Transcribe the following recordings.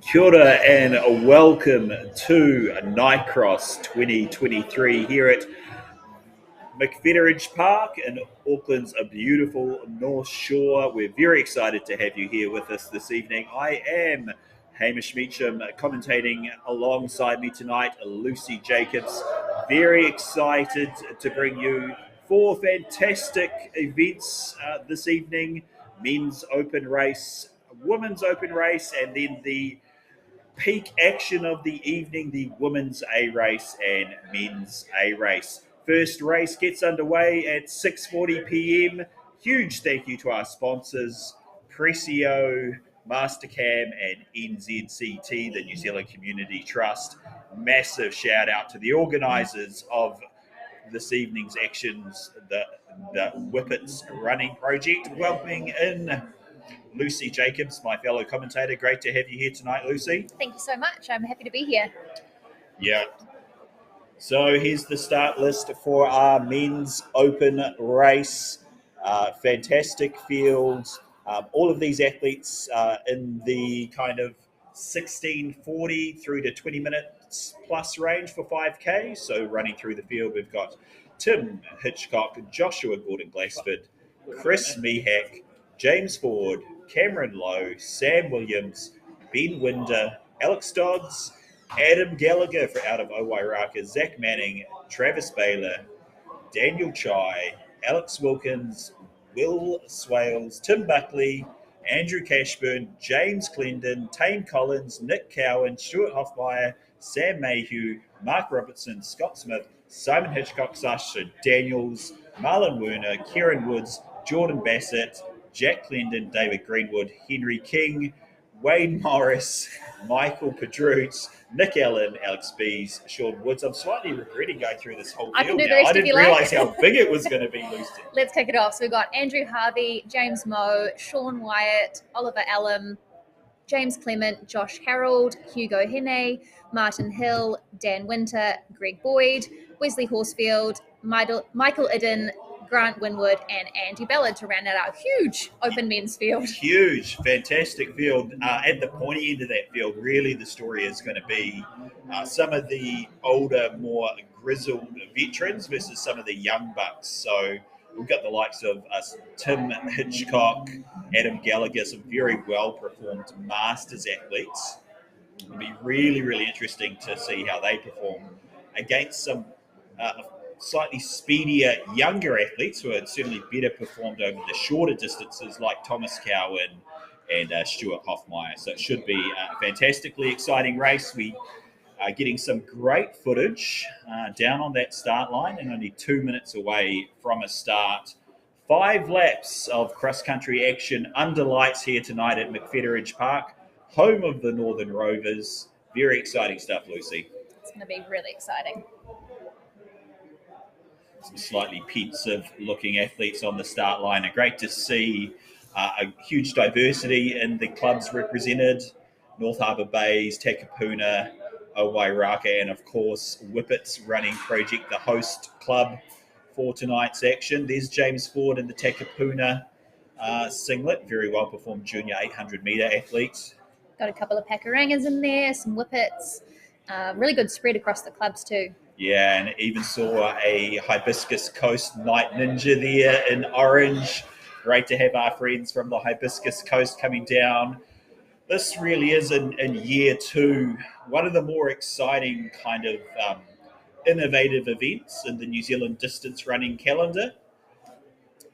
Kia ora and welcome to Nightcross 2023 here at McFetteridge Park in Auckland's beautiful North Shore. We're very excited to have you here with us this evening. I am Hamish Meacham, commentating alongside me tonight, Lucy Jacobs. Very excited to bring you four fantastic events this evening: men's open race, women's open race, and then the peak action of the evening, the women's A race and men's A race. First race gets underway at 6:40 p.m. Huge thank you to our sponsors, Pressio, Mastercam, and NZCT, the New Zealand Community Trust. Massive shout out to the organisers of this evening's actions, the Whippets Running Project. Welcoming in Lucy Jacobs, my fellow commentator. Great to have you here tonight, Lucy. Thank you so much. I'm happy to be here. Yeah. So here's the start list for our men's open race. Fantastic fields. All of these athletes in the kind of 16:40 through to 20 minutes plus range for 5K. So running through the field, we've got Tim Hitchcock, Joshua Gordon-Glassford, Chris Mehak, James Ford, Cameron Lowe, Sam Williams, Ben Winder, Alex Dodds, Adam Gallagher out of Owairaka, Zach Manning, Travis Baylor, Daniel Chai, Alex Wilkins, Will Swales, Tim Buckley, Andrew Cashburn, James Clendon, Tame Collins, Nick Cowan, Stuart Hoffmeyer, Sam Mayhew, Mark Robertson, Scott Smith, Simon Hitchcock, Sasha Daniels, Marlon Werner, Kieran Woods, Jordan Bassett, Jack Clendon, David Greenwood, Henry King, Wayne Morris, Michael Pedrutes, Nick Allen, Alex Bees, Sean Woods. I'm slightly regretting going through this whole field now. I didn't realise how big it was going to be, Lucy. Let's kick it off. So we've got Andrew Harvey, James Moe, Sean Wyatt, Oliver Allen, James Clement, Josh Harold, Hugo Hene, Martin Hill, Dan Winter, Greg Boyd, Wesley Horsfield, Michael Idden, Grant Winwood, and Andy Ballard to round out our huge open men's field. Huge, fantastic field. At the pointy end of that field, really the story is going to be some of the older, more grizzled veterans versus some of the young bucks. So we've got the likes of Tim Hitchcock, Adam Gallagher, some very well-performed Masters athletes. It'll be really, really interesting to see how they perform against some slightly speedier, younger athletes who are certainly better performed over the shorter distances, like Thomas Cowan and Stuart Hoffmeyer. So it should be a fantastically exciting race. We are getting some great footage down on that start line and only 2 minutes away from a start. 5 laps of cross-country action under lights here tonight at McFetteridge Park, home of the Northern Rovers. Very exciting stuff, Lucy. It's going to be really exciting. Some slightly pensive looking athletes on the start line. Great to see a huge diversity in the clubs represented. North Harbour Bays, Takapuna, Owairaka, and of course Whippets Running Project, the host club for tonight's action. There's James Ford in the Takapuna singlet, very well performed junior 800 metre athlete. Got a couple of Pakarangas in there, some Whippets. Really good spread across the clubs too. Yeah, and even saw a Hibiscus Coast Night Ninja there in orange. Great to have our friends from the Hibiscus Coast coming down. This really is in year 2, one of the more exciting kind of innovative events in the New Zealand distance running calendar.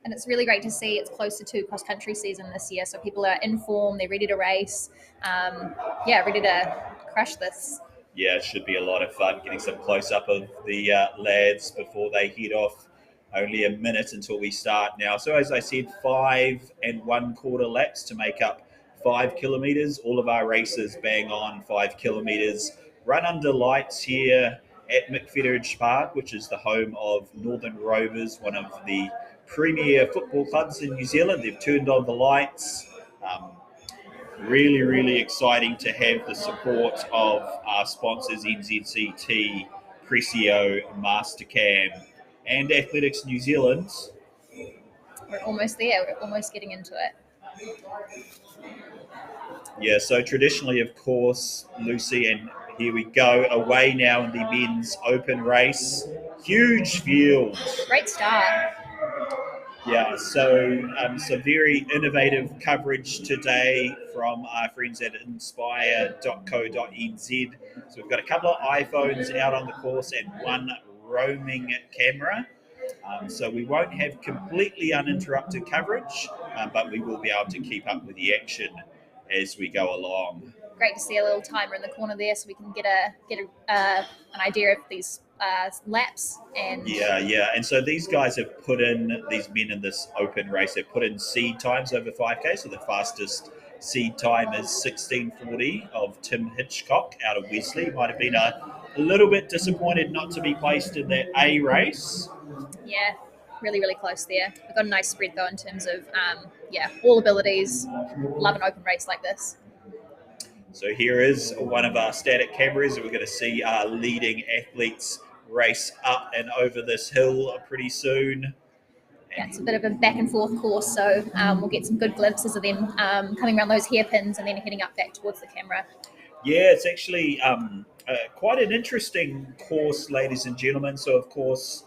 And it's really great to see it's closer to cross-country season this year. So people are in form, they're ready to race. Ready to crush this. Yeah, it should be a lot of fun getting some close-up of the lads before they head off. Only a minute until we start now. So as I said, 5 1/4 laps to make up 5 kilometres. All of our races bang on 5 kilometres. Run under lights here at McFetteridge Park, which is the home of Northern Rovers, one of the premier football clubs in New Zealand. They've turned on the lights. Really, really exciting to have the support of our sponsors, NZCT, Pressio, Mastercam, and Athletics New Zealand. We're almost there. We're almost getting into it. Yeah, so traditionally, of course, Lucy, and here we go, away now in the men's open race. Huge field. Great start. Yeah, so some very innovative coverage today from our friends at inspire.co.nz. So we've got a couple of iPhones out on the course and one roaming camera. So we won't have completely uninterrupted coverage, but we will be able to keep up with the action as we go along. Great to see a little timer in the corner there, so we can get an idea of these laps. And yeah, and so these guys have put in, these men in this open race have put in seed times over 5k. So the fastest seed time is 16:40 of Tim Hitchcock out of Wesley. Might have been a little bit disappointed not to be placed in that A race. Yeah, really close there. We've got a nice spread though in terms of all abilities. Love an open race like this. So here is one of our static cameras. We're going to see our leading athletes race up and over this hill pretty soon. Yeah, it's a bit of a back and forth course, so we'll get some good glimpses of them coming around those hairpins and then heading up back towards the camera. Yeah, it's actually quite an interesting course, ladies and gentlemen. So, of course,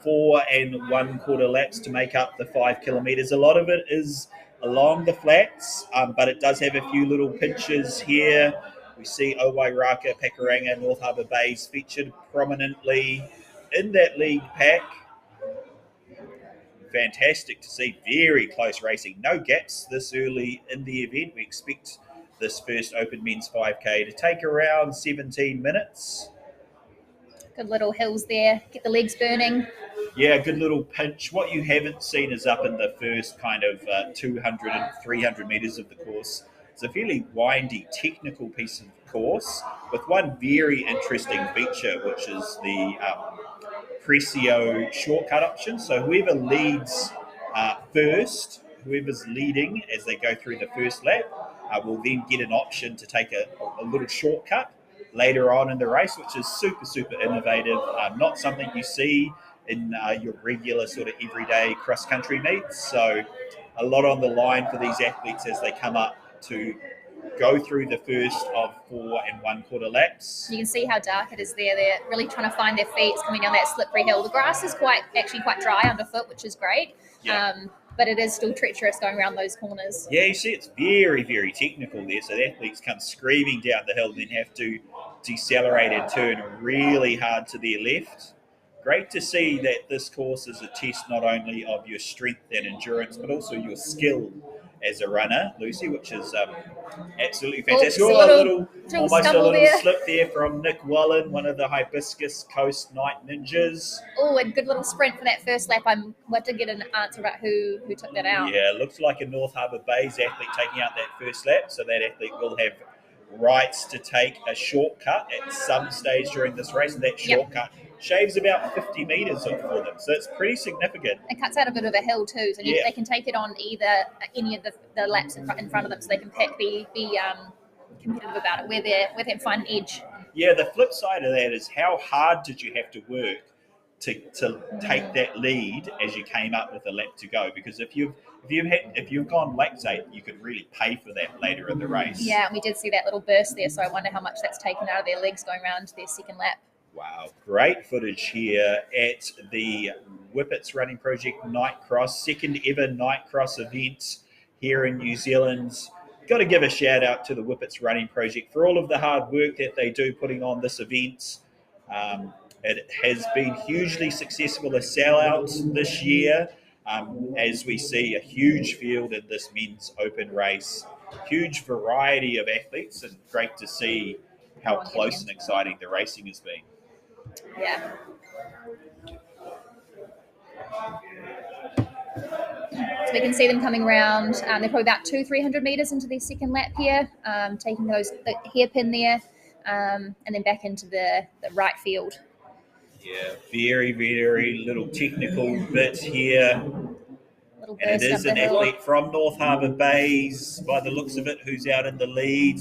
4 1/4 laps to make up the 5 kilometres. A lot of it is along the flats, but it does have a few little pinches here. We see Owairaka, Pakuranga, North Harbour Bays featured prominently in that league pack. Fantastic to see. Very close racing. No gaps this early in the event. We expect this first open men's 5k to take around 17 minutes. Good little hills there. Get the legs burning. Yeah, good little pinch. What you haven't seen is up in the first kind of 200 and 300 metres of the course. It's a fairly windy, technical piece of course with one very interesting feature, which is the Pressio shortcut option. So whoever leads first, whoever's leading as they go through the first lap, will then get an option to take a little shortcut later on in the race, which is super innovative. Not something you see in your regular sort of everyday cross-country meets. So a lot on the line for these athletes as they come up to go through the first of 4 1/4 laps. You can see how dark it is there. They're really trying to find their feet. It's coming down that slippery hill. The grass is quite dry underfoot, which is great. Yeah. But it is still treacherous going around those corners. Yeah, you see it's very technical there. So the athletes come screaming down the hill and then have to decelerate and turn really hard to their left. Great to see that this course is a test not only of your strength and endurance, but also your skill as a runner, Lucy, which is absolutely fantastic. Almost a little slip there from Nick Wallen, one of the Hibiscus Coast Night Ninjas. Oh, and good little sprint for that first lap. I'm about to get an answer about who took that out. Yeah, looks like a North Harbour Bays athlete taking out that first lap, so that athlete will have rights to take a shortcut at some stage during this race, and that shortcut shaves about 50 metres for them, so it's pretty significant. It cuts out a bit of a hill too, so they can take it on either any of the laps in front of them, so they can be competitive about it, where they find an edge. Yeah, the flip side of that is how hard did you have to work to take that lead as you came up with a lap to go? Because if you've gone lactate, you could really pay for that later in the race. Yeah, and we did see that little burst there, so I wonder how much that's taken out of their legs going around their second lap. Wow, great footage here at the Whippets Running Project Night Cross, second ever Night Cross event here in New Zealand. Got to give a shout out to the Whippets Running Project for all of the hard work that they do putting on this event. It has been hugely successful, a sellout this year, as we see a huge field in this men's open race. Huge variety of athletes, and great to see how close and exciting the racing has been. Yeah. So we can see them coming around. They're probably about 200-300 metres into their second lap here, taking the hairpin there, and then back into the right field. Yeah, very little technical bit here. And it is an athlete from North Harbour Bays, by the looks of it, who's out in the lead.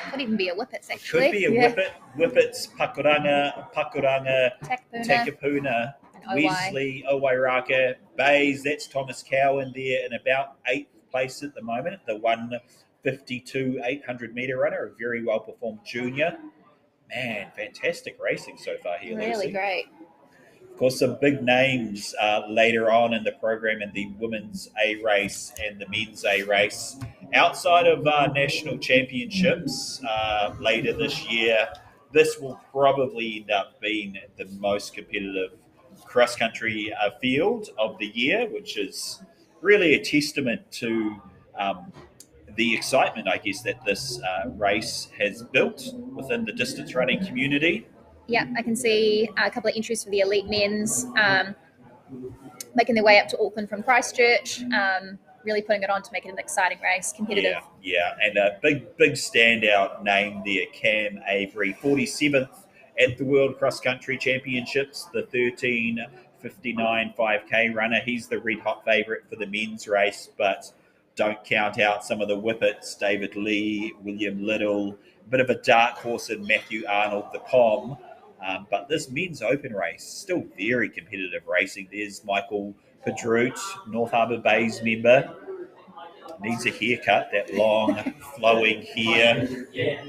Could even be a Whippets, actually. Could be a Whippet. Whippets, Pakuranga, Takapuna. Wesley, Owairaka, Bays, that's Thomas Cowan there in about 8th place at the moment, the 152 800 metre runner, a very well performed junior. Man, fantastic racing so far here, Really Lucy. great. Of course, some big names later on in the program in the women's A race and the men's A race. Outside of national championships later this year, this will probably end up being the most competitive cross-country field of the year, which is really a testament to the excitement, I guess, that this race has built within the distance running community. Yeah, I can see a couple of entries for the elite men's making their way up to Auckland from Christchurch. Really putting it on to make it an exciting race, competitive. Yeah, and a big standout name there, Cam Avery, 47th at the World Cross Country Championships, the 13:59 5K runner. He's the red hot favourite for the men's race, but don't count out some of the whippets, David Lee, William Little, a bit of a dark horse in Matthew Arnold, the Pom. But this men's open race, still very competitive racing. There's Michael Padroot, North Harbour Bay's member. Needs a haircut, that long flowing hair. Yeah.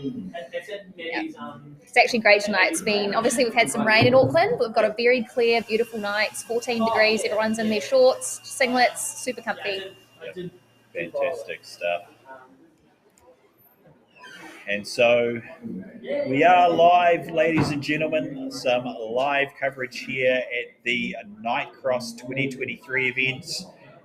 It's actually great tonight. It's been, obviously we've had some rain in Auckland, but we've got a very clear, beautiful night. It's 14 degrees, everyone's in their shorts, singlets, super comfy. Yep. Fantastic stuff. And so we are live, ladies and gentlemen, some live coverage here at the Night Cross 2023 event.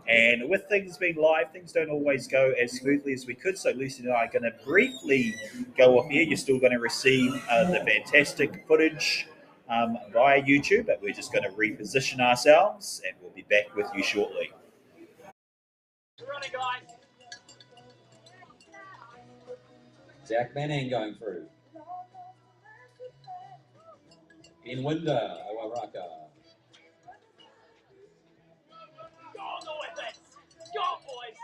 And with things being live, things don't always go as smoothly as we could. So Lucy and I are going to briefly go off here. You're still going to receive the fantastic footage via YouTube, but we're just going to reposition ourselves and we'll be back with you shortly. Running, guys. Jack Manning going through. In Winder, Owairaka. Go, Northwest! Go, boys!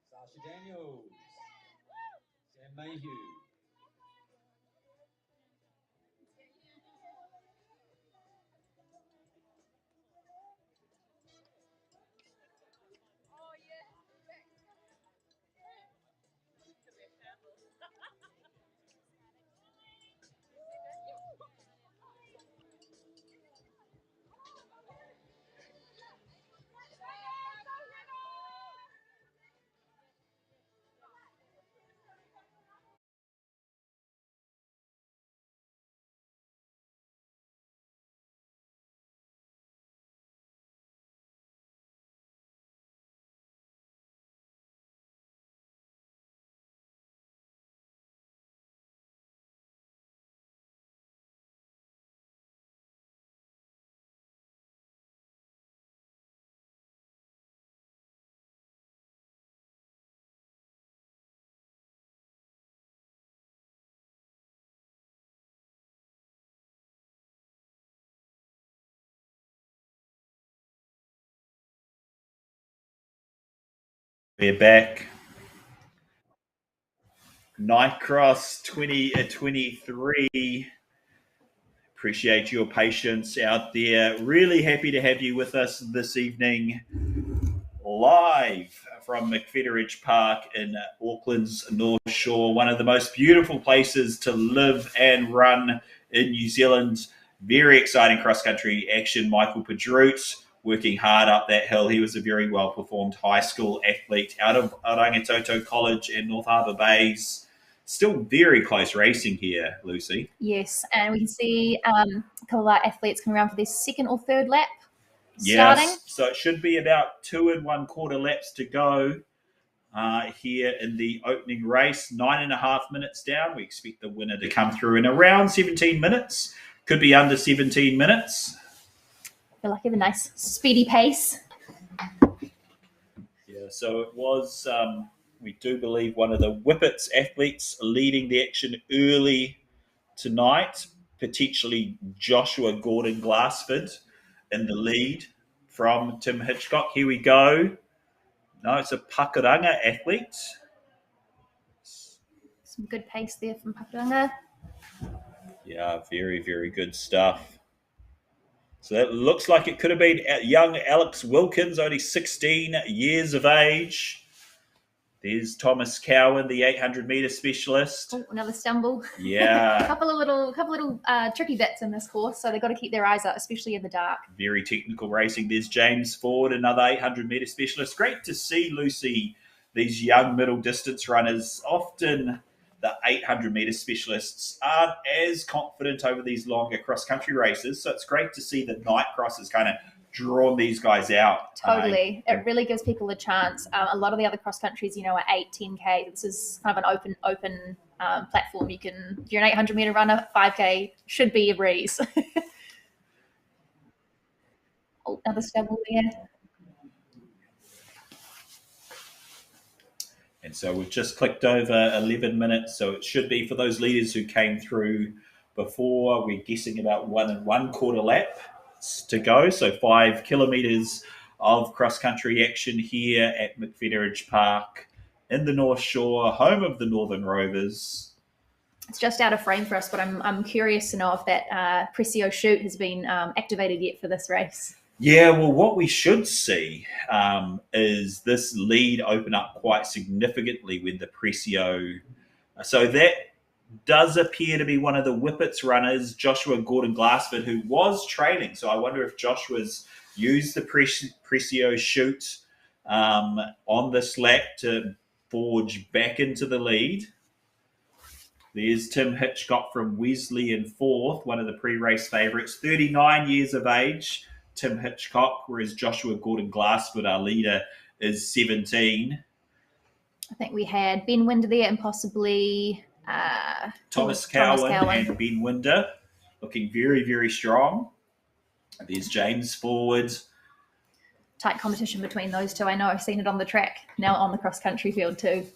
Sasha Daniels. Sam Mayhew. We're back. Night Cross 2023. Appreciate your patience out there. Really happy to have you with us this evening. Live from McFederidge Park in Auckland's North Shore, one of the most beautiful places to live and run in New Zealand. Very exciting cross-country action. Michael Padroot working hard up that hill. He was a very well-performed high school athlete out of Rangitoto College and North Harbour Bays. Still very close racing here, Lucy. Yes, and we can see a couple of our athletes coming around for their second or third lap. Starting. Yes, so it should be about 2 1/4 laps to go here in the opening race. 9.5 minutes down. We expect the winner to come through in around 17 minutes. Could be under 17 minutes. I feel like you have a nice speedy pace. Yeah, so it was, we do believe, one of the Whippets athletes leading the action early tonight. Potentially Joshua Gordon-Glassford in the lead from Tim Hitchcock. Here we go. No, it's a Pakuranga athlete. Some good pace there from Pakuranga. Yeah, very, very good stuff. So that looks like it could have been young Alex Wilkins, only 16 years of age. There's Thomas Cowan, the 800-meter specialist. Oh, another stumble. Yeah. a couple of little tricky bits in this course, so they've got to keep their eyes out, especially in the dark. Very technical racing. There's James Ford, another 800-meter specialist. Great to see, Lucy, these young middle distance runners. Often the 800-meter specialists aren't as confident over these longer cross-country races, so it's great to see that night cross has kind of drawn these guys out. Totally. It really gives people a chance. A lot of the other cross countries, are 8, 10K. This is kind of an open platform. If you're an 800-meter runner, 5K should be a breeze. Oh, another stumble there. And so we've just clicked over 11 minutes. So it should be for those leaders who came through before. We're guessing about 1 1/4 lap to go. So 5 kilometres of cross-country action here at McFeatherage Park in the North Shore, home of the Northern Rovers. It's just out of frame for us, but I'm curious to know if that Pressio chute has been activated yet for this race. Yeah, well, what we should see is this lead open up quite significantly with the Pressio. So that does appear to be one of the Whippets runners, Joshua Gordon-Glassford, who was trailing. So I wonder if Joshua's used the Pressio chute on this lap to forge back into the lead. There's Tim Hitchcock from Wesley in fourth, one of the pre-race favourites, 39 years of age, Tim Hitchcock, whereas Joshua Gordon-Glassford, our leader, is 17. I think we had Ben Winder there and possibly Thomas Cowan and Ben Winder looking very, very strong. There's James Ford. Tight competition between those two. I know I've seen it on the track, now on the cross-country field too.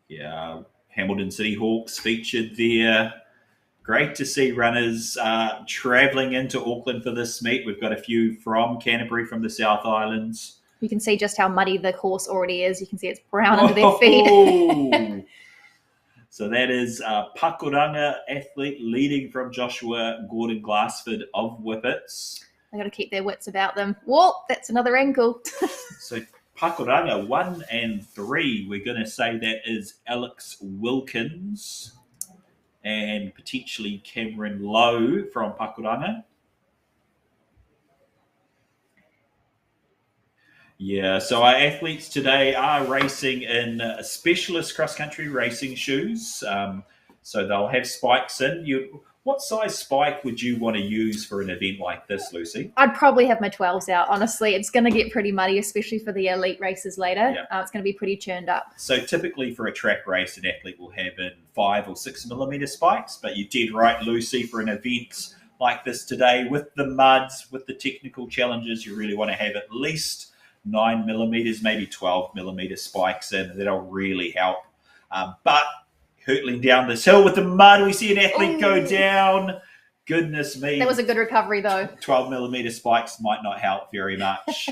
Yeah, Hamilton City Hawks featured there. Great to see runners travelling into Auckland for this meet. We've got a few from Canterbury, from the South Islands. You can see just how muddy the course already is. You can see it's brown under their feet. So that is a Pakuranga athlete leading from Joshua Gordon-Glassford of Whippets. They've got to keep their wits about them. Whoa, that's another ankle. So Pakuranga 1 and 3, we're going to say that is Alex Wilkins and potentially Cameron Lowe from Pakuranga. Yeah, so our athletes today are racing in specialist cross-country racing shoes. So they'll have spikes in. What size spike would you want to use for an event like this, Lucy? I'd probably have my 12s out, honestly. It's going to get pretty muddy, especially for the elite races later. Yeah. It's going to be pretty churned up. So typically for a track race, an athlete will have in 5 or 6 millimetre spikes, but you did right, Lucy, for an event like this today with the muds, with the technical challenges, you really want to have at least 9 millimetres, maybe 12 millimetre spikes in. That'll really help. But hurtling down this hill with the mud, we see an athlete go down. Goodness me. That was a good recovery, though. 12 millimetre spikes might not help very much.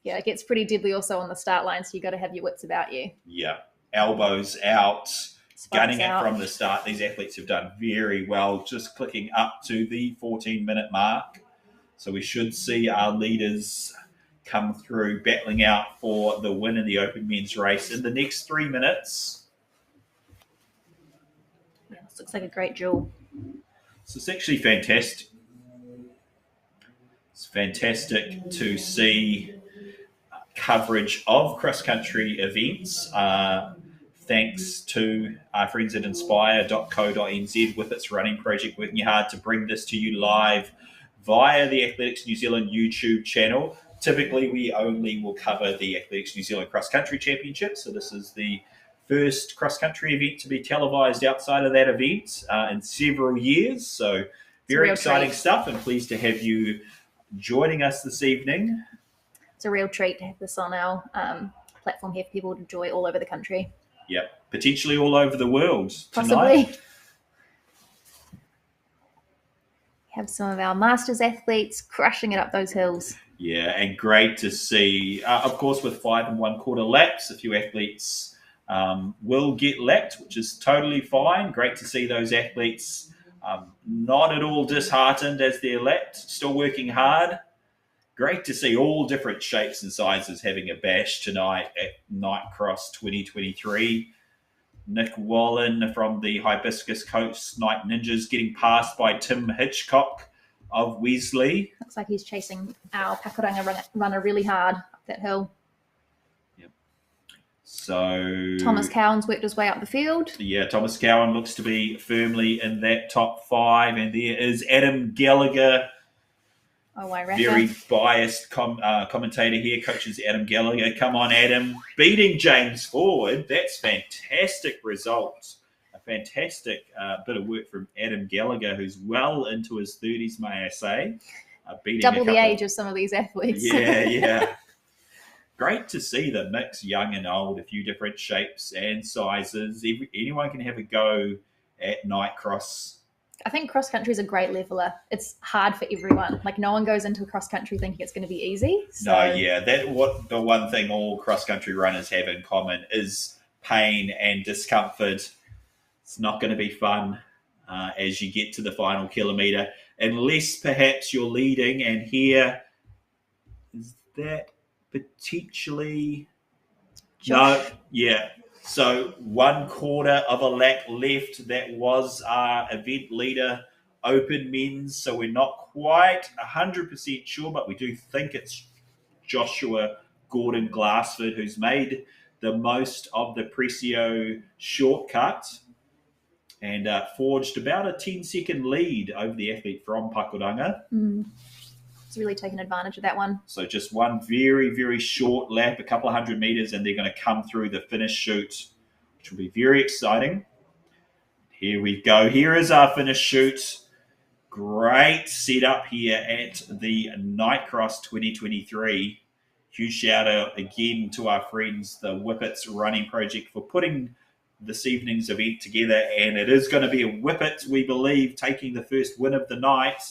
Yeah, it gets pretty deadly also on the start line, so you got to have your wits about you. Yeah, elbows out, Spikes gunning out. it from the start. These athletes have done very well, just clicking up to the 14-minute mark. So we should see our leaders come through battling out for the win in the open men's race in the next 3 minutes. Yeah, this looks like a great duel. So it's actually fantastic. It's fantastic to see coverage of cross-country events. Thanks to our friends at inspire.co.nz with its running project, working hard to bring this to you live via the Athletics New Zealand YouTube channel. Typically, we only will cover the Athletics New Zealand Cross Country Championship. So this is the first cross-country event to be televised outside of that event in several years. So very exciting stuff, and pleased to have you joining us this evening. It's a real treat to have this on our platform here for people to enjoy all over the country. Yep, potentially all over the world Possibly. tonight. Have some of our Masters athletes crushing it up those hills. Yeah, and great to see. Of course, with 5 1/4 laps, a few athletes will get lapped, which is totally fine. Great to see those athletes not at all disheartened as they're lapped, still working hard. Great to see all different shapes and sizes having a bash tonight at Night Cross 2023. Nick Wallen from the Hibiscus Coast Night Ninjas getting passed by Tim Hitchcock of Weasley. Looks like he's chasing our Pakuranga runner really hard up that hill. Yep. So Thomas Cowan's worked his way up the field. Yeah, Thomas Cowan looks to be firmly in that top 5, and there is Adam Gallagher. Oh, Wairaka. Very biased commentator here, coaches Adam Gallagher. Come on, Adam. Beating James Forward. That's fantastic result. A fantastic bit of work from Adam Gallagher, who's well into his 30s, may I say. Beating double the age of some of these athletes. Yeah. Great to see the mix, young and old, a few different shapes and sizes. Anyone can have a go at Night Cross. I think cross country is a great leveler. It's hard for everyone. Like, no one goes into cross country thinking it's going to be easy. So. No, yeah, the one thing all cross country runners have in common is pain and discomfort. It's not going to be fun as you get to the final kilometre, unless perhaps you're leading. And here is that potentially Josh. No, yeah. So 1/4 of a lap left. That was our event leader, Open Men's. So we're not quite 100% sure, but we do think it's Joshua Gordon Glassford who's made the most of the Pressio shortcut and forged about a 10-second lead over the athlete from Pakuranga. He's really taken advantage of that one. So just one very, very short lap, a couple of 100 meters, and they're going to come through the finish chute, which will be very exciting. Here we go. Here is our finish chute. Great setup here at the Night Cross 2023. Huge shout out again to our friends, the Whippets Running Project, for putting this evening's event together. And it is going to be a Whippet, we believe, taking the first win of the night.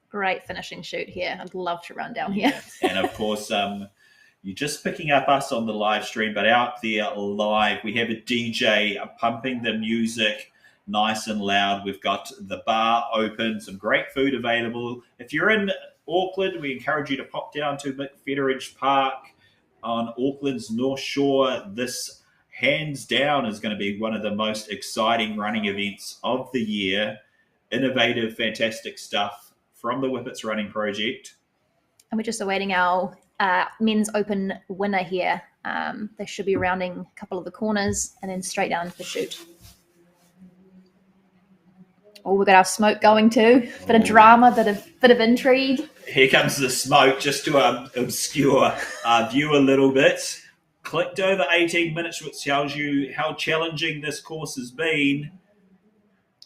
Great finishing chute here. I'd love to run down here. And of course, you're just picking up us on the live stream, but out there live, we have a DJ pumping the music nice and loud. We've got the bar open, some great food available. If you're in Auckland, we encourage you to pop down to McFetteridge Park on Auckland's North Shore. This, hands down, is going to be one of the most exciting running events of the year. Innovative, fantastic stuff from the Whippets Running Project. And we're just awaiting our men's open winner here. They should be rounding a couple of the corners and then straight down to the chute. Oh, we've got our smoke going too. Bit of drama, bit of intrigue. Here comes the smoke, just to obscure our view a little bit. Clicked over 18 minutes, which tells you how challenging this course has been.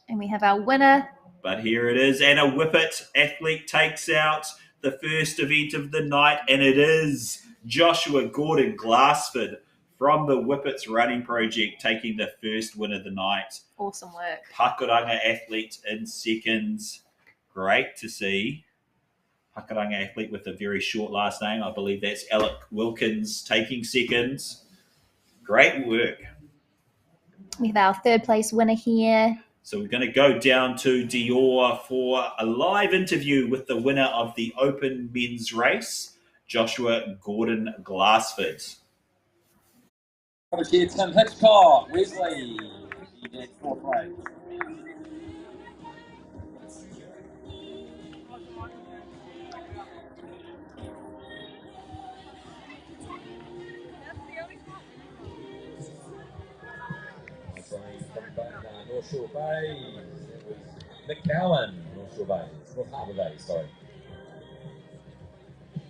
And we have our winner. But here it is, and a Whippet athlete takes out the first event of the night, and it is Joshua Gordon Glassford from the Whippets Running Project taking the first win of the night. Awesome work. Pakuranga athlete in seconds. Great to see. Pakuranga athlete with a very short last name. I believe that's Alec Wilkins taking seconds. Great work. We have our third place winner here. So we're going to go down to Dior for a live interview with the winner of the Open Men's Race, Joshua Gordon Glassford. Obviously, it's Tim Hitchcock, Wesley. He did 4th place. North Shore Bay. It was Nick Cowan, North Shore Bay. North Harbour Bay, sorry. It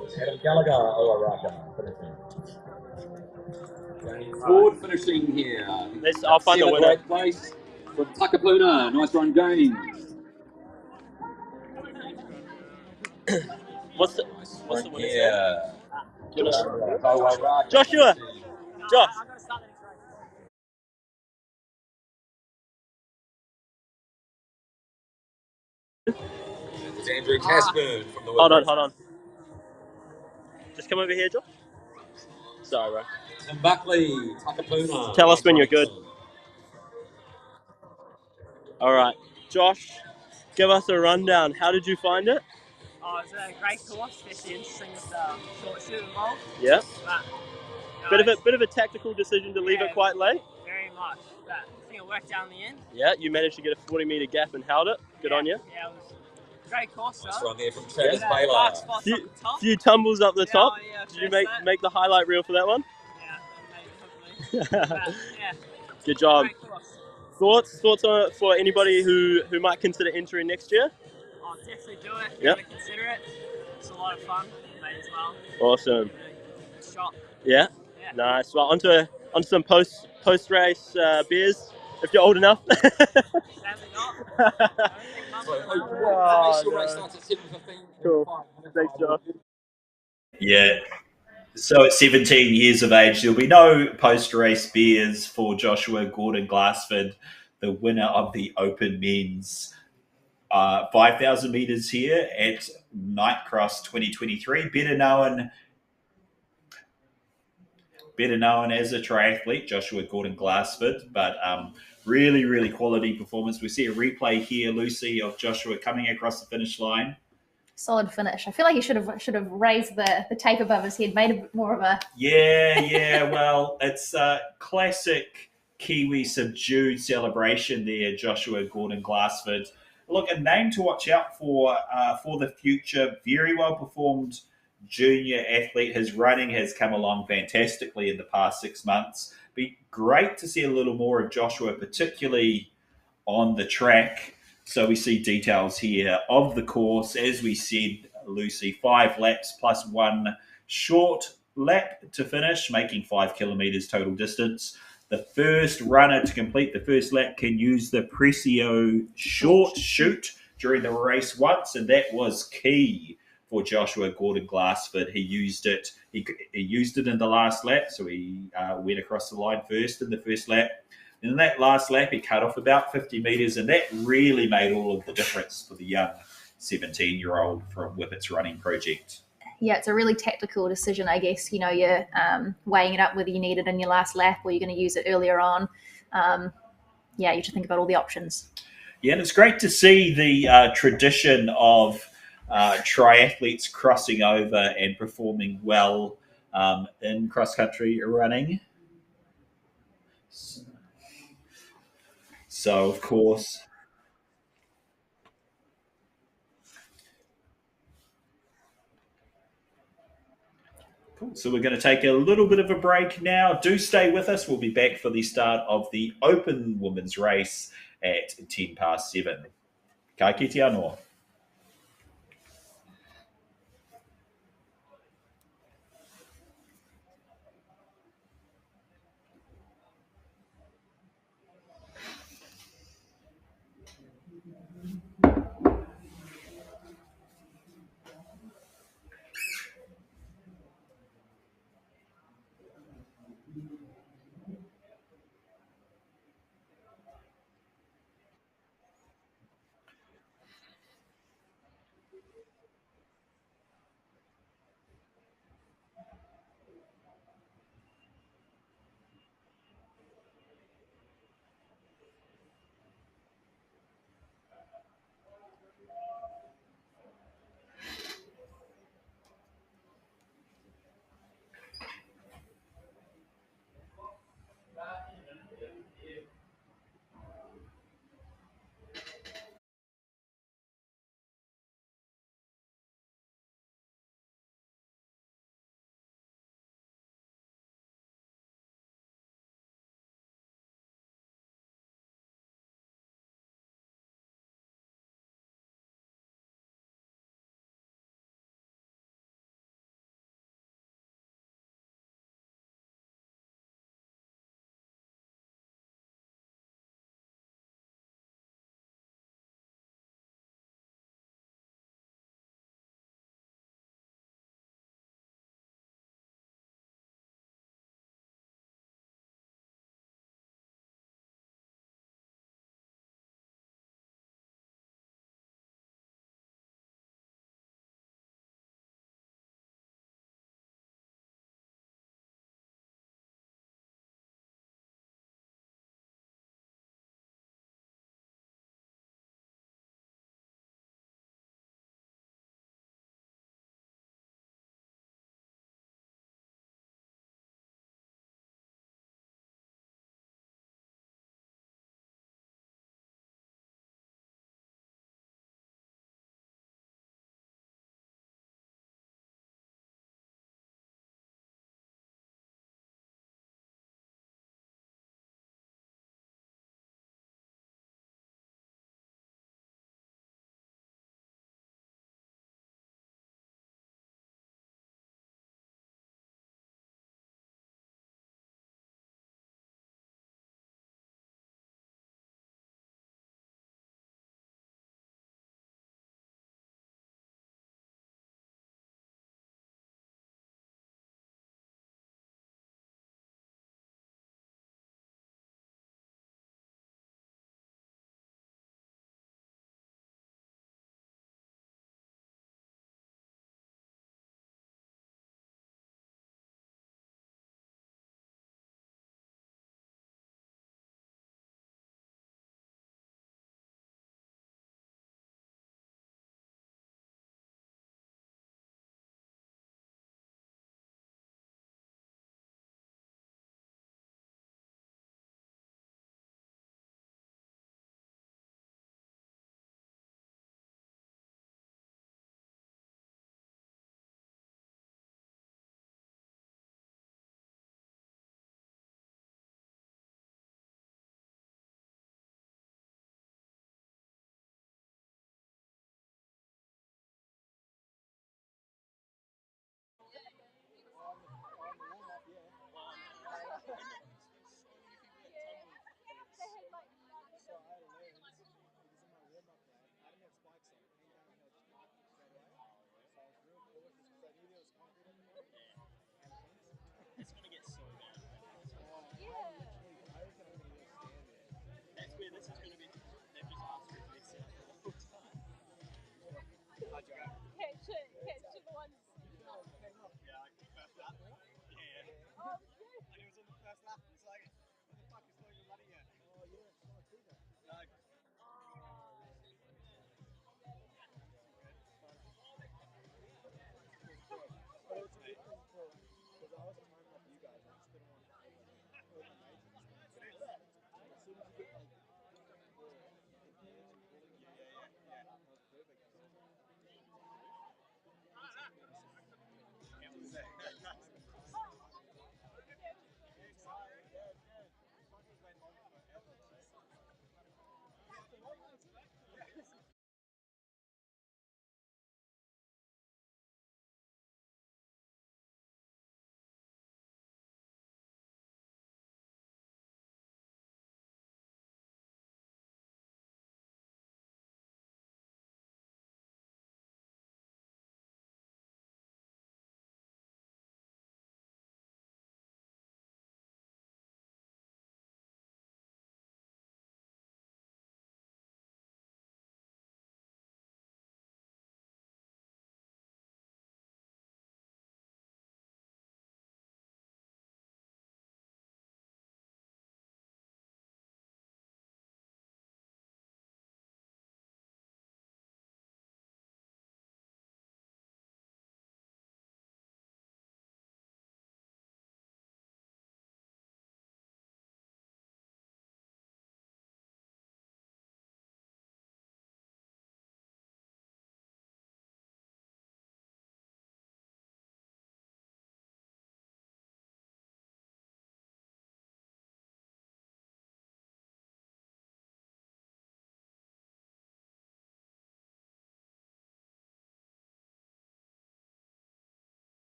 was Adam Gallagher, Oaraka, finishing. James Ford finishing here. I'll find the winner. Great place from Takapuna. Nice run, James. What's the winner's name? Yeah. Joshua! Josh! It's Andrew Casper from the Hold on. Just come over here, Josh. Sorry, bro. Tim Buckley, Takapuna. Tell us when you're good. All right. Josh, give us a rundown. How did you find it? Oh, it's a great course, especially interesting with the short shoot involved. Yeah. But, Bit of a tactical decision to leave it quite late. Very much, but I think it worked out in the end. Yeah, you managed to get a 40-meter gap and held it. Good on you. Yeah, it was a great course, Nice though. run there from Travis Baylor. Dark spots up the top. Few tumbles up the top. Yeah, Did you make the highlight reel for that one? Yeah, maybe, hopefully. But, yeah. Good job. Great course. Thoughts on it for anybody who might consider entering next year? I'll definitely do it. Yep. Gonna consider it. It's a lot of fun. Mate as well. Awesome. Shot. Yeah. Nice. Well, onto some post race beers if you're old enough. Sadly not. Cool. Thanks, Josh. Yeah. So at 17 years of age, there'll be no post-race beers for Joshua Gordon Glassford, the winner of the Open Men's 5,000 meters here at Nightcross 2023, better known as a triathlete, Joshua Gordon Glassford, but really, really quality performance. We see a replay here, Lucy, of Joshua coming across the finish line. Solid finish. I feel like he should have raised the tape above his head, made a bit more of a... Yeah. Well, it's a classic Kiwi subdued celebration there, Joshua Gordon Glassford. Look, a name to watch out for the future. Very well performed junior athlete. His running has come along fantastically in the past 6 months. Be great to see a little more of Joshua, particularly on the track. So we see details here of the course. As we said, Lucy, 5 laps plus 1 short lap to finish, making 5 kilometers total distance. The first runner to complete the first lap can use the Pressio short shoot during the race once, and that was key for Joshua Gordon Glassford. He used it. He used it in the last lap, so he went across the line first in the first lap. In that last lap, he cut off about 50 metres, and that really made all of the difference for the young 17-year-old from Whippet's running project. Yeah, it's a really tactical decision, I guess. You know, you're weighing it up whether you need it in your last lap or you're going to use it earlier on. You have to think about all the options. Yeah, and it's great to see the tradition of triathletes crossing over and performing well in cross-country running. So, of course... Cool. So we're going to take a little bit of a break now. Do stay with us. We'll be back for the start of the Open Women's Race at 7:10. Ka kite anō.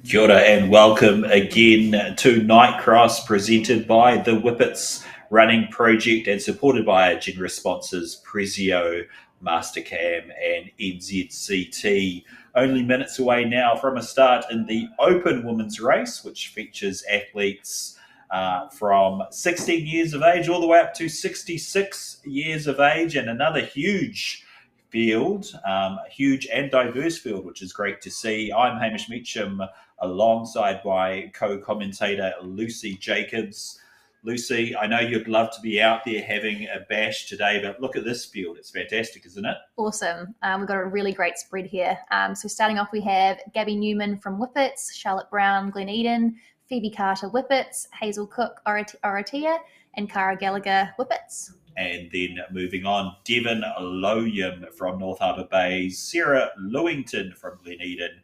Kia ora and welcome again to Night Cross, presented by the Whippets Running Project and supported by our generous sponsors Pressio, Mastercam and NZCT. Only minutes away now from a start in the open women's race, which features athletes from 16 years of age all the way up to 66 years of age, and another huge field, a huge and diverse field, which is great to see. I'm Hamish Meacham, alongside my co-commentator Lucy Jacobs. Lucy, I know you'd love to be out there having a bash today, but look at this field. It's fantastic, isn't it? Awesome. We've got a really great spread here. So starting off, we have Gabby Newman from Whippets, Charlotte Brown, Glen Eden, Phoebe Carter, Whippets, Hazel Cook, Oratia, and Cara Gallagher, Whippets. And then moving on, Devon Lowyam from North Harbour Bay, Sarah Lewington from Glen Eden,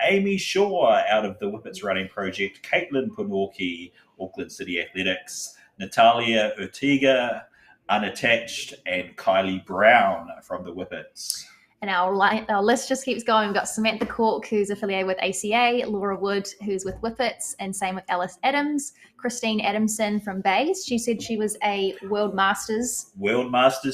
Amy Shaw out of the Whippets Running Project, Caitlin Panorki, Auckland City Athletics, Natalia Ortega, Unattached, and Kylie Brown from the Whippets. And our list just keeps going. We've got Samantha Cork, who's affiliated with ACA, Laura Wood, who's with Whippets, and same with Alice Adams, Christine Adamson from Bays. She said she was a World Masters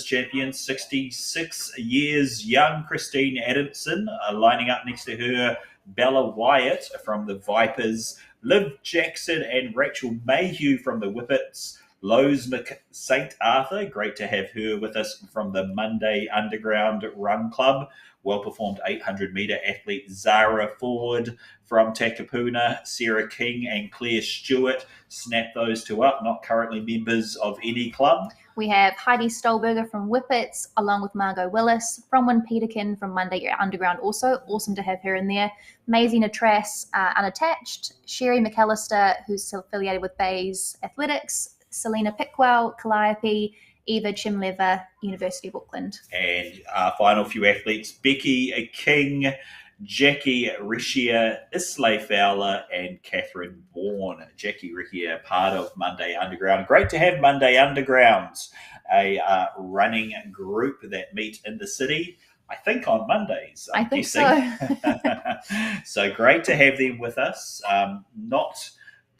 champion, 66 years young Christine Adamson, lining up next to her, Bella Wyatt from the Vipers, Liv Jackson and Rachel Mayhew from the Whippets, Lowe's St. Arthur, great to have her with us from the Monday Underground Run Club. Well-performed 800-metre athlete Zara Ford from Takapuna, Sarah King and Claire Stewart. Snap those two up, not currently members of any club. We have Heidi Stolberger from Whippets, along with Margot Willis, Bronwyn Peterkin from Monday Underground also. Awesome to have her in there. Maisie Natras, Unattached. Sherry McAllister, who's affiliated with Bays Athletics. Selena Pickwell, Calliope, Eva Chimleva, University of Auckland. And our final few athletes, Becky King, Jackie Rishia, Islay Fowler, and Catherine Bourne. Jackie Rishia, part of Monday Underground. Great to have Monday Undergrounds, a running group that meet in the city, I think on Mondays. I think so. So great to have them with us. Not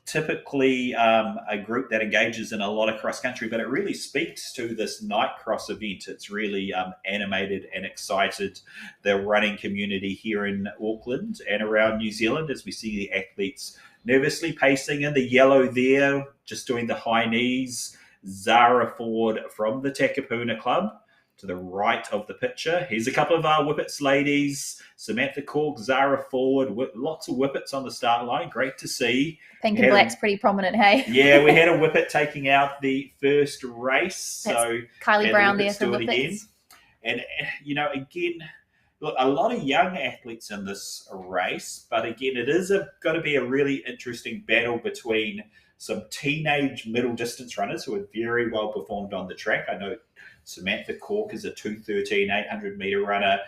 typically a group that engages in a lot of cross country, but it really speaks to this night cross event. It's really animated and excited the running community here in Auckland and around New Zealand, as we see the athletes nervously pacing in the yellow there, just doing the high knees. Zara Ford from the Takapuna Club to the right of the picture. Here's a couple of our Whippets ladies. Samantha Cork, Zara Ford, lots of Whippets on the start line. Great to see. Pink and black's pretty prominent, hey? Yeah, we had a Whippet taking out the first race. That's so Kylie Brown there from Whippets. Again. And, again, look, a lot of young athletes in this race, but again, it is going to be a really interesting battle between some teenage middle distance runners who are very well performed on the track. I know Samantha Cork is a 2:13 800-metre runner.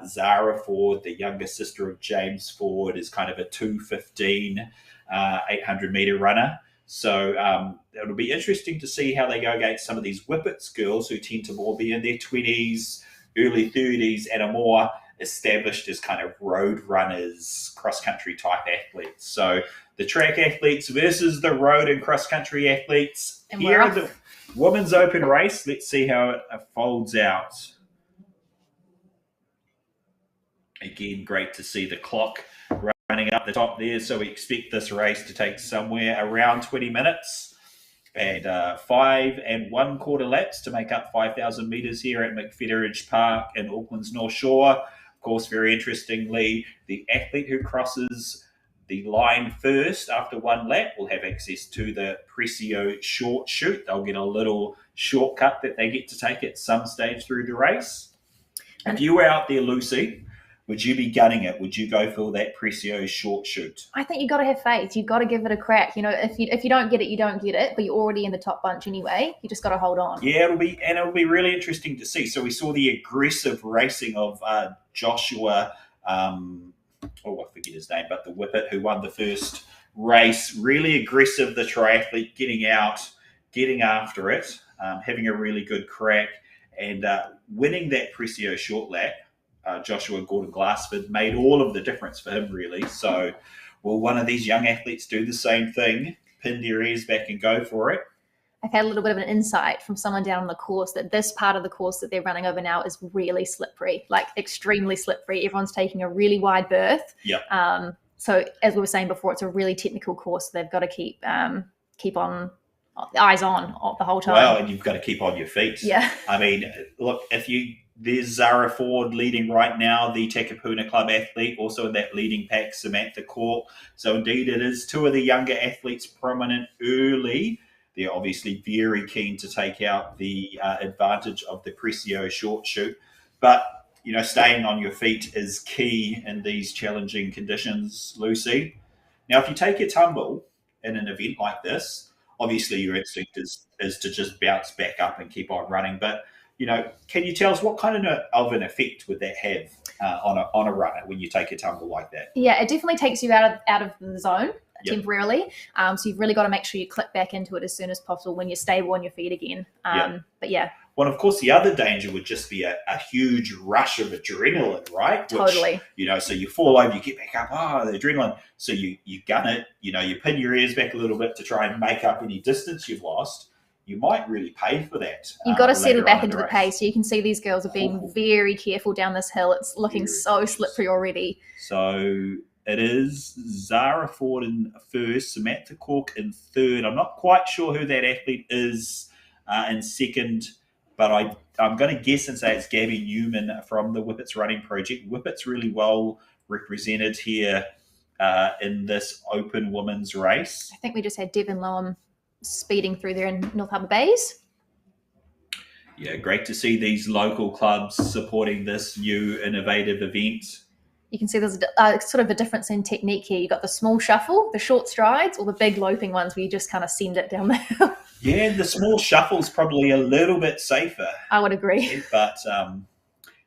Zara Ford, the younger sister of James Ford, is kind of a 2:15 800-metre runner. So it'll be interesting to see how they go against some of these Whippets girls who tend to more be in their 20s, early 30s, and are more established as kind of road runners, cross-country type athletes. So the track athletes versus the road and cross-country athletes. And here in the women's open race. Let's see how it folds out. Again, great to see the clock running up the top there. So we expect this race to take somewhere around 20 minutes and 5 1/4 laps to make up 5,000 metres here at McFetteridge Park in Auckland's North Shore. Of course, very interestingly, the athlete who crosses the line first after one lap will have access to the Pressio short shoot. They'll get a little shortcut that they get to take at some stage through the race. If you were out there, Lucy, would you be gunning it? Would you go for that Pressio short shoot? I think you've got to have faith. You've got to give it a crack. If you don't get it, you don't get it. But you're already in the top bunch anyway. You just got to hold on. Yeah, it'll be really interesting to see. So we saw the aggressive racing of Joshua. I forget his name, but the Whippet who won the first race. Really aggressive, the triathlete, getting out, getting after it, having a really good crack, and winning that Pressio short lap. Joshua Gordon-Glassford made all of the difference for him, really. So will one of these young athletes do the same thing, pin their ears back and go for it? I've had a little bit of an insight from someone down on the course that this part of the course that they're running over now is really slippery, like extremely slippery. Everyone's taking a really wide berth. Yep. So as we were saying before, it's a really technical course. So they've got to keep on eyes on the whole time. Well, and you've got to keep on your feet. Yeah. I mean, look, there's Zara Ford leading right now, the Takapuna Club athlete, also in that leading pack, Samantha Cork. So indeed, it is two of the younger athletes prominent early. They're obviously very keen to take out the advantage of the Pressio short shoot. But, staying on your feet is key in these challenging conditions, Lucy. Now, if you take a tumble in an event like this, obviously your instinct is to just bounce back up and keep on running. But, can you tell us what kind of an effect would that have on a runner when you take a tumble like that? Yeah, it definitely takes you out of the zone. Yep. Temporarily. So you've really got to make sure you click back into it as soon as possible when you're stable on your feet again. Yep. But yeah. Well, of course, the other danger would just be a huge rush of adrenaline, right? Totally. So you fall over, you get back up, the adrenaline. So you gun it, you pin your ears back a little bit to try and make up any distance you've lost. You might really pay for that. You've got to settle back into the pace. So you can see these girls are being very careful down this hill. It's looking so slippery already. So it is Zara Ford in first, Samantha Cork in third. I'm not quite sure who that athlete is in second, but I'm going to guess and say it's Gabby Newman from the Whippets Running Project. Whippets really well represented here in this open women's race. I think we just had Devon Loam speeding through there in North Harbour Bays. Yeah, great to see these local clubs supporting this new innovative event. You can see there's sort of a difference in technique here. You've got the small shuffle, the short strides, or the big loping ones where you just kind of send it down the hill. Yeah, the small shuffle's probably a little bit safer. I would agree. But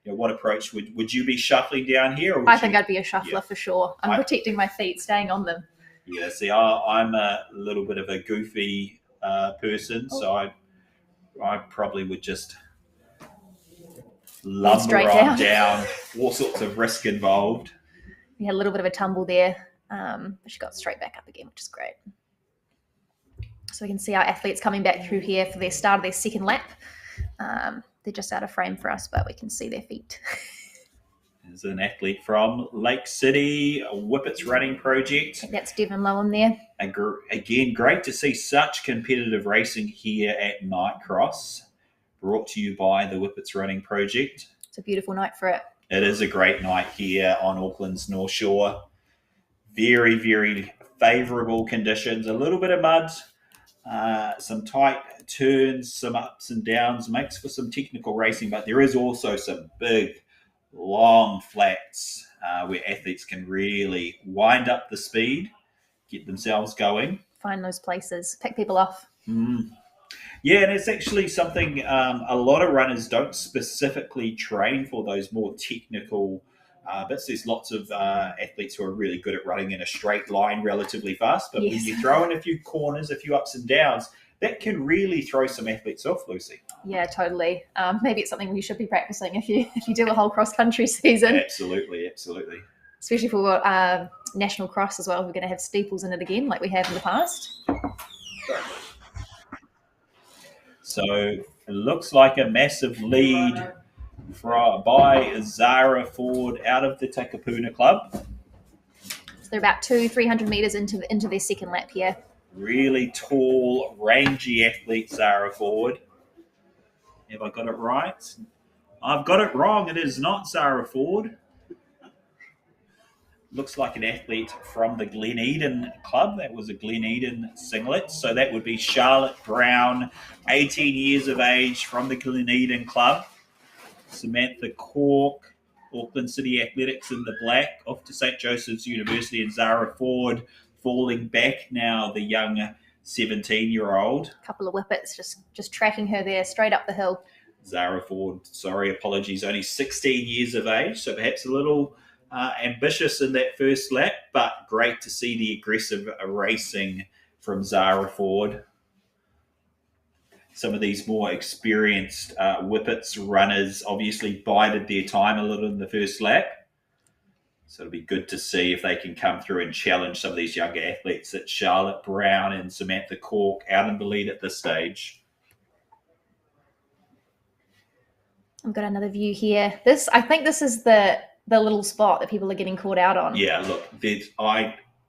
what approach would you be shuffling down here? Or I think I'd be a shuffler for sure. I'm protecting my feet, staying on them. Yeah, see, I'm a little bit of a goofy person, so I probably would just lumber on down, all sorts of risk involved. We had a little bit of a tumble there, but she got straight back up again, which is great. So we can see our athletes coming back through here for their start of their second lap. They're just out of frame for us, but we can see their feet. There's an athlete from Lake City, Whippets Running Project. I think that's Devon Loam there. Again, great to see such competitive racing here at Nightcross. Brought to you by the Whippets Running Project. It's a beautiful night for it. It is a great night here on Auckland's North Shore. Very, very favourable conditions. A little bit of mud, some tight turns, some ups and downs. Makes for some technical racing, but there is also some big, long flats where athletes can really wind up the speed, get themselves going. Find those places, pick people off. Yeah, and it's actually something a lot of runners don't specifically train for, those more technical bits. There's lots of athletes who are really good at running in a straight line relatively fast, but when you throw in a few corners, a few ups and downs, that can really throw some athletes off, Lucy. Yeah, totally. Maybe it's something we should be practicing if you do a whole cross-country season. Absolutely. Especially for National Cross as well. We're going to have steeples in it again like we have in the past. So it looks like a massive lead by Zara Ford out of the Takapuna Club. So they're about 200-300 metres into their second lap here. Really tall, rangy athlete, Zara Ford. Have I got it right? I've got it wrong. It is not Zara Ford. Looks like an athlete from the Glen Eden Club. That was a Glen Eden singlet. So that would be Charlotte Brown, 18 years of age, from the Glen Eden Club. Samantha Cork, Auckland City Athletics in the black, off to St. Joseph's University, and Zara Ford falling back now, the young 17-year-old. Couple of whippets just tracking her there straight up the hill. Zara Ford, apologies, only 16 years of age, so perhaps a little ambitious in that first lap, but great to see the aggressive racing from Zara Ford. Some of these more experienced Whippets runners obviously bided their time a little in the first lap. So it'll be good to see if they can come through and challenge some of these younger athletes. It's Charlotte Brown and Samantha Cork out in the lead at this stage. I've got another view here. I think this is the little spot that people are getting caught out on. Yeah, look,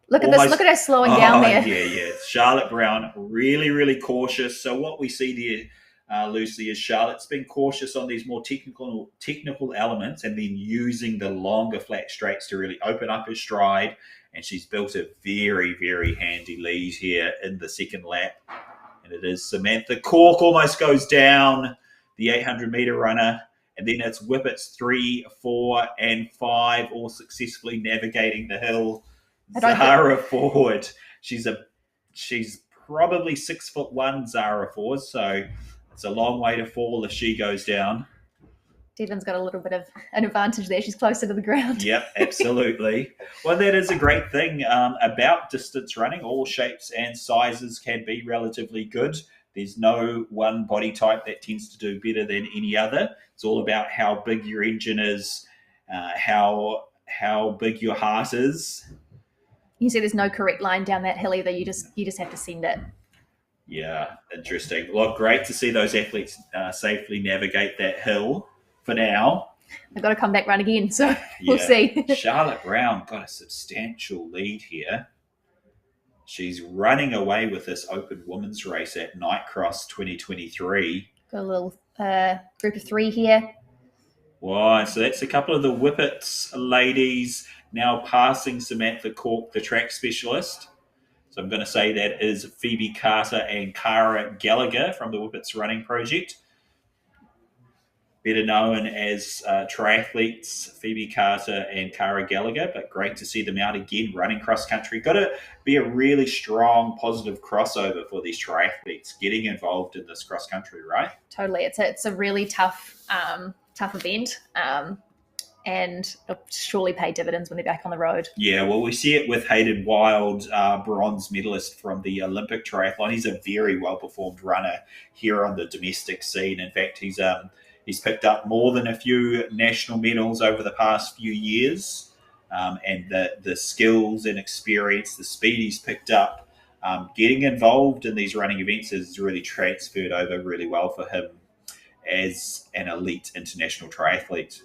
Look at this. Look at her slowing down there. Yeah. Charlotte Brown, really, really cautious. So what we see there, Lucy, is Charlotte's been cautious on these more technical elements and then using the longer flat straights to really open up her stride. And she's built a very, very handy lead here in the second lap. And it is Samantha Cork almost goes down, the 800-meter runner. And then it's Whippets 3, 4, and 5 all successfully navigating the hill. Zara forward. She's probably 6'1", Zara forward, so it's a long way to fall if she goes down. Devon's got a little bit of an advantage there. She's closer to the ground. Yep, absolutely. Well, that is a great thing about distance running. All shapes and sizes can be relatively good. There's no one body type that tends to do better than any other. It's all about how big your engine is, how big your heart is. You see there's no correct line down that hill either. You just have to send it. Yeah, interesting. Well, great to see those athletes safely navigate that hill for now. They've got to come back run again, so we'll see. Charlotte Brown got a substantial lead here. She's running away with this open women's race at Nightcross 2023. Got a little group of 3 here. Wow, so that's a couple of the Whippets ladies now passing Samantha Cork, the track specialist. So I'm going to say that is Phoebe Carter and Cara Gallagher from the Whippets Running Project. Better known as triathletes, Phoebe Carter and Cara Gallagher, but great to see them out again running cross-country. Got to be a really strong, positive crossover for these triathletes getting involved in this cross-country, right? Totally. It's a really tough event. And it'll surely pay dividends when they're back on the road. Yeah, well, we see it with Hayden Wild, bronze medalist from the Olympic triathlon. He's a very well-performed runner here on the domestic scene. In fact, he's picked up more than a few national medals over the past few years. And the skills and experience, the speed he's picked up, getting involved in these running events has really transferred over really well for him as an elite international triathlete.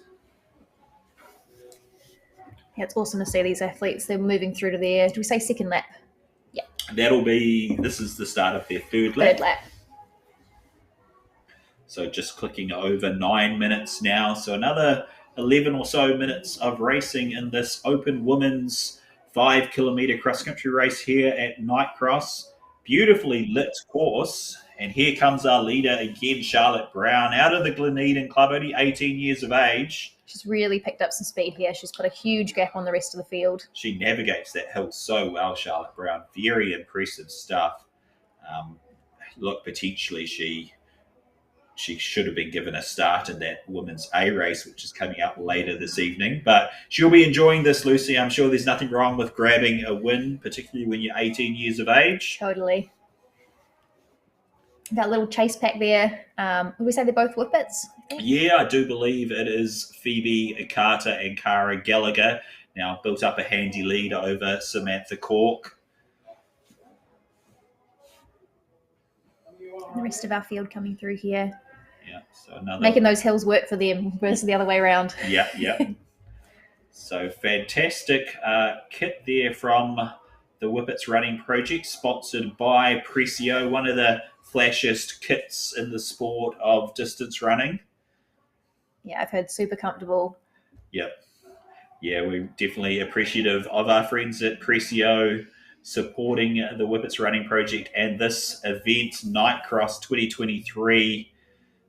Yeah, it's awesome to see these athletes. They're moving through to their, do we say second lap? Yeah. This is the start of their third lap. Third lap. So just clicking over 9 minutes now. So another 11 or so minutes of racing in this open women's 5-kilometer cross-country race here at Nightcross. Beautifully lit course. And here comes our leader again, Charlotte Brown, out of the Gleneden Club, only 18 years of age. She's really picked up some speed here. She's put a huge gap on the rest of the field. She navigates that hill so well, Charlotte Brown. Very impressive stuff. Look, potentially she should have been given a start in that women's A race, which is coming up later this evening. But she'll be enjoying this, Lucy. I'm sure there's nothing wrong with grabbing a win, particularly when you're 18 years of age. Totally. That little chase pack there. Would we say they're both Whippets? Yeah, I do believe it is Phoebe Carter and Cara Gallagher. Now built up a handy lead over Samantha Cork. And the rest of our field coming through here. Yeah, so another making those hills work for them versus the other way around. Yeah. So fantastic kit there from the Whippets Running Project, sponsored by Pressio, one of the flashiest kits in the sport of distance running. Yeah, I've heard super comfortable. Yep. Yeah, we're definitely appreciative of our friends at Pressio supporting the Whippets Running Project and this event, Nightcross 2023,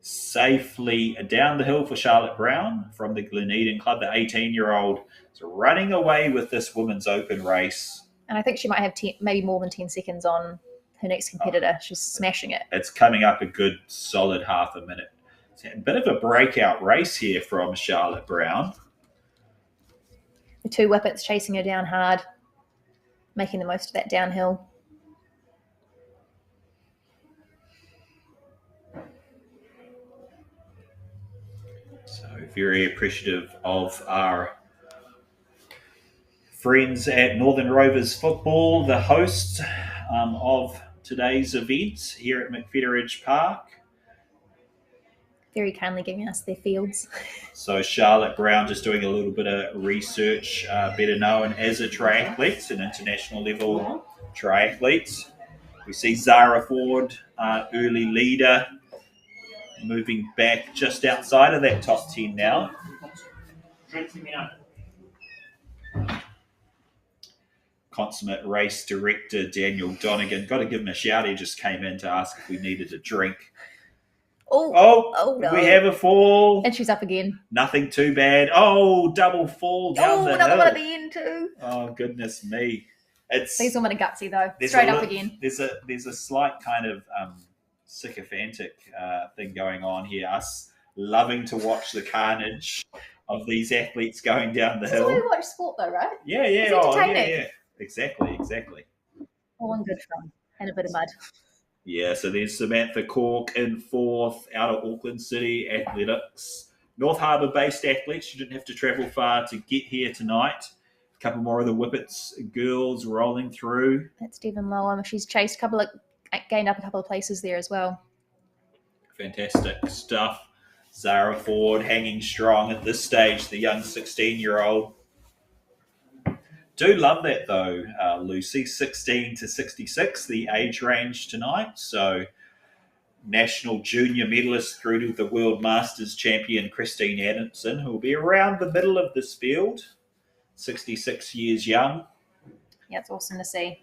safely down the hill for Charlotte Brown from the Gleneden Club. The 18-year-old is running away with this women's open race. And I think she might have maybe more than 10 seconds on her next competitor. She's smashing it. It's coming up a good solid half a minute. It's a bit of a breakout race here from Charlotte Brown. The two Whippets chasing her down hard, making the most of that downhill. So very appreciative of our friends at Northern Rovers Football, the hosts of today's event here at McFeather Park. Very kindly giving us their fields. So Charlotte Brown just doing a little bit of research, better known as a triathlete, an international level triathlete. We see Zara Ford, early leader, moving back just outside of that top 10 now. Consummate race director Daniel Donegan. Got to give him a shout. He just came in to ask if we needed a drink. Oh, no. We have a fall. And she's up again. Nothing too bad. Oh, double fall down the another hill. one at the end too. Oh, guodness me. These women are gutsy though. Straight up again. There's a slight kind of sycophantic thing going on here. Us loving to watch the carnage of these athletes going down the hill. That's why we watch sport though, right? Yeah. It's entertaining. Yeah. Exactly. All in good fun. And a bit of mud. Yeah, so there's Samantha Cork in fourth out of Auckland City Athletics. North Harbour-based athletes. She didn't have to travel far to get here tonight. A couple more of the Whippets girls rolling through. That's Devon Loam. She's chased gained up a couple of places there as well. Fantastic stuff. Zara Ford hanging strong at this stage, the young 16-year-old. Do love that though, Lucy. 16 to 66, the age range tonight. So national junior medalist through to the World Masters champion Christine Adamson, who will be around the middle of this field, 66 years young. Yeah, it's awesome to see.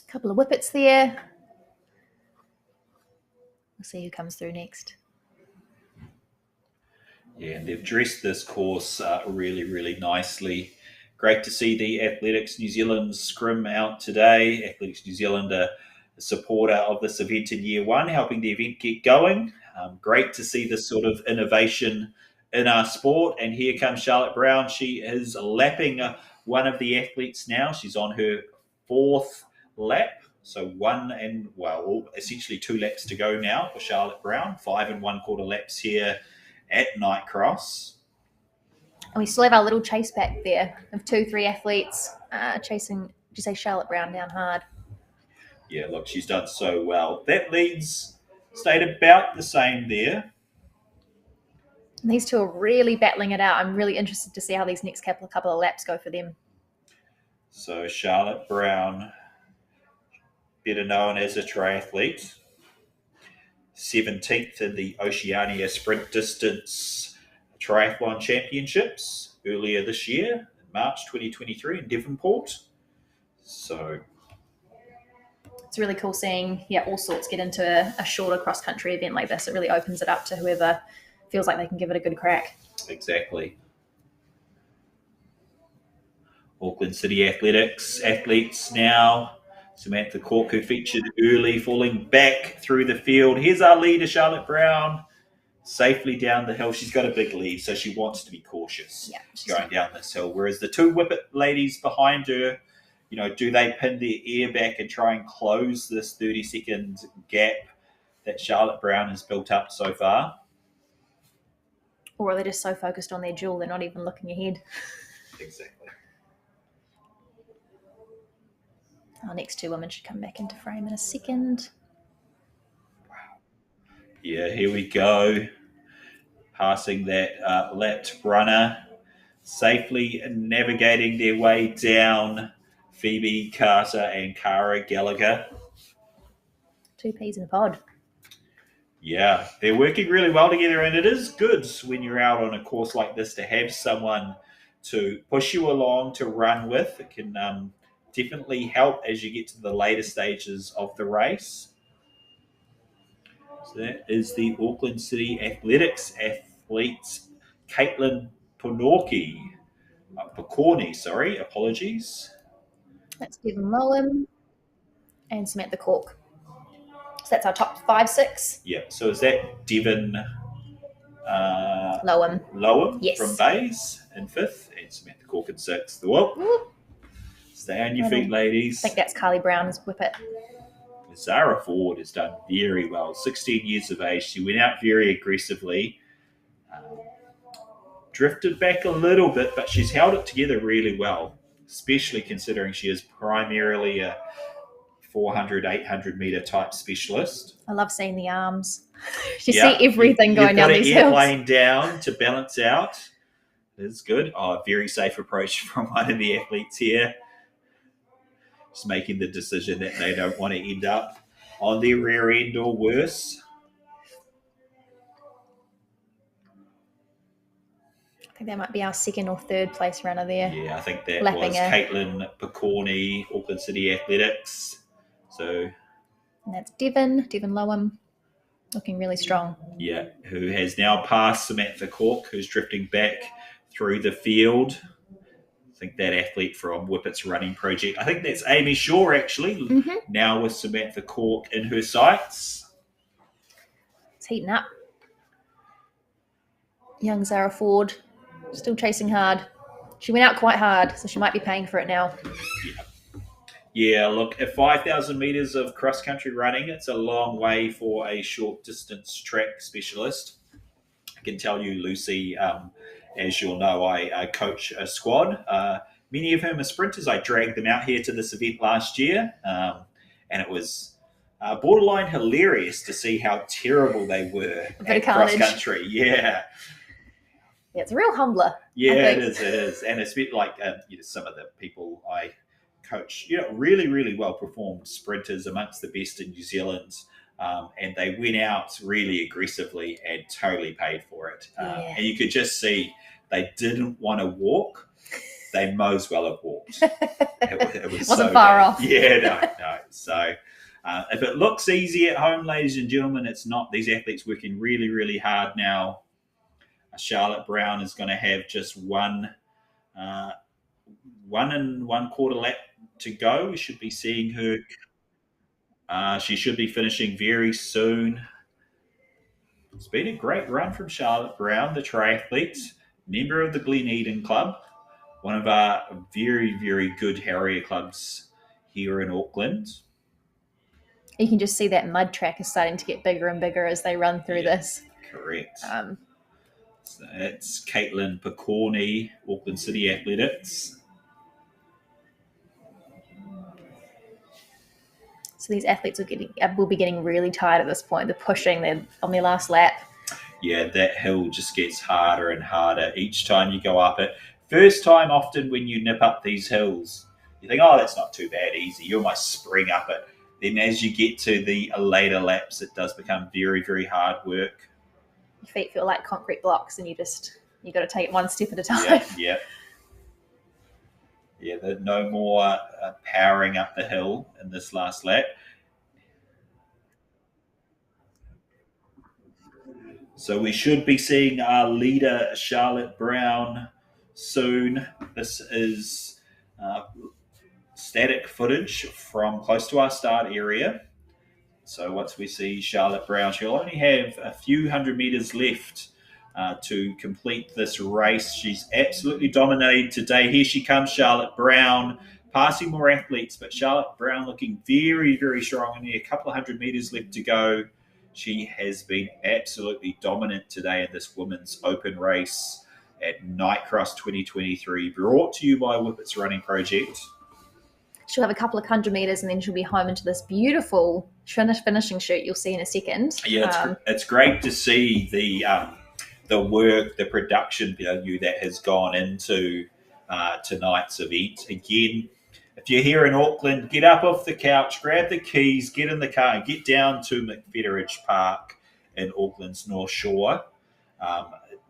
A couple of Whippets there. We'll see who comes through next. Yeah, and they've dressed this course really, really nicely. Great to see the Athletics New Zealand scrim out today. Athletics New Zealand, a supporter of this event in year one, helping the event get going. Great to see this sort of innovation in our sport. And here comes Charlotte Brown. She is lapping one of the athletes now. She's on her fourth lap. So essentially 2 laps to go now for Charlotte Brown. 5 1/4 laps here at Night Cross. And we still have our little chase back there of 2-3 athletes chasing, did you say Charlotte Brown down hard? Yeah, look, she's done so well. That leads stayed about the same there. And these two are really battling it out. I'm really interested to see how these next couple of laps go for them. So Charlotte Brown, better known as a triathlete, 17th in the Oceania Sprint Distance Triathlon Championships earlier this year, in March 2023 in Devonport. So it's really cool seeing all sorts get into a shorter cross-country event like this. It really opens it up to whoever feels like they can give it a good crack. Exactly. Auckland City Athletics athletes now. Samantha Cork, who featured early, falling back through the field. Here's our leader, Charlotte Brown, safely down the hill. She's got a big lead, so she wants to be cautious going down this hill. Whereas the 2 Whippet ladies behind her, do they pin their ear back and try and close this 30-second gap that Charlotte Brown has built up so far? Or are they just so focused on their jewel, they're not even looking ahead? Exactly. Our next 2 women should come back into frame in a second. Wow. Yeah, here we go. Passing that lapped runner, safely navigating their way down. Phoebe Carter and Cara Gallagher. 2 peas in a pod. Yeah, they're working really well together, and it is good when you're out on a course like this to have someone to push you along, to run with. It can definitely help as you get to the later stages of the race. So that is the Auckland City Athletics athletes, Caitlin Picorni, apologies. That's Devon Loam and Samantha Cork. So that's our top 5, 6. Yeah, so is that Devon Loam? Yes. From Bays in 5th, and Samantha Cork in 6th. Whoop. Stay on your feet, ladies. I think that's Carly Brown's Whippet. Zara Ford has done very well. 16 years of age. She went out very aggressively. drifted back a little bit, but she's held it together really well, especially considering she is primarily a 400, 800 meter type specialist. I love seeing the arms. You see everything going down these hills. You've got an airplane down to balance out. It's good. Oh, very safe approach from one of the athletes here. Just making the decision that they don't want to end up on their rear end or worse. I think that might be our second or third place runner there. Yeah, I think that was Caitlin Picorni, Auckland City Athletics. So, and that's Devon Lowham, looking really strong. Yeah, who has now passed Samantha Cork, who's drifting back through the field. I think that athlete from Whippet's running project. I think that's Amy Shaw, actually, now with Samantha Cork in her sights. It's heating up. Young Zara Ford, still chasing hard. She went out quite hard, so she might be paying for it now. Yeah, look, at 5,000 metres of cross-country running, it's a long way for a short-distance track specialist. I can tell you, Lucy, as you'll know, I coach a squad. Many of whom are sprinters. I dragged them out here to this event last year, and it was borderline hilarious to see how terrible they were at cross-country. Yeah. Yeah, it's a real humbler. Yeah, it is. And it's a bit like some of the people I coach, really, really well-performed sprinters amongst the best in New Zealand. And they went out really aggressively and totally paid for it. And you could just see they didn't want to walk. They might as well have walked. It was wasn't so far bad. off. Yeah, no. So if it looks easy at home, ladies and gentlemen, it's not. These athletes working really, really hard now. Charlotte Brown is going to have just 1 and 1/4 lap to go. We should be seeing her. She should be finishing very soon. It's been a great run from Charlotte Brown, the triathlete, member of the Glen Eden Club, one of our very, very good Harrier clubs here in Auckland. You can just see that mud track is starting to get bigger and bigger as they run through this. Correct. So it's Caitlin Picorni, Auckland City Athletics. So these athletes will be getting really tired at this point. They're pushing. They're on their last lap. Yeah, that hill just gets harder and harder each time you go up it. First time, often when you nip up these hills, you think, oh, that's not too bad, easy. You almost spring up it. Then as you get to the later laps, it does become very, very hard work. Your feet feel like concrete blocks, and you got to take it one step at a time. Yeah. No more powering up the hill in this last lap. So we should be seeing our leader, Charlotte Brown, soon. This is static footage from close to our start area. So once we see Charlotte Brown, she'll only have a few hundred meters left to complete this race. She's absolutely dominated today. Here she comes, Charlotte Brown, passing more athletes, but Charlotte Brown looking very, very strong. Only a couple of hundred meters left to go. She has been absolutely dominant today in this women's open race at Nightcross 2023, brought to you by Whippet's Running Project. She'll have a couple of 100 meters, and then she'll be home into this beautiful finishing shoot you'll see in a second. Yeah, it's great to see the work, the production value that has gone into tonight's event. Again, if you're here in Auckland, get up off the couch, grab the keys, get in the car, and get down to McFetteridge Park in Auckland's North Shore.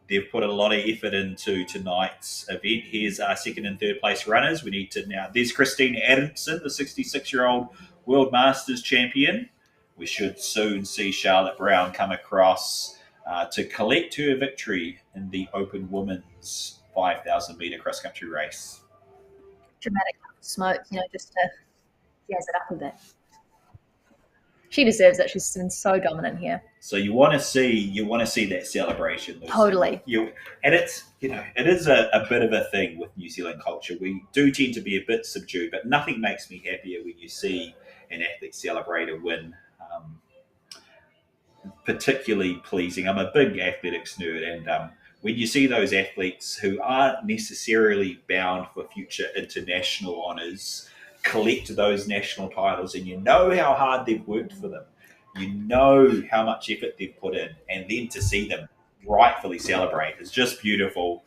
They've put a lot of effort into tonight's event. Here's our second and third place runners. We need to now. There's Christine Adamson, the 66-year-old World Masters champion. We should soon see Charlotte Brown come across to collect her victory in the open women's 5,000 meter cross country race. Dramatic smoke, just to jazz it up a bit. She deserves it. She's been so dominant here. So you want to see that celebration. Totally. And it's it is a bit of a thing with New Zealand culture. We do tend to be a bit subdued, but nothing makes me happier when you see an athlete celebrate a win. Particularly pleasing. I'm a big athletics nerd, and when you see those athletes who aren't necessarily bound for future international honours collect those national titles, and you know how hard they've worked for them, you know how much effort they've put in, and then to see them rightfully celebrate is just beautiful.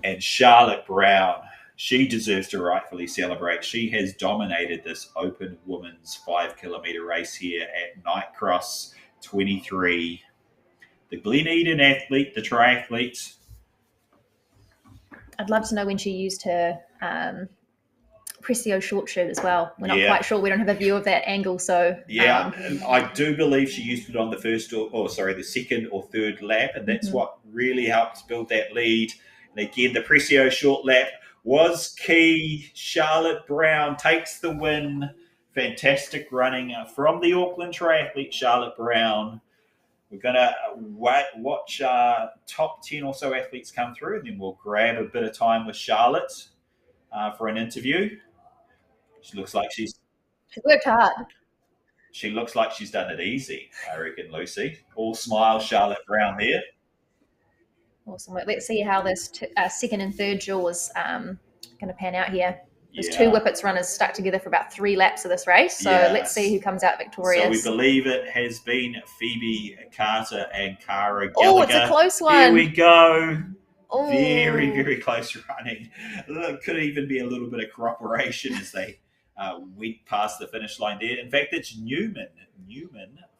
And Charlotte Brown, she deserves to rightfully celebrate. She has dominated this open women's 5 kilometre race here at Nightcross 23. The Glen Eden athlete, the triathlete. I'd love to know when she used her Pressio short shirt as well. We're not quite sure. We don't have a view of that angle, so I do believe she used it on the the second or third lap, and that's what really helped build that lead. And again, the Pressio short lap was key. Charlotte Brown takes the win. Fantastic running from the Auckland triathlete Charlotte Brown. We're going to watch top 10 or so athletes come through, and then we'll grab a bit of time with Charlotte for an interview. She looks like she's worked hard. She looks like she's done it easy, I reckon, Lucy. All smile, Charlotte Brown there. Awesome. Let's see how this second and third duel is going to pan out here. There's two Whippets runners stuck together for about 3 laps of this race, so let's see who comes out victorious. So we believe it has been Phoebe Carter and Cara Gallagher. Oh, it's a close one. Here we go. Oh. Very, very close running. Could even be a little bit of cooperation as they went past the finish line there. In fact, it's Newman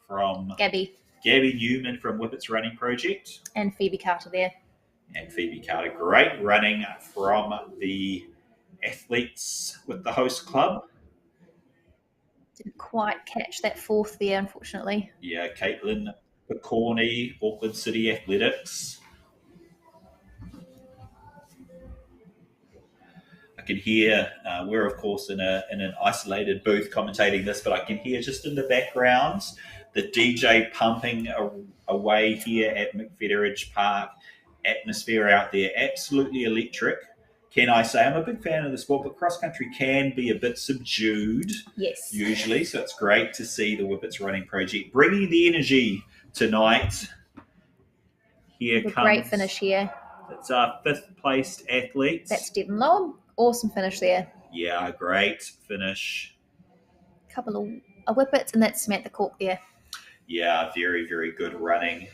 from Gabby Newman from Whippets Running Project. And Phoebe Carter there. And Phoebe Carter, great running from the athletes with the host club. Didn't quite catch that fourth there, unfortunately. Yeah, Caitlin Picorni, Auckland City Athletics. I can hear, we're of course in an isolated booth commentating this, but I can hear just in the background the DJ pumping away here at McFederidge Park. Atmosphere out there, absolutely electric. Can I say I'm a big fan of the sport, but cross country can be a bit subdued, usually. So it's great to see the Whippets Running Project bringing the energy tonight. Here comes great finish here. It's our 5th placed athlete. That's Devon Lowe. Awesome finish there. Yeah, great finish. Couple of Whippets, and that's Samantha Cork there. Yeah, very, very good running.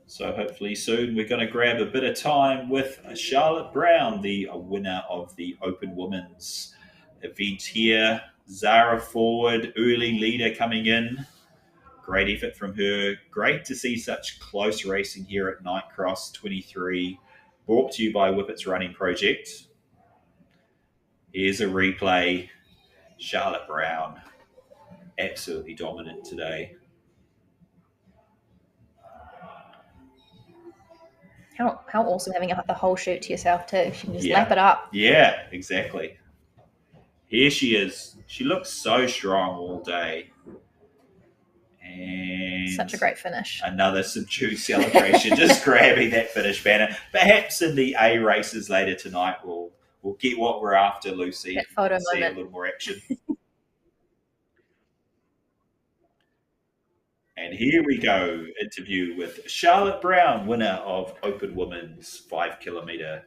So hopefully soon we're going to grab a bit of time with Charlotte Brown, the winner of the Open Women's event here. Zara forward, early leader coming in. Great effort from her. Great to see such close racing here at Nightcross 23. Brought to you by Whippets Running Project. Here's a replay. Charlotte Brown, absolutely dominant today. How awesome having the whole shoot to yourself too. You can just lap it up. Yeah, exactly. Here she is. She looks so strong all day. And such a great finish. Another subdued celebration, just grabbing that finish banner. Perhaps in the A races later tonight, we'll get what we're after, Lucy. That photo see moment. A little more action. And here we go, interview with Charlotte Brown, winner of Open Women's 5 kilometre.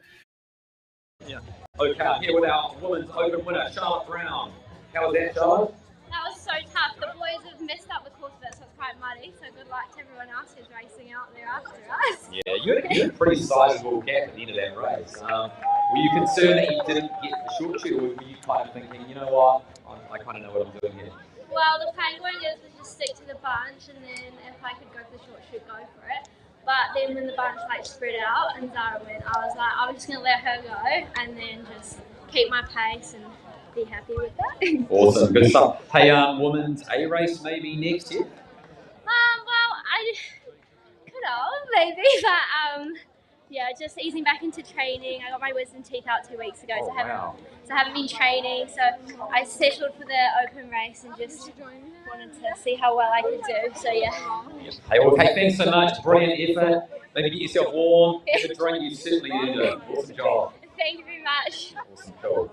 Yeah. Okay, here with our Women's Open winner, Charlotte Brown. How was that, Charlotte? That was so tough. The boys have messed up the course a bit, so it's quite muddy. So good luck to everyone else who's racing out there after us. Yeah, you had a pretty sizable gap at the end of that race. Were you concerned that you didn't get the short shoot, or were you kind of thinking, you know what, I kind of know what I'm doing here? Well, the plan going is to just stick to the bunch, and then if I could go for the short shoot, go for it. But then when the bunch spread out and Zara went, I was like, I'm just going to let her go and then just keep my pace and be happy with that. Awesome, good stuff. Hey, women's A race maybe next year? Well, I could have maybe, but yeah, just easing back into training. I got my wisdom teeth out 2 weeks ago, so I haven't been training. So I settled for the open race and just wanted to see how well I could do. So yeah. Hey, okay, thanks so much. Brilliant effort. Maybe get yourself warm. Have a drink. You certainly did an awesome job. Thank you very much. Awesome, cool.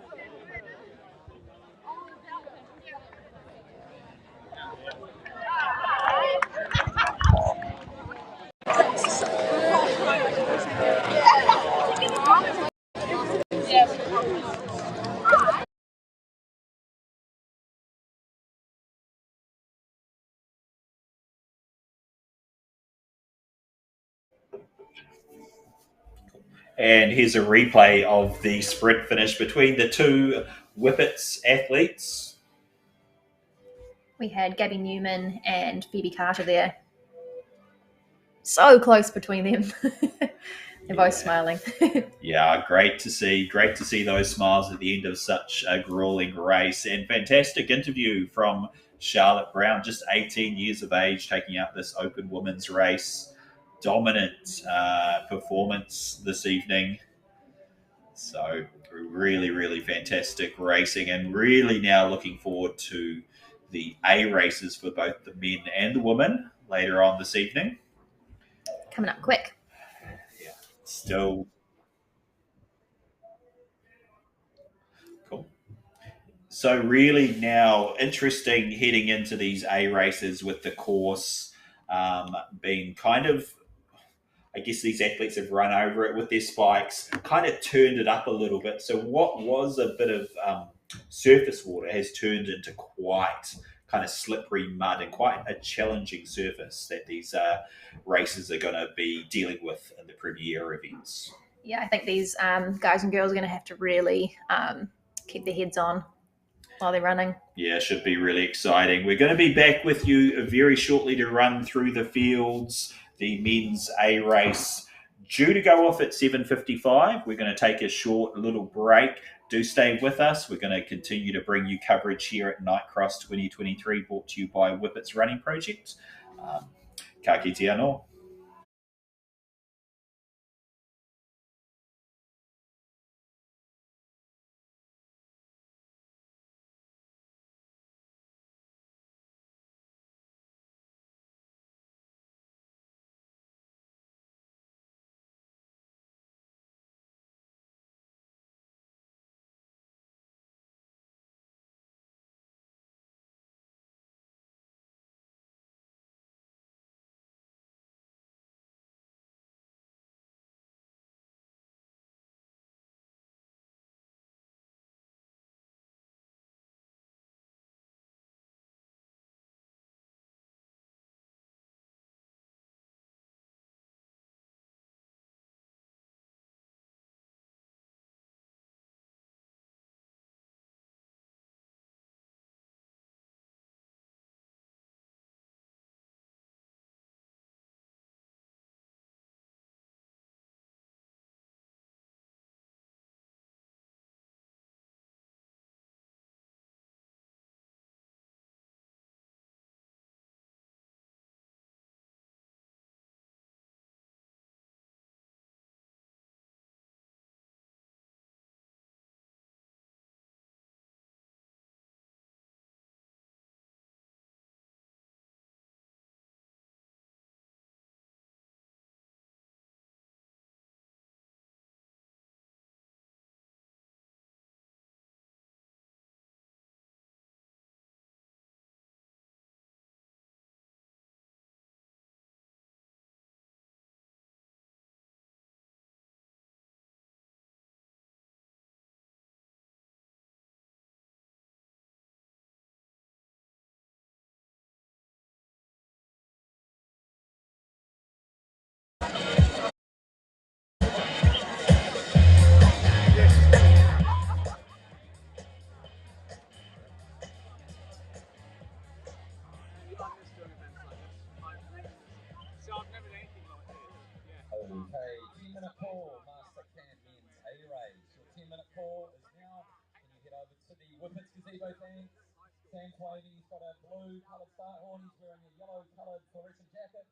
And here's a replay of the sprint finish between the two Whippets athletes. We had Gabby Newman and Phoebe Carter there. So close between them. They're both smiling. Yeah, great to see those smiles at the end of such a grueling race. And fantastic interview from Charlotte Brown, just 18 years of age, taking out this open women's race. Dominant performance this evening. So really, really fantastic racing, and really now looking forward to the A races for both the men and the women later on this evening. Coming up quick. Yeah, still cool. So really now interesting heading into these A races with the course being kind of, I guess these athletes have run over it with their spikes, kind of turned it up a little bit. So what was a bit of surface water has turned into quite kind of slippery mud and quite a challenging surface that these races are going to be dealing with in the premier events. Yeah, I think these guys and girls are going to have to really keep their heads on while they're running. Yeah, should be really exciting. We're going to be back with you very shortly to run through the fields, the men's A race due to go off at 7:55. We're going to take a short little break. Do stay with us. We're going to continue to bring you coverage here at Nightcross 2023, brought to you by Whippets Running Project. Ka kite anō. Okay, 10-minute call, Mastercam men's A race. Your 10-minute call is now. Can you head over to the Whippets gazebo thanks? Sam Quavey's got a blue coloured start horn. He's wearing a yellow coloured fluorescent jacket.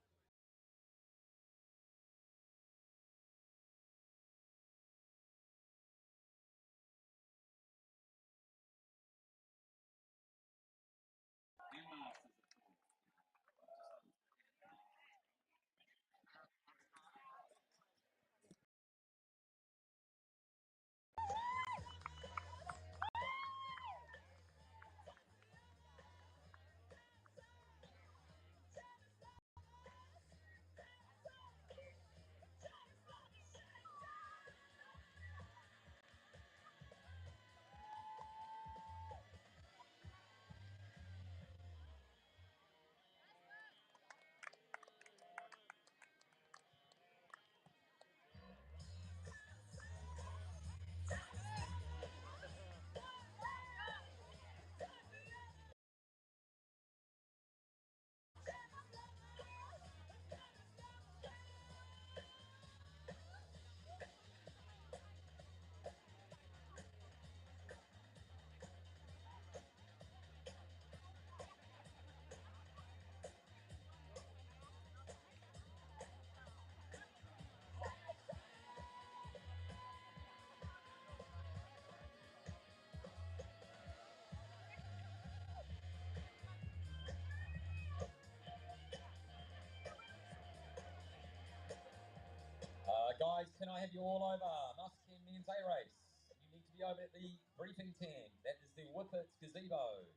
guys, can I have you all over? Mastercam men's A race. You need to be over at the briefing tent. That is the Whippets gazebo.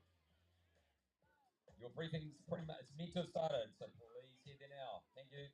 Your briefing's pretty much meant to have started, so please head there now. Thank you.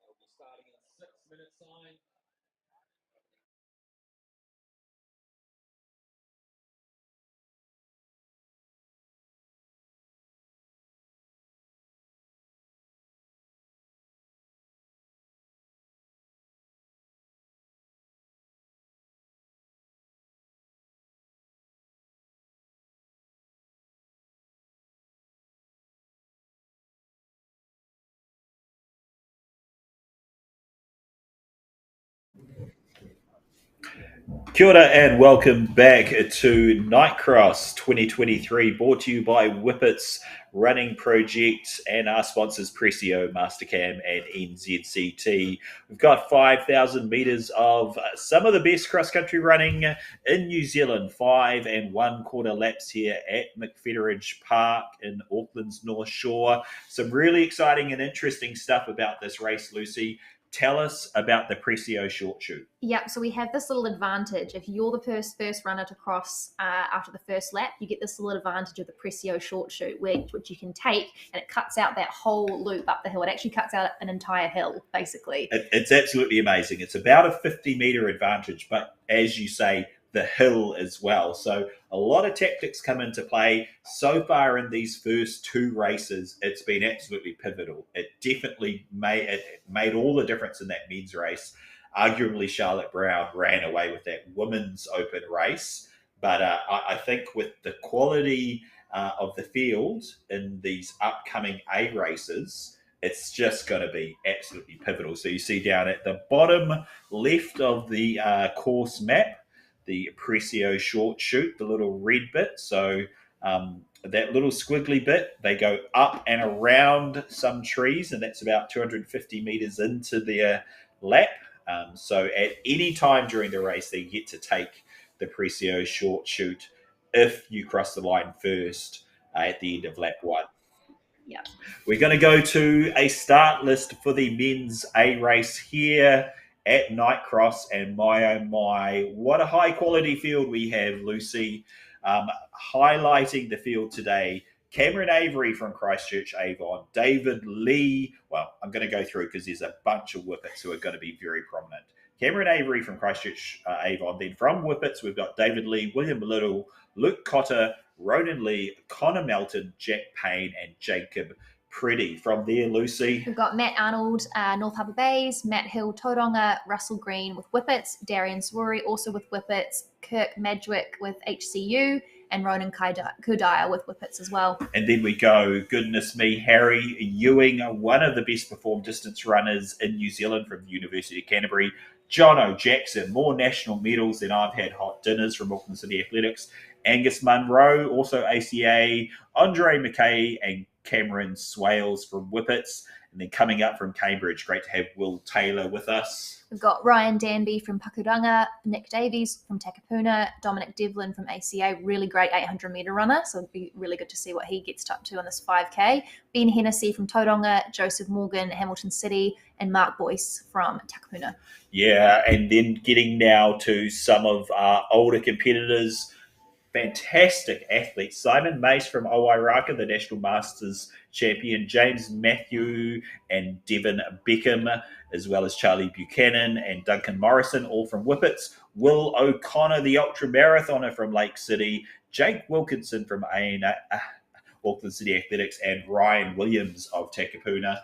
We'll be starting in 6-minute sign. Kia ora and welcome back to Nightcross 2023, brought to you by Whippets Running Project and our sponsors Pressio, Mastercam and NZCT. We've got 5,000 metres of some of the best cross-country running in New Zealand, 5 1/4 laps here at McFederidge Park in Auckland's North Shore. Some really exciting and interesting stuff about this race, Lucy. Tell us about the Pressio short shoot. Yep, so we have this little advantage. If you're the first runner to cross after the first lap, you get this little advantage of the Pressio short shoot, which you can take, and it cuts out that whole loop up the hill. It actually cuts out an entire hill, basically. It's absolutely amazing. It's about a 50-metre advantage, but as you say, the hill as well. So a lot of tactics come into play. So far in these first two races, it's been absolutely pivotal. It definitely made all the difference in that men's race. Arguably, Charlotte Brown ran away with that women's open race. But I think with the quality of the field in these upcoming A races, it's just going to be absolutely pivotal. So you see down at the bottom left of the course map, the Pressio short shoot, the little red bit. So that little squiggly bit, they go up and around some trees, and that's about 250 meters into their lap. So at any time during the race, they get to take the Pressio short shoot if you cross the line first at the end of lap 1. Yeah. We're going to go to a start list for the men's A race here at Night Cross, and my oh my, what a high quality field we have, Lucy. Highlighting the field today, Cameron Avery from Christchurch Avon, David Lee. Well, I'm going to go through because there's a bunch of Whippets who are going to be very prominent. Cameron Avery from Christchurch Avon. Then from Whippets, we've got David Lee, William Little, Luke Cotter, Ronan Lee, Connor Melton, Jack Payne, and Jacob Pretty. From there, Lucy. We've got Matt Arnold, North Harbour Bays, Matt Hill, Tauranga, Russell Green with Whippets, Darian Swery also with Whippets, Kirk Madgwick with HCU, and Ronan Kudaya with Whippets as well. And then we go, goodness me, Harry Ewing, one of the best performed distance runners in New Zealand from the University of Canterbury. John O'Jackson, more national medals than I've had hot dinners from Auckland City Athletics. Angus Munro, also ACA, Andre McKay, and Cameron Swales from Whippets. And then coming up from Cambridge, great to have Will Taylor with us. We've got Ryan Danby from Pakuranga, Nick Davies from Takapuna, Dominic Devlin from ACA, really great 800-metre runner, so it'd be really good to see what he gets up to on this 5K. Ben Hennessy from Tauranga, Joseph Morgan, Hamilton City, and Mark Boyce from Takapuna. Yeah, and then getting now to some of our older competitors, fantastic athletes. Simon Mace from Owairaka, the National Masters champion, James Matthew and Devin Beckham, as well as Charlie Buchanan and Duncan Morrison, all from Whippets. Will O'Connor, the ultra-marathoner from Lake City, Jake Wilkinson from Auckland City Athletics, and Ryan Williams of Takapuna.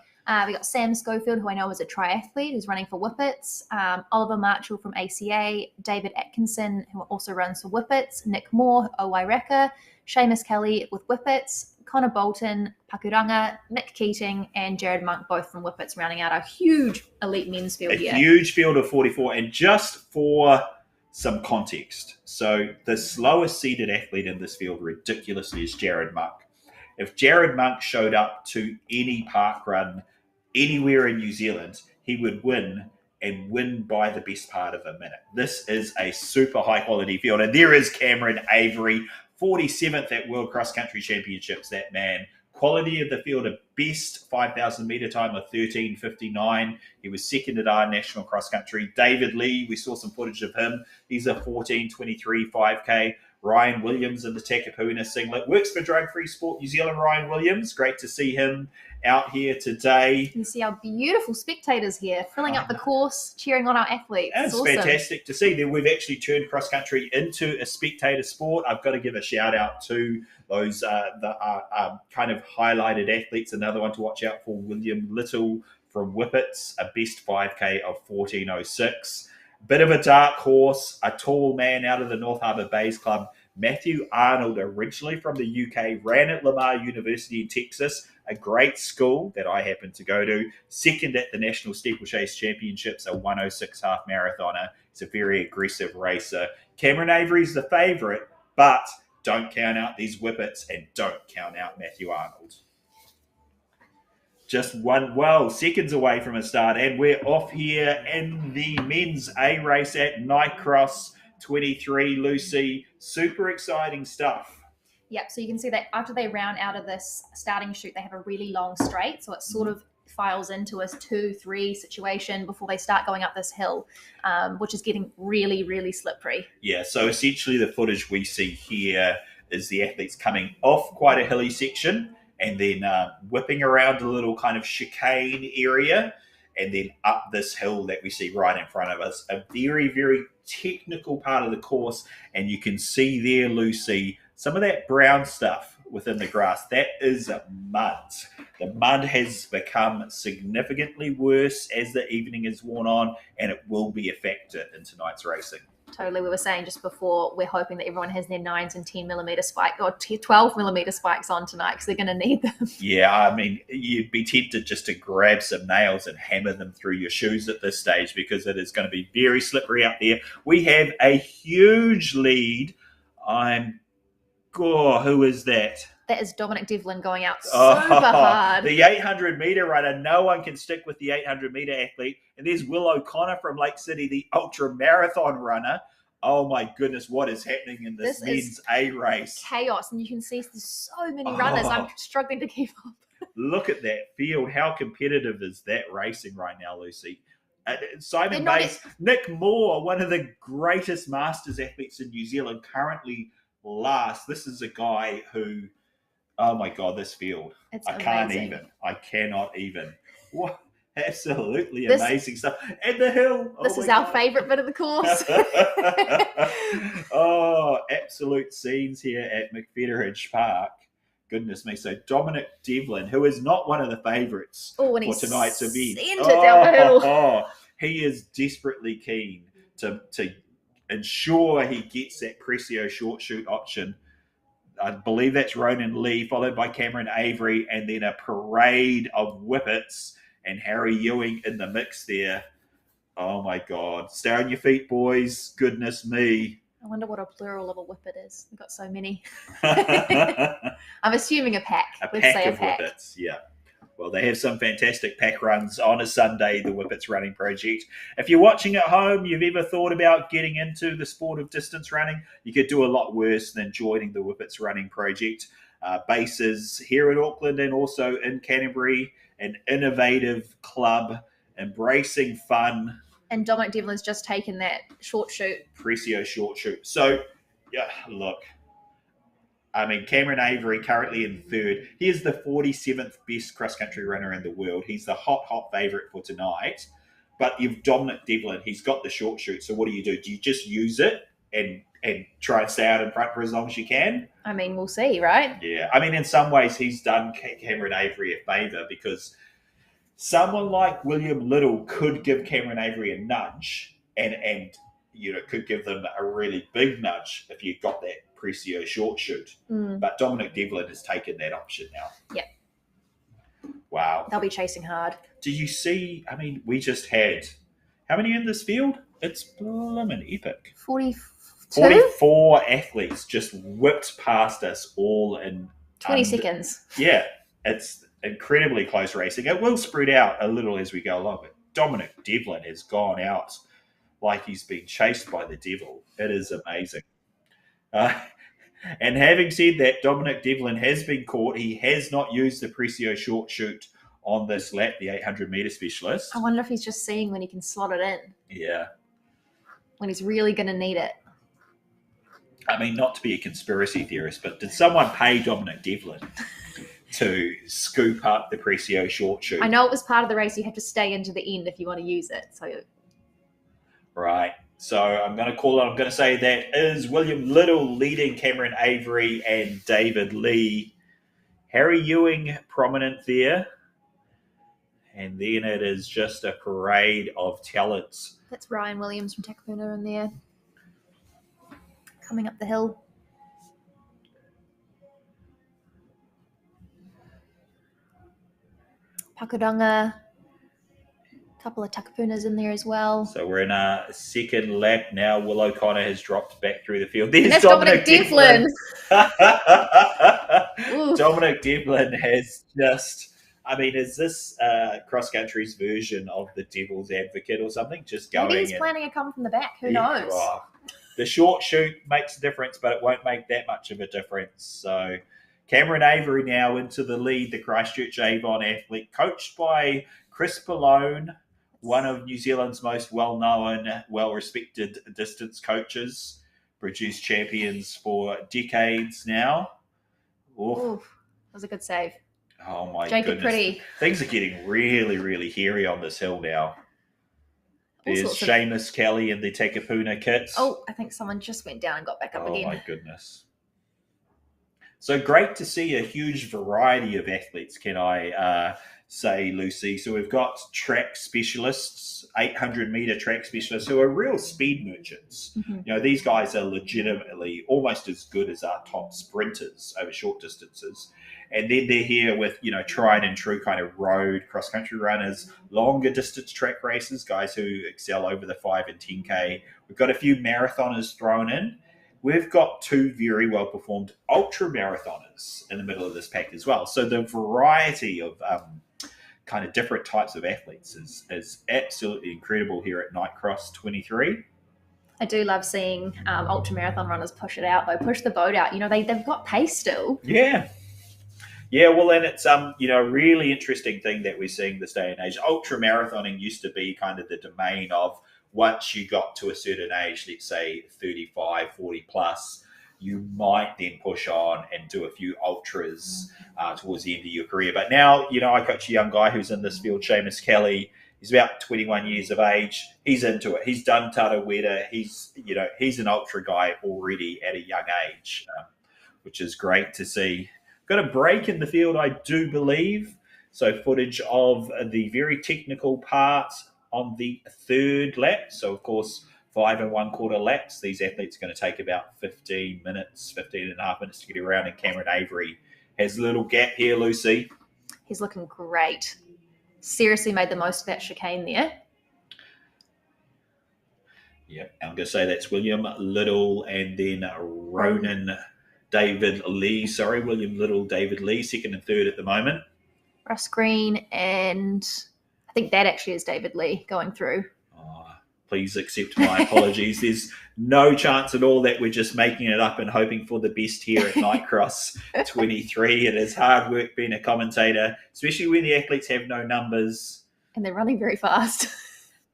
We got Sam Schofield, who I know is a triathlete, who's running for Whippets. Oliver Marchall from ACA, David Atkinson, who also runs for Whippets, Nick Moore, Owairaka, Seamus Kelly with Whippets, Connor Bolton, Pakuranga, Nick Keating, and Jared Monk, both from Whippets, rounding out a huge elite men's field here. A huge field of 44, and just for some context, so the slowest seeded athlete in this field, ridiculously, is Jared Monk. If Jared Monk showed up to any park run anywhere in New Zealand, he would win, and win by the best part of a minute. This is a super high quality field. And there is Cameron Avery, 47th at World Cross Country Championships, that man. Quality of the field, a best 5,000 metre time of 13:59. He was second at our national cross country. David Lee, we saw some footage of him. He's a 14:23 5K. Ryan Williams in the Takapuna singlet. Works for Drug Free Sport New Zealand, Ryan Williams. Great to see him out here today. You can see our beautiful spectators here filling up the course, cheering on our athletes. It's awesome. Fantastic to see that we've actually turned cross country into a spectator sport. I've got to give a shout out to those kind of highlighted athletes. Another one to watch out for, William Little from Whippets, a best 5K of 14:06. Bit of a dark horse, a tall man out of the North Harbour Bays Club, Matthew Arnold, originally from the UK, ran at Lamar University in Texas, a great school that I happen to go to. Second at the National Steeplechase Championships, a 1:06 half marathoner. He's a very aggressive racer. Cameron Avery's the favourite, but don't count out these Whippets and don't count out Matthew Arnold. Just seconds away from a start, and we're off here in the men's A race at Night Cross 23, Lucy. Super exciting stuff. Yep, so you can see that after they round out of this starting chute, they have a really long straight, so it sort of files into a 2-3 situation before they start going up this hill, which is getting really, really slippery. Yeah, so essentially the footage we see here is the athletes coming off quite a hilly section, and then whipping around a little kind of chicane area, and then up this hill that we see right in front of us. A very, very technical part of the course, and you can see there, Lucy, some of that brown stuff within the grass. That is mud. The mud has become significantly worse as the evening has worn on, and it will be a factor in tonight's racing. Totally. We were saying just before, we're hoping that everyone has their 9s and 10mm spike or 12mm spikes on tonight, because they're going to need them. Yeah, I mean, you'd be tempted just to grab some nails and hammer them through your shoes at this stage, because it is going to be very slippery out there. We have a huge lead. Who is that? That is Dominic Devlin going out super hard. The 800 meter runner. No one can stick with the 800 meter athlete. And there's Will O'Connor from Lake City, the ultra marathon runner. Oh my goodness, what is happening in this men's A race? Chaos, and you can see there's so many runners. I'm struggling to keep up. Look at that field. How competitive is that racing right now, Lucy? Simon Bates, Nick Moore, one of the greatest Masters athletes in New Zealand, currently last. This is a guy who, oh my God, this field. I cannot even. What? Absolutely amazing stuff. And the hill. This is our favourite bit of the course. Oh, absolute scenes here at McFederidge Park. Goodness me. So Dominic Devlin, who is not one of the favourites for tonight's event. Down the hill. He is desperately keen to ensure he gets that Pressio short shoot option. I believe that's Ronan Lee, followed by Cameron Avery, and then a parade of whippets and Harry Ewing in the mix there. Oh my God. Stay on your feet, boys. Goodness me. I wonder what a plural of a whippet is. We've got so many. I'm assuming a pack. Let's say a pack. Whippets, yeah. Well, they have some fantastic pack runs on a Sunday, the Whippets Running Project. If you're watching at home, you've ever thought about getting into the sport of distance running, you could do a lot worse than joining the Whippets Running Project. Bases here in Auckland and also in Canterbury, an innovative club, embracing fun. And Dominic Devlin's just taken that short shoot. Pressio short shoot. So, yeah, look. I mean, Cameron Avery currently in third. He is the 47th best cross-country runner in the world. He's the hot favourite for tonight. But you've Dominic Devlin. He's got the short shoot. So what do? Do you just use it and try and stay out in front for as long as you can? I mean, we'll see, right? Yeah. I mean, in some ways, he's done Cameron Avery a favour because someone like William Little could give Cameron Avery a nudge and could give them a really big nudge if you got that Pressio short shoot. But Dominic Devlin has taken that option now. Yeah. Wow. They'll be chasing hard. Do you see? I mean, we just had how many in this field? It's blooming epic. 44 athletes just whipped past us all in 20 seconds. Yeah, it's incredibly close racing. It will spread out a little as we go along, but Dominic Devlin has gone out like he's been chased by the devil. It is amazing. And having said that, Dominic Devlin has been caught. He has not used the Pressio short shoot on this lap, the 800-metre specialist. I wonder if he's just seeing when he can slot it in. Yeah. When he's really going to need it. I mean, not to be a conspiracy theorist, but did someone pay Dominic Devlin to scoop up the Pressio short shoot? I know it was part of the race. You have to stay into the end if you want to use it. So, right. So I'm going to call it. I'm going to say that is William Little leading Cameron Avery and David Lee. Harry Ewing prominent there. And then it is just a parade of talents. That's Ryan Williams from Takapuna in there. Coming up the hill. Pakudanga. Couple of Takapunas in there as well. So we're in our second lap now. Will O'Connor has dropped back through the field. There's Dominic Devlin. Dominic Devlin has just, I mean, is this cross country's version of the devil's advocate or something? Just going. Maybe he's planning a come from the back. Who knows? Oh, the short shoot makes a difference, but it won't make that much of a difference. So Cameron Avery now into the lead, the Christchurch Avon athlete, coached by Chris Pallone, one of New Zealand's most well-known, well-respected distance coaches, produced champions for decades now. Oof. That was a good save. Oh, my Jacob goodness. Pretty. Things are getting really, really hairy on this hill now. There's Seamus Kelly in the Takapuna kits. Oh, I think someone just went down and got back up again. Oh, my goodness. So great to see a huge variety of athletes, can I say, Lucy. So we've got track specialists, 800-meter track specialists who are real speed merchants. Mm-hmm. You know, these guys are legitimately almost as good as our top sprinters over short distances. And then they're here with, you know, tried and true kind of road cross-country runners, longer distance track racers, guys who excel over the 5 and 10K. We've got a few marathoners thrown in. we've got two very well performed ultra marathoners in the middle of this pack as well. So the variety of kind of different types of athletes is absolutely incredible here at Nightcross 23. I do love seeing ultra marathon runners push it out, though, push the boat out. They've got pace still. Yeah. Yeah, well, and it's a really interesting thing that we're seeing this day and age. Ultra marathoning used to be kind of the domain of once you got to a certain age, let's say 35, 40 plus, you might then push on and do a few ultras towards the end of your career. But now, I coach a young guy who's in this field, Seamus Kelly. He's about 21 years of age. He's into it. He's done Tarawera. He's an ultra guy already at a young age, which is great to see. Got a break in the field, I do believe. So footage of the very technical part on the third lap. So, of course, 5 1/4 laps. These athletes are going to take about 15 and a half minutes to get around. And Cameron Avery has a little gap here, Lucy. He's looking great. Seriously made the most of that chicane there. Yep, I'm going to say that's William Little and then Ronan David Lee. Sorry, William Little, David Lee, second and third at the moment. Russ Green, and I think that actually is David Lee going through. Oh, please accept my apologies. There's no chance at all that we're just making it up and hoping for the best here at Nightcross 23. It is hard work being a commentator, especially when the athletes have no numbers. And they're running very fast.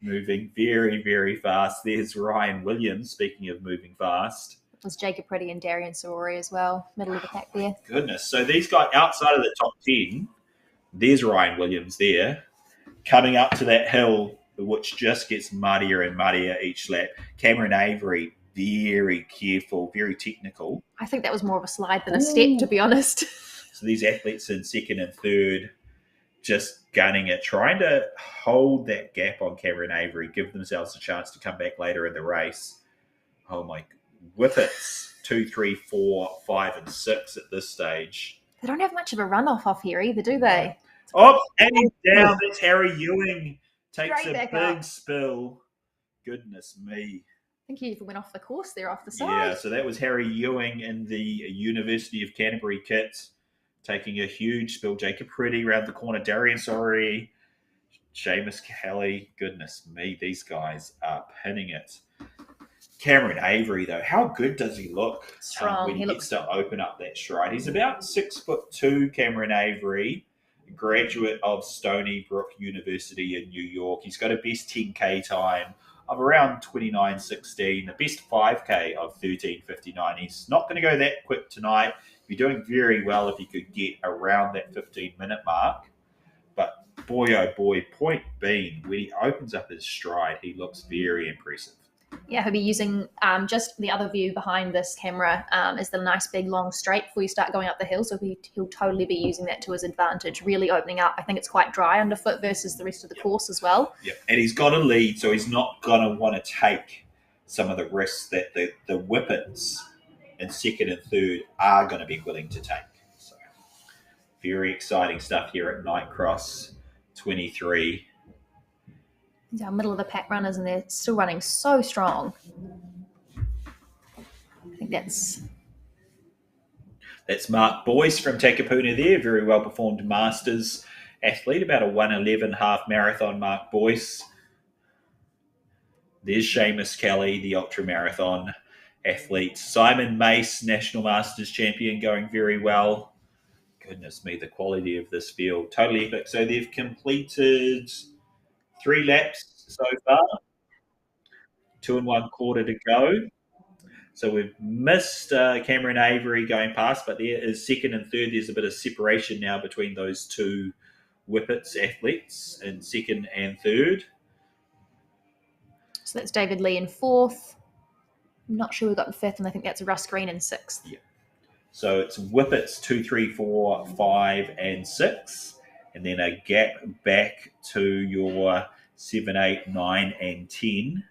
Moving very, very fast. There's Ryan Williams, speaking of moving fast. It was Jacob Pretty and Darian Sorori as well, middle of the pack there. Goodness. So these guys outside of the top 10, there's Ryan Williams there, coming up to that hill, which just gets muddier and muddier each lap. Cameron Avery, very careful, very technical. I think that was more of a slide than a step, to be honest. So these athletes in second and third, just gunning it, trying to hold that gap on Cameron Avery, give themselves a chance to come back later in the race. Oh my Whippets 2, 3, 4, 5, and 6 at this stage. They don't have much of a runoff off here either, do they? Oh, and he's down. That's Harry Ewing. Takes Straight a back big up. spill. Goodness me. I think he even went off the course there off the side. Yeah, so that was Harry Ewing in the University of Canterbury kit, taking a huge spill. Jacob Pretty around the corner. Darian Sorry, Seamus Kelly. Goodness me, these guys are pinning it. Cameron Avery, though, how good does he look? Strong. When he gets to open up that stride. He's about 6'2", Cameron Avery, graduate of Stony Brook University in New York. He's got a best 10K time of around 29:16, the best 5K of 13:59. He's not going to go that quick tonight. He'd be doing very well if he could get around that 15-minute mark. But boy, oh boy, point being, when he opens up his stride, he looks very impressive. Yeah, he'll be using just the other view behind this camera is the nice big long straight before you start going up the hill. So he'll totally be using that to his advantage, really opening up. I think it's quite dry underfoot versus the rest of the course as well. Yeah, and he's got a lead, so he's not going to want to take some of the risks that the Whippets in second and third are going to be willing to take. So very exciting stuff here at Nightcross 23. These are middle of the pack runners, and they're still running so strong. I think that's Mark Boyce from Takapuna there, very well performed Masters athlete, about a 1:11 half marathon. Mark Boyce. There's Seamus Kelly, the ultra marathon athlete. Simon Mace, National Masters champion, going very well. Goodness me, the quality of this field, totally epic. So they've completed 3 laps so far, 2 1/4 to go. So we've missed Cameron Avery going past, but there is second and third. There's a bit of separation now between those two Whippets athletes in second and third. So that's David Lee in fourth. I'm not sure we got in fifth, and I think that's Russ Green in sixth. Yeah. So it's Whippets 2, 3, 4, 5, and 6. And then a gap back to your 7, 8, 9, and 10.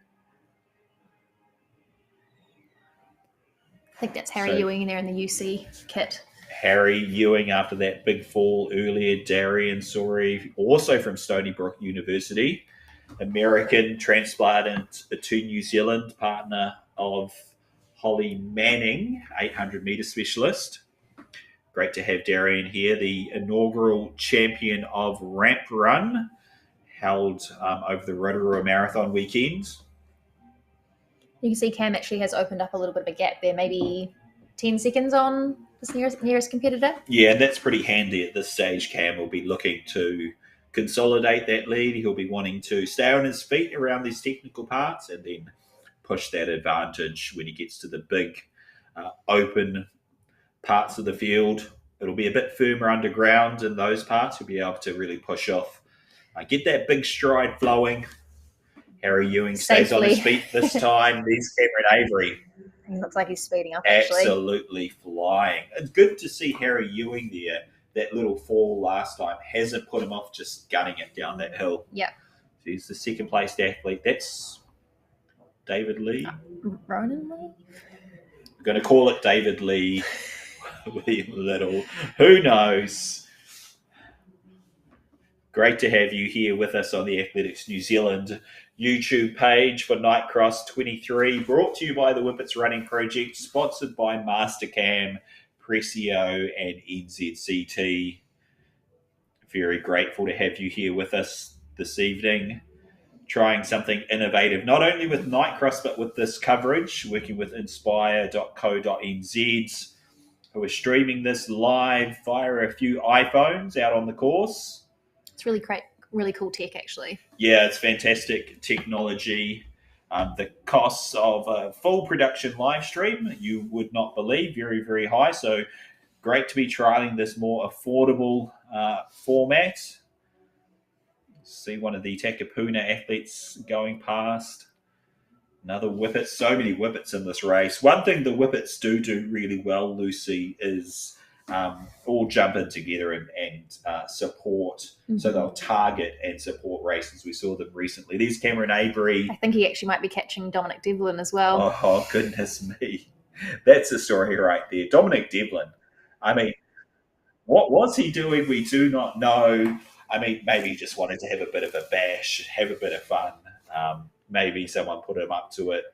I think that's Harry Ewing in there in the UC kit. Harry Ewing after that big fall earlier. Darian Sorry, also from Stony Brook University. American transplanted to New Zealand, partner of Holly Manning, 800 metre specialist. Great to have Darian here, the inaugural champion of ramp run, held over the Rotorua Marathon weekend. You can see Cam actually has opened up a little bit of a gap there, maybe 10 seconds on this nearest competitor. Yeah, and that's pretty handy at this stage. Cam will be looking to consolidate that lead. He'll be wanting to stay on his feet around these technical parts and then push that advantage when he gets to the big open parts of the field. It'll be a bit firmer underground in those parts. He'll be able to really push off, get that big stride flowing. Harry Ewing stays on his feet this time. There's Cameron Avery. He looks like he's speeding up, actually. Absolutely flying. It's good to see Harry Ewing there. That little fall last time hasn't put him off just gunning it down that hill. Yeah. So he's the second placed athlete. That's David Lee. Ronan Lee? I'm going to call it David Lee. William Little. Who knows? Great to have you here with us on the Athletics New Zealand YouTube page for Nightcross 23, brought to you by the Whippets Running Project, sponsored by Mastercam, Pressio and NZCT. Very grateful to have you here with us this evening, trying something innovative, not only with Nightcross, but with this coverage, working with inspire.co.nz, who are streaming this live via a few iPhones out on the course. It's really great, really cool tech, actually. Yeah, it's fantastic technology. The costs of a full production live stream, you would not believe, very, very high. So great to be trialing this more affordable format. See one of the Takapuna athletes going past. Another Whippet. So many Whippets in this race. One thing the Whippets do really well, Lucy, is all jump in together and support. Mm-hmm. So they'll target and support races. We saw them recently. There's Cameron Avery. I think he actually might be catching Dominic Devlin as well. Oh, goodness me. That's the story right there. Dominic Devlin. I mean, what was he doing? We do not know. I mean, maybe he just wanted to have a bit of a bash, have a bit of fun. Maybe someone put him up to it.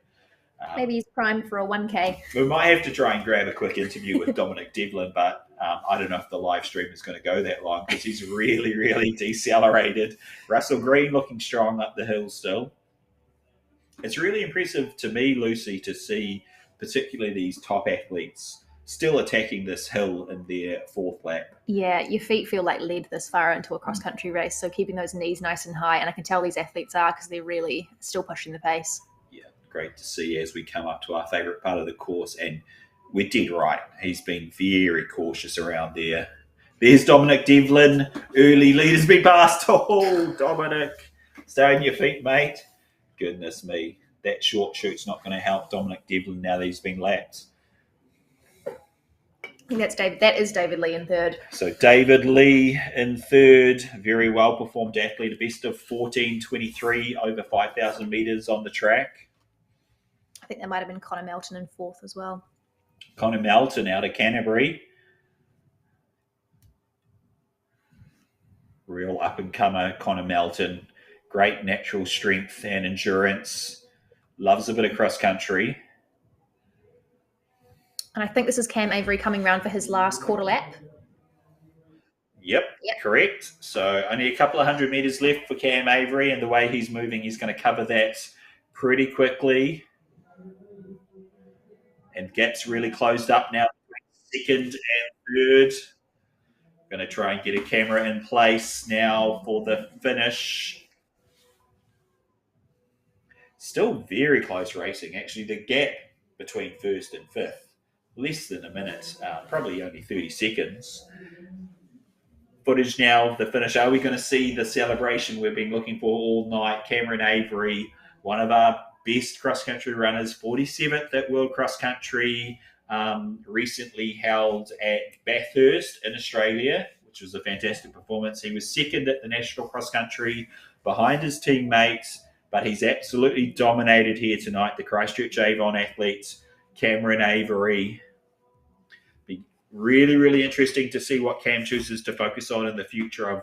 Maybe he's primed for a 1K. We might have to try and grab a quick interview with Dominic Devlin, but I don't know if the live stream is going to go that long because he's really, really decelerated. Russell Green looking strong up the hill still. It's really impressive to me, Lucy, to see particularly these top athletes still attacking this hill in their fourth lap. Yeah, your feet feel like lead this far into a cross-country race, so keeping those knees nice and high, and I can tell these athletes are because they're really still pushing the pace. Great to see as we come up to our favourite part of the course, and we're dead right. He's been very cautious around there. There's Dominic Devlin. Early lead has been passed. Oh, Dominic, stay on your feet, mate. Goodness me, that short shoot's not going to help Dominic Devlin now that he's been lapped. I think that's David. That is David Lee in third. So David Lee in third, very well performed athlete, a best of 14:23 over 5,000 metres on the track. I think that might have been Connor Melton in fourth as well. Connor Melton out of Canterbury. Real up-and-comer Connor Melton. Great natural strength and endurance. Loves a bit of cross-country. And I think this is Cam Avery coming round for his last quarter lap. Yep, correct. So only a couple of 100 metres left for Cam Avery, and the way he's moving, he's going to cover that pretty quickly. And gap's really closed up now. Second and third. Going to try and get a camera in place now for the finish. Still very close racing. Actually, the gap between first and fifth, less than a minute, probably only 30 seconds. Footage now of the finish. Are we going to see the celebration we've been looking for all night? Cameron Avery, one of our best cross-country runners, 47th at World Cross Country, recently held at Bathurst in Australia, which was a fantastic performance. He was second at the National Cross Country behind his teammates, but he's absolutely dominated here tonight. The Christchurch Avon athlete, Cameron Avery. Be really, really interesting to see what Cam chooses to focus on in the future. I've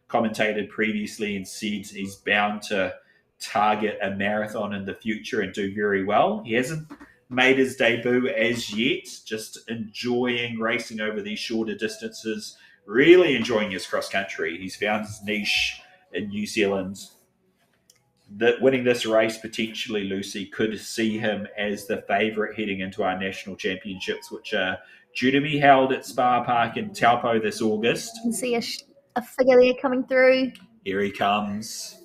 commentated previously and said he's bound to target a marathon in the future and do very well. He hasn't made his debut as yet, just enjoying racing over these shorter distances, really enjoying his cross country. He's found his niche in New Zealand. That winning this race, potentially, Lucy, could see him as the favourite heading into our national championships, which are due to be held at Spa Park in Taupo this August. You can see a figure there coming through. Here he comes.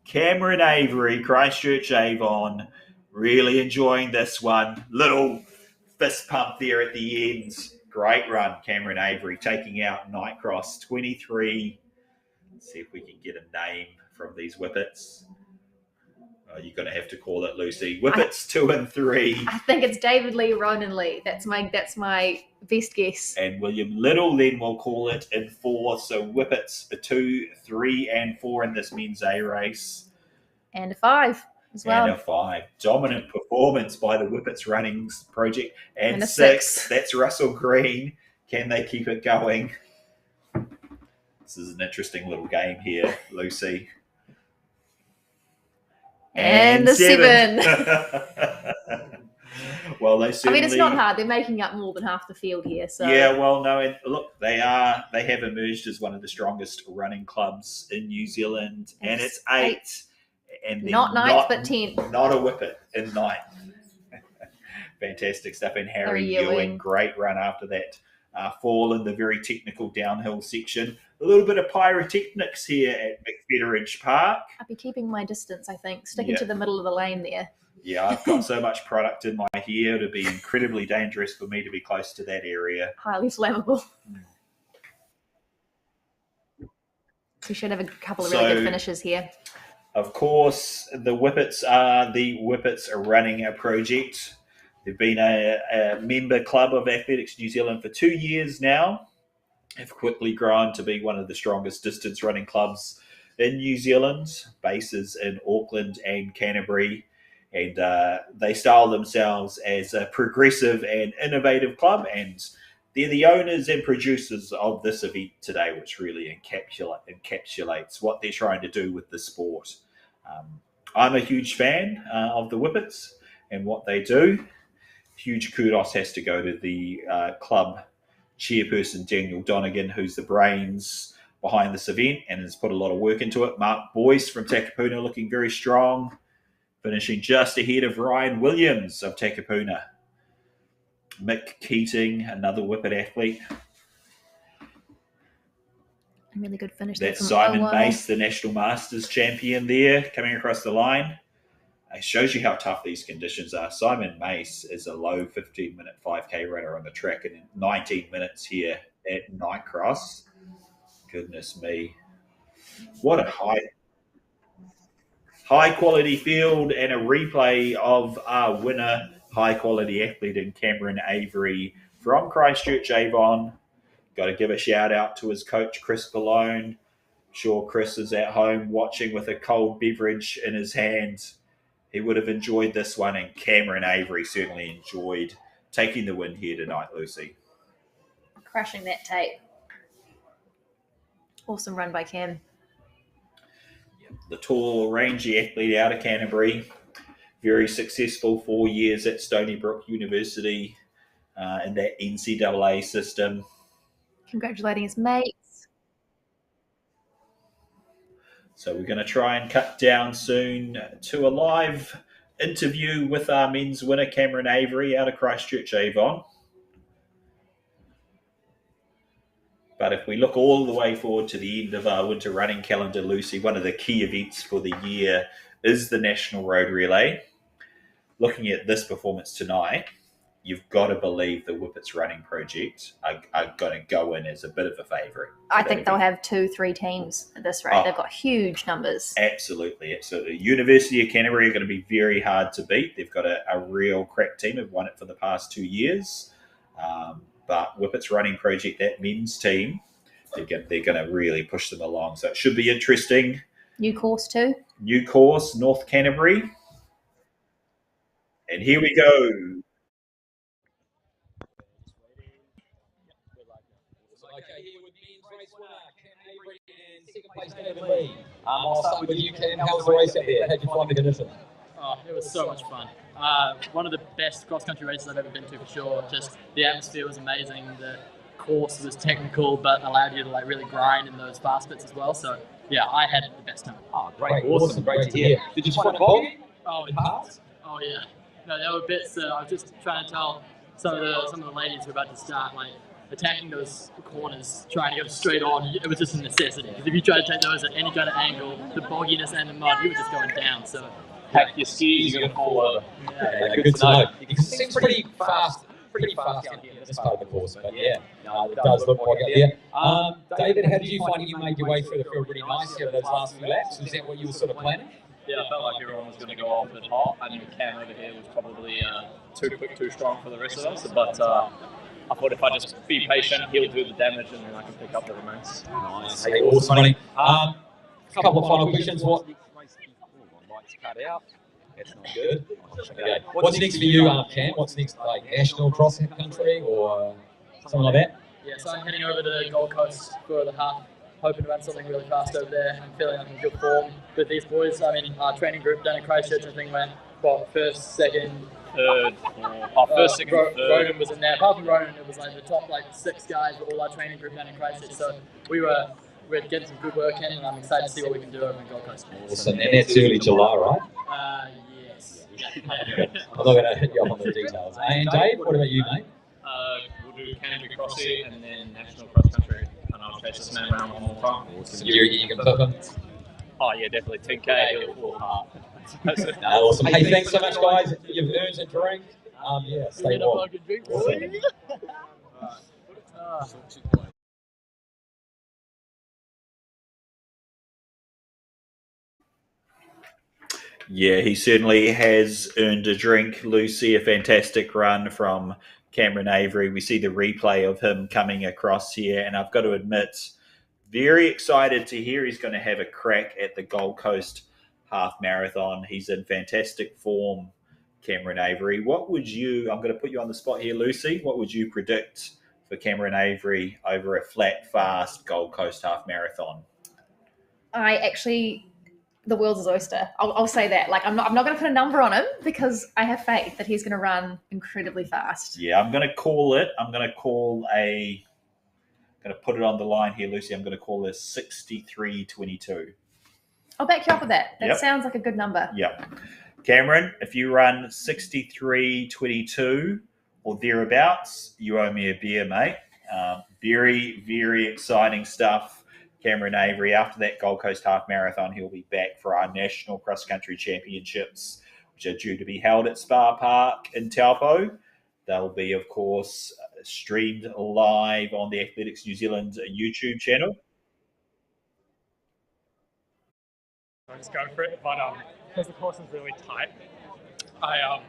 Cameron Avery, Christchurch Avon, really enjoying this one. Little fist pump there at the end. Great run, Cameron Avery, taking out Nightcross 23. Let's see if we can get a name from these whippets. Oh, you're going to have to call it, Lucy. Whippets 2 and 3. I think it's David Lee, Ronan Lee. That's my best guess. And William Little then will call it in 4. So whippets 2, 3, and 4 in this men's A race. And a 5 as well. And a 5. Dominant performance by the Whippets Runnings project. And a 6. That's Russell Green. Can they keep it going? This is an interesting little game here, Lucy. And the 7. Well, they certainly... I mean, it's not hard. They're making up more than half the field here. So yeah, well, no, and look, they have emerged as one of the strongest running clubs in New Zealand, and it's 8. And not 9th, but 10th. Not a whippet in 9th. Fantastic stuff. And Harry Ewing, great run after that fall in the very technical downhill section. A little bit of pyrotechnics here at McFederidge Park. I'll be keeping my distance, I think, sticking to the middle of the lane there. Yeah, I've got so much product in my hair to be incredibly dangerous for me to be close to that area. Highly flammable. We should have a couple of really good finishes here. Of course, the Whippets are the Whippets Running Project. They've been a member club of Athletics New Zealand for 2 years now. Have quickly grown to be one of the strongest distance running clubs in New Zealand, bases in Auckland and Canterbury. And they style themselves as a progressive and innovative club. And they're the owners and producers of this event today, which really encapsulates what they're trying to do with the sport. I'm a huge fan of the Whippets and what they do. Huge kudos has to go to the club chairperson, Daniel Donegan, who's the brains behind this event and has put a lot of work into it. Mark Boyce from Takapuna looking very strong, finishing just ahead of Ryan Williams of Takapuna. Mick Keating, another Whippet athlete. A really good finish. That's Simon Mace, the National Masters champion there, coming across the line. It shows you how tough these conditions are. Simon Mace is a low 15-minute 5K runner on the track in 19 minutes here at Nightcross. Goodness me. What a high-quality field, and a replay of our winner, high-quality athlete in Cameron Avery from Christchurch Avon. Got to give a shout-out to his coach, Chris Ballone. I'm sure Chris is at home watching with a cold beverage in his hand. He would have enjoyed this one, and Cameron Avery certainly enjoyed taking the win here tonight, Lucy. Crushing that tape. Awesome run by Cam. The tall, rangy athlete out of Canterbury. Very successful 4 years at Stony Brook University in that NCAA system. Congratulating his mates. So we're going to try and cut down soon to a live interview with our men's winner, Cameron Avery, out of Christchurch Avon. But if we look all the way forward to the end of our winter running calendar, Lucy, one of the key events for the year is the National Road Relay. Looking at this performance tonight, you've got to believe the Whippets Running Project are going to go in as a bit of a favourite. I think they'll have 2-3 teams at this rate. They've got huge numbers. Absolutely. University of Canterbury are going to be very hard to beat. They've got a real crack team. Have won it for the past 2 years. But Whippets Running Project, that men's team, they're going to really push them along. So it should be interesting. New course too. New course, North Canterbury. And here we go. Okay, here with men's race winner, Cam Avery, and second place, David Lee. I'll start with you, Cam. How was the race out there? How did you find the conditions? Oh, it was so much fun. One of the best cross-country races I've ever been to, for sure. Just the atmosphere was amazing. The course was technical, but allowed you to like really grind in those fast bits as well. So yeah, I had the best time. Oh, great, awesome, great to hear. Did you find it boggy? Oh, in parts? Oh yeah. No, there were bits. I was just trying to tell some of the ladies who were about to start, like attacking those corners, trying to go straight on. It was just a necessity. Because if you try to take those at any kind of angle, the bogginess and the mud, you were just going down. So. Pack your skis, you're going to fall over. Yeah, good to know. Because it seems pretty fast down here in this part of the course. But yeah, it does look like it there. David, how did you find it? You made your way through the field pretty nicely over those last few laps. Was that what you were sort of planning? Yeah, I felt like everyone was going to go off a bit hot. I knew Cam over here was probably too quick, too strong for the rest of us. But I thought if I just be patient, he'll do the damage and then I can pick up the remains. Nice. Hey, awesome, buddy. Couple of final questions. What? Lights cut out. That's not good. Okay. What's next for you, Cam? What's next? Like national cross country or something like that? Yeah, so I'm heading over to the Gold Coast for the half, hoping to run something really fast over there. I'm feeling like I'm in good form with these boys. I mean, our training group down in Christchurch, I think went first, second, third. First, second, third. Ronan was in there. Apart from Ronan, it was like the top 6 guys were all our training group down in Christchurch. So we're getting some good work in, and I'm excited to see what we can do over in Gold Coast. Awesome, and that's early July, right? Yes. I'm not going to hit you up on the details. And Dave, what about you, mate? We'll do Canterbury Crossy and then National Cross Country, and I'll chase this man around one more time. Awesome. You can flip him? Oh yeah, definitely. 10K, he'll fall apart. Awesome. Hey, thanks so much, guys. You've earned a drink. Yeah, stay warm. Yeah, he certainly has earned a drink. Lucy, a fantastic run from Cameron Avery. We see the replay of him coming across here, and I've got to admit, very excited to hear he's going to have a crack at the Gold Coast Half Marathon. He's in fantastic form, Cameron Avery. What would you, I'm going to put you on the spot here, Lucy, what would you predict for Cameron Avery over a flat, fast Gold Coast Half Marathon? The world's his oyster. I'll say that. I'm not going to put a number on him because I have faith that he's going to run incredibly fast. Yeah, I'm going to call it. I'm going to put it on the line here, Lucy. I'm going to call this 63:22. I'll back you up with that. That sounds like a good number. Yep. Cameron, if you run 63:22 or thereabouts, you owe me a beer, mate. Very, very exciting stuff. Cameron Avery, after that Gold Coast Half Marathon, he'll be back for our National Cross Country Championships, which are due to be held at Spa Park in Taupo. They'll be, of course, streamed live on the Athletics New Zealand YouTube channel. I just go for it, but because the course is really tight, I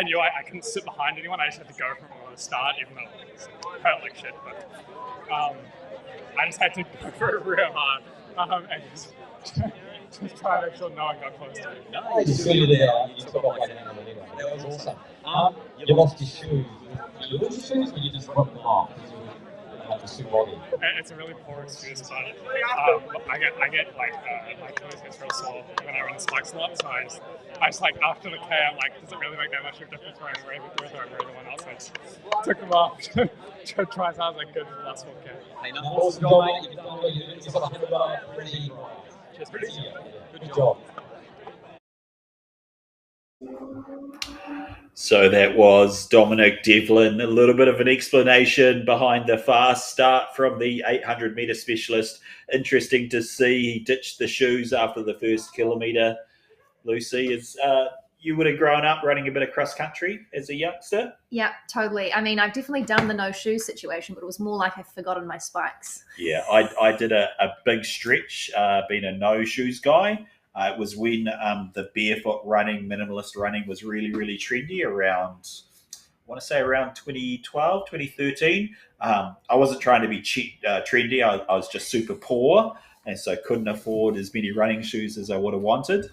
knew I couldn't sit behind anyone. I just had to go from the start, even though it felt like shit. But I just had to go for it real hard and just try to make sure no one got close to me. No, you saw you there. You took off like an hour later. That was awesome. You lost your shoes. Did you lose your shoes, or you just ripped them off? It's a really poor excuse, but I get like my toes gets real sore when I run the spikes a lot. So I just like after the K, I'm like, does it really make that much of a difference where I'm wearing with or everyone else? I just took them off to try as hard as I could for the last 4K. Hey, no, awesome job, mate. You've done what you did. You've got $100 pretty. Just pretty. Good job. So that was Dominic Devlin. A little bit of an explanation behind the fast start from the 800-meter specialist. Interesting to see he ditched the shoes after the first kilometre. Lucy, you would have grown up running a bit of cross country as a youngster? Yeah, totally. I mean, I've definitely done the no shoes situation, but it was more like I've forgotten my spikes. Yeah, I did a big stretch being a no shoes guy. It was when the barefoot running, minimalist running was really, really trendy around, I want to say around 2012, 2013. I wasn't trying to be cheap, trendy. I was just super poor, and so couldn't afford as many running shoes as I would have wanted.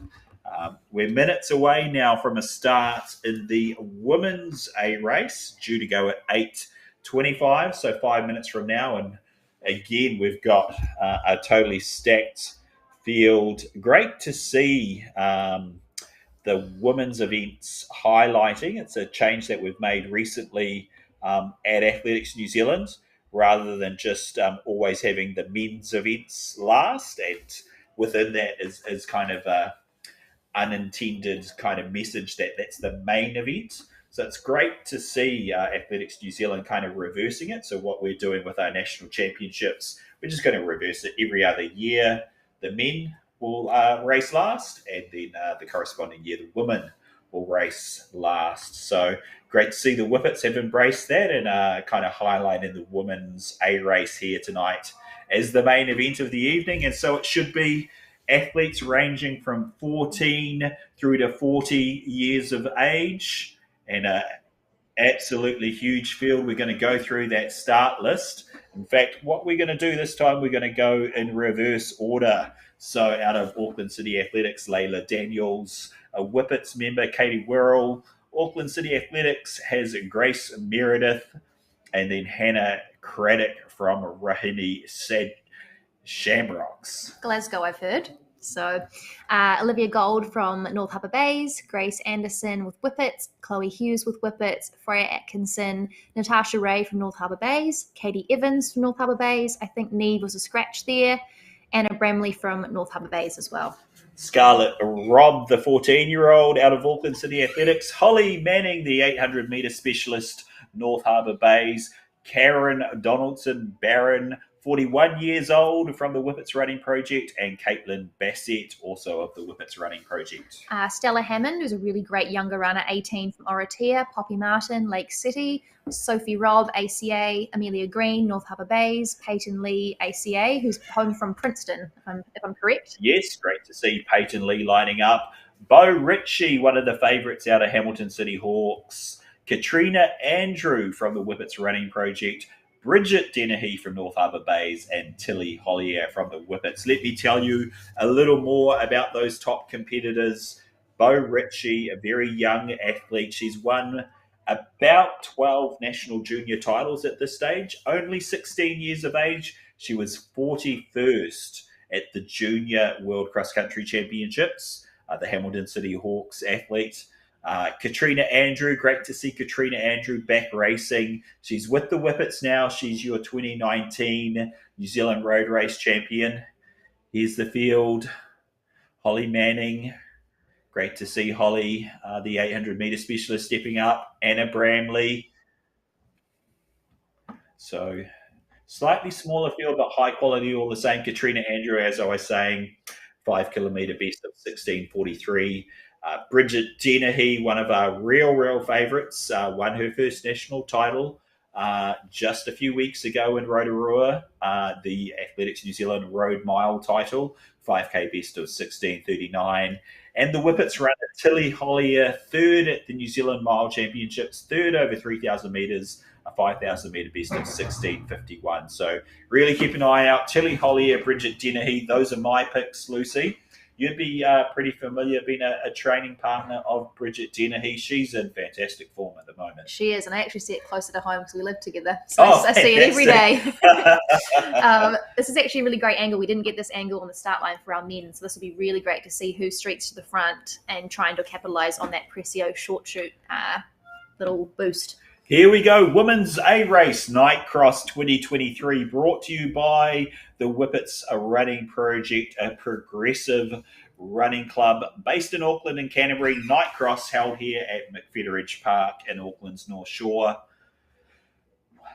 We're minutes away now from a start in the women's A race, due to go at 8:25, so 5 minutes from now. And again, we've got a totally stacked field. Great to see the women's events highlighting. It's a change that we've made recently at Athletics New Zealand, rather than just always having the men's events last. And within that is kind of a unintended kind of message that that's the main event. So it's great to see Athletics New Zealand kind of reversing it. So what we're doing with our national championships, we're just going to reverse it every other year. The men will race last, and then the corresponding year, the women will race last. So great to see the Whippets have embraced that and kind of highlighting the women's A race here tonight as the main event of the evening. And so it should be athletes ranging from 14 through to 40 years of age, and absolutely huge field. We're going to go through that start list. In fact, what we're going to do this time, we're going to go in reverse order. So out of Auckland City Athletics, Layla Daniels, a Whippets member, Katie Wirrell. Auckland City Athletics has Grace Meredith, and then Hannah Craddock from Rahini Sad Shamrocks. Glasgow, I've heard. So Olivia Gold from North Harbour Bays, Grace Anderson with Whippets, Chloe Hughes with Whippets, Freya Atkinson, Natasha Ray from North Harbour Bays, Katie Evans from North Harbour Bays. I think Neve was a scratch there. Anna Bramley from North Harbour Bays as well. Scarlett Robb, the 14-year-old out of Auckland City Athletics. Holly Manning, the 800-metre specialist, North Harbour Bays. Karen Donaldson Barron, 41 years old, from the Whippets Running Project, and Caitlin Bassett, also of the Whippets Running Project. Stella Hammond, who's a really great younger runner, 18 from Oratea. Poppy Martin, Lake City. Sophie Robb, ACA. Amelia Green, North Harbour Bays. Peyton Lee, ACA, who's home from Princeton, if I'm correct. Yes, great to see Peyton Lee lining up. Bo Ritchie, one of the favourites out of Hamilton City Hawks. Katrina Andrew from the Whippets Running Project. Bridget Dennehy from North Harbour Bays, and Tilly Hollier from the Whippets. Let me tell you a little more about those top competitors. Bo Ritchie, a very young athlete. She's won about 12 national junior titles at this stage. Only 16 years of age. She was 41st at the Junior World Cross Country Championships, the Hamilton City Hawks athlete. Katrina Andrew, great to see Katrina Andrew back racing. She's with the Whippets now. She's your 2019 New Zealand Road Race champion. Here's the field. Holly Manning, great to see Holly, the 800-metre specialist, stepping up. Anna Bramley. So slightly smaller field, but high quality all the same. Katrina Andrew, as I was saying, 5 kilometre best of 16:43. Bridget Dennehy, one of our real favourites, won her first national title just a few weeks ago in Rotorua, the Athletics New Zealand Road Mile title, 5K best of 16:39. And the Whippets runner Tilly Hollier, third at the New Zealand Mile Championships, third over 3,000 metres, a 5,000 metre best of 16:51. So really keep an eye out. Tilly Hollier, Bridget Dennehy, those are my picks, Lucy. You'd be pretty familiar being a training partner of Bridget Dennehy. She's in fantastic form at the moment. She is, and I actually see it closer to home because we live together. So I see it every day. This is actually a really great angle. We didn't get this angle on the start line for our men, so this will be really great to see who streaks to the front and trying to capitalise on that Pressio short shoot little boost. Here we go. Women's A Race Night Cross 2023, brought to you by the Whippets Running Project, a progressive running club based in Auckland and Canterbury. Night Cross held here at McFederidge Park in Auckland's North Shore.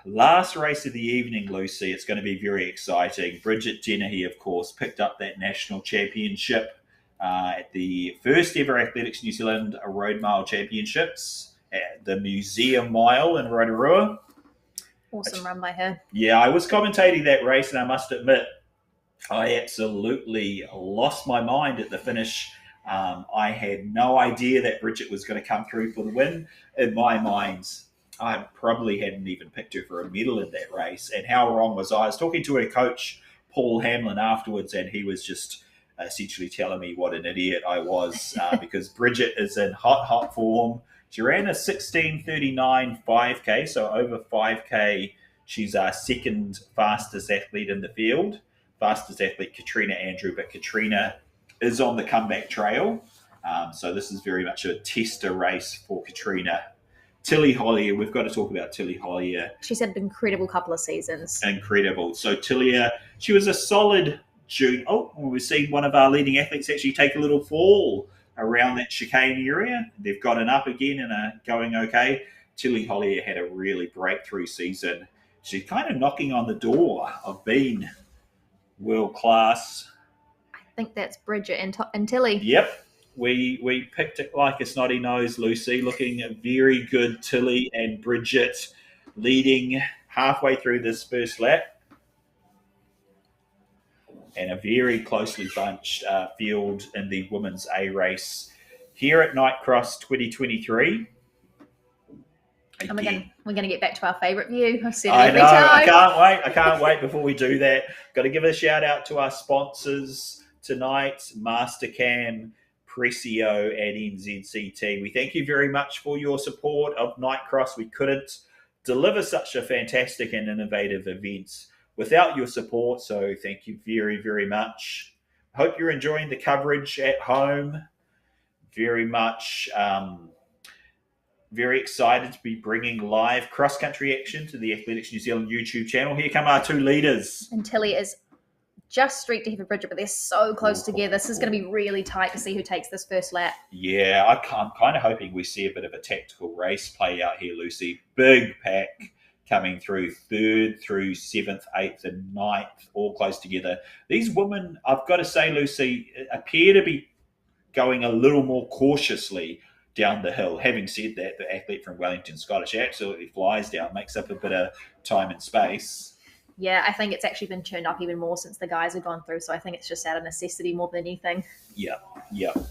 Last race of the evening, Lucy. It's going to be very exciting. Bridget Dennehy, of course, picked up that national championship at the first ever Athletics New Zealand Road Mile Championships at the Museum Mile in Rotorua. Awesome run by her. Yeah, I was commentating that race, and I must admit, I absolutely lost my mind at the finish. I had no idea that Bridget was going to come through for the win. In my mind, I probably hadn't even picked her for a medal in that race. And how wrong was I? I was talking to her coach, Paul Hamlin, afterwards, and he was just essentially telling me what an idiot I was because Bridget is in hot form. She ran a 16:39 5K, so over 5K, she's our second fastest athlete in the field. Fastest athlete, Katrina Andrew, but Katrina is on the comeback trail. So this is very much a tester race for Katrina. Tilly Hollier, we've got to talk about Tilly Hollier. She's had an incredible couple of seasons. Incredible. So Tilly, she was a solid June. Oh, we've seen one of our leading athletes actually take a little fall around that chicane area. They've gotten up again and are going okay. Tilly Hollier had a really breakthrough season. She's kind of knocking on the door of being world class. I think that's Bridget and Tilly. Yep. We picked it like a snotty nose, Lucy. Looking very good, Tilly and Bridget leading halfway through this first lap. And a very closely bunched field in the women's A race here at Night Cross 2023. And we're going to get back to our favourite view. I've said I every know. time. I can't wait before we do that. Got to give a shout out to our sponsors tonight, Mastercam, Pressio and NZCT. We thank you very much for your support of Night Cross. We couldn't deliver such a fantastic and innovative event without your support, so thank you very, very much. Hope you're enjoying the coverage at home. Very much very excited to be bringing live cross-country action to the Athletics New Zealand YouTube channel. Here come our two leaders. And Tilly is just streaked ahead of Bridget, but they're so close together. This is going to be really tight to see who takes this first lap. Yeah, I'm kind of hoping we see a bit of a tactical race play out here, Lucy. Big pack coming through 3rd through 7th, 8th and 9th, all close together. These women, I've got to say, Lucy, appear to be going a little more cautiously down the hill. Having said that, the athlete from Wellington Scottish absolutely flies down, makes up a bit of time and space. Yeah, I think it's actually been turned up even more since the guys have gone through, so I think it's just out of necessity more than anything. Yeah.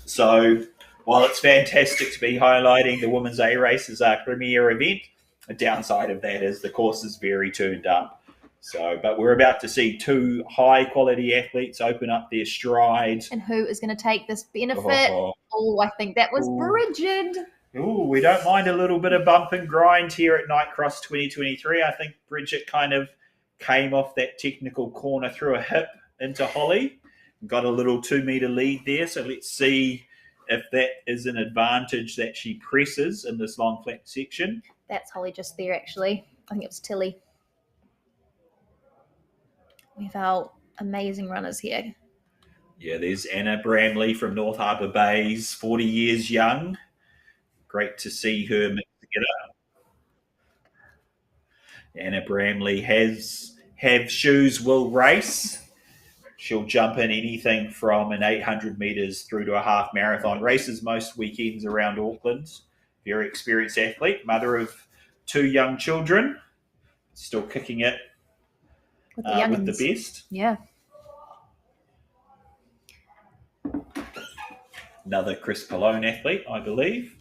So while it's fantastic to be highlighting the women's A race as our premier event, the downside of that is the course is very turned up. So, but we're about to see two high-quality athletes open up their stride. And who is going to take this benefit? Oh, I think that was Bridget. Ooh, we don't mind a little bit of bump and grind here at Night Cross 2023. I think Bridget kind of came off that technical corner through a hip into Holly. Got a little 2-metre lead there. So let's see if that is an advantage that she presses in this long flat section. That's Holly just there, actually. I think it was Tilly. We have our amazing runners here. Yeah, there's Anna Bramley from North Harbour Bays, 40 years young. Great to see her mix together. Anna Bramley have shoes, will race. She'll jump in anything from an 800 metres through to a half marathon. Races most weekends around Auckland. Very experienced athlete, mother of 2 young children. Still kicking it with the best. Yeah. Another Chris Pallone athlete, I believe.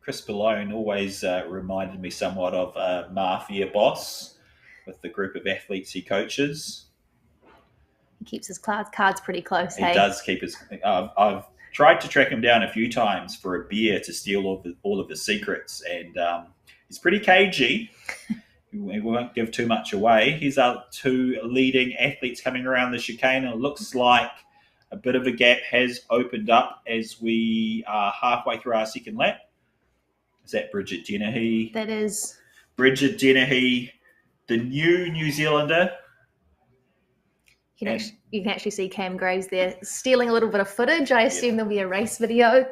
Chris Pallone always reminded me somewhat of a mafia boss with the group of athletes he coaches. He keeps his cards pretty close, He does keep his... I've tried to track him down a few times for a beer to steal all of his secrets, and he's pretty cagey. We won't give too much away. Here's our 2 leading athletes coming around the chicane, and it looks like a bit of a gap has opened up as we are halfway through our second lap. Is that Bridget Dennehy? That is. Bridget Dennehy, the new Zealander. You can actually see Cam Graves there stealing a little bit of footage. I assume there'll be a race video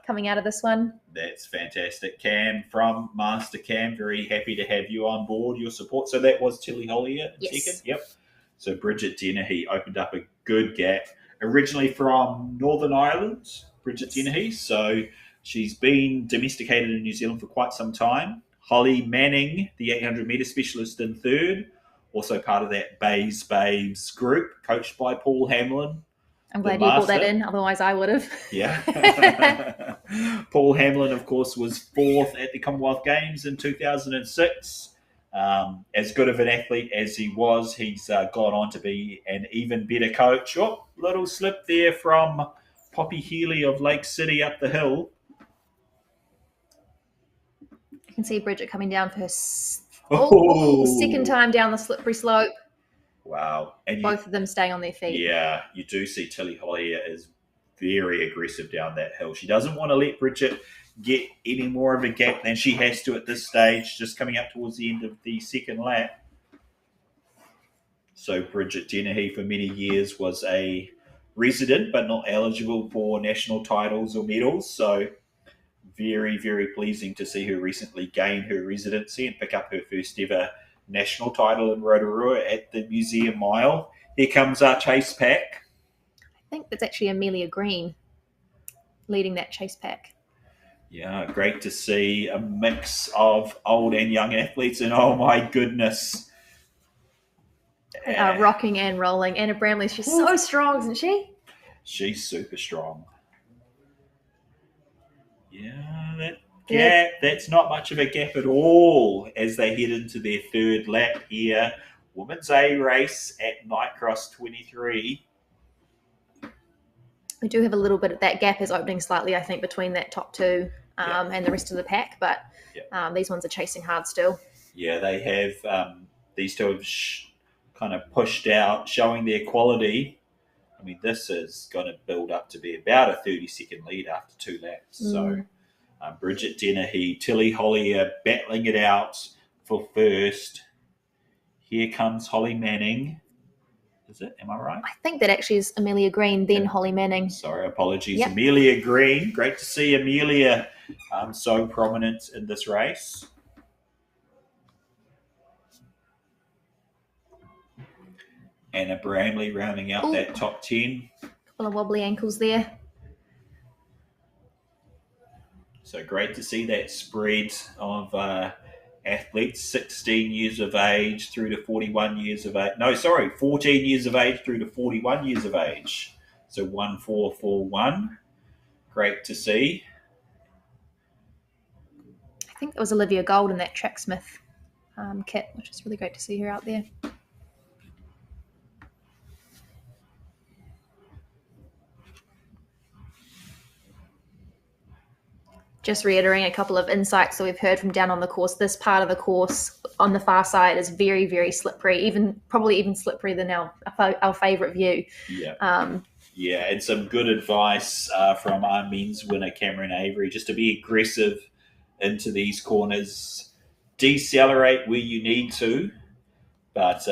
coming out of this one. That's fantastic. Cam from Mastercam, very happy to have you on board, your support. So that was Tilly Hollier in second. Yep. So Bridget Dennehy opened up a good gap. Originally from Northern Ireland, Bridget Dennehy. So she's been domesticated in New Zealand for quite some time. Holly Manning, the 800-metre specialist in 3rd. Also part of that Bays Babes group, coached by Paul Hamlin. I'm glad you brought that in, otherwise I would have. Yeah. Paul Hamlin, of course, was 4th at the Commonwealth Games in 2006. As good of an athlete as he was, he's gone on to be an even better coach. Oh, little slip there from Poppy Healy of Lake City up the hill. You can see Bridget coming down for her second time down the slippery slope. Wow. And Both of them staying on their feet. Yeah, you do see Tilly Hollier is very aggressive down that hill. She doesn't want to let Bridget get any more of a gap than she has to at this stage, just coming up towards the end of the second lap. So Bridget Dennehy for many years was a resident but not eligible for national titles or medals. So very, very pleasing to see her recently gain her residency and pick up her first ever national title in Rotorua at the Museum Mile. Here comes our chase pack. I think that's actually Amelia Green leading that chase pack. Yeah, great to see a mix of old and young athletes, and oh my goodness. Rocking and rolling. Anna Bramley, she's so strong, isn't she? She's super strong. Yeah, that gap, that's not much of a gap at all as they head into their third lap here. Women's A race at Nightcross 23. We do have a little bit of that gap is opening slightly, I think, between that top two and the rest of the pack, but these ones are chasing hard still. Yeah, they have, these two have kind of pushed out, showing their quality. I mean, this is going to build up to be about a 30-second lead after 2 laps. So Bridget Dennehy, Tilly Hollier battling it out for first. Here comes Holly Manning. Is it? Am I right? I think that actually is Amelia Green, then Holly Manning. Sorry, apologies. Yep. Amelia Green. Great to see Amelia so prominent in this race. Anna Bramley rounding out that top 10. Couple of wobbly ankles there. So great to see that spread of athletes, 16 years of age through to 41 years of age. No, sorry, 14 years of age through to 41 years of age. So 1-4-4-1. Great to see. I think that was Olivia Gold in that Tracksmith kit, which is really great to see her out there. Just reiterating a couple of insights that we've heard from down on the course. This part of the course on the far side is very, very slippery, probably even slipperier than our favourite view. Yeah. And some good advice from our men's winner, Cameron Avery, just to be aggressive into these corners. Decelerate where you need to, but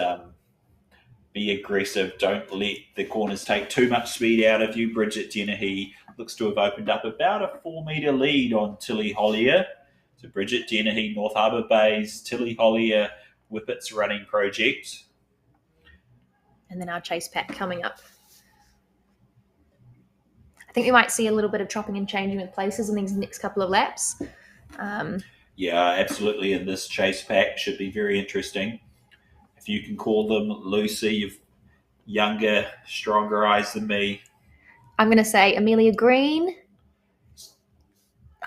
be aggressive. Don't let the corners take too much speed out of you. Bridget Dennehy looks to have opened up about a 4-metre lead on Tilly Hollier. So Bridget Dennehy, North Harbour Bay's Tilly Hollier Whippets running project. And then our chase pack coming up. I think we might see a little bit of chopping and changing with places in these next couple of laps. Yeah, absolutely. And this chase pack should be very interesting. If you can call them, Lucy, you've younger, stronger eyes than me. I'm going to say Amelia Green.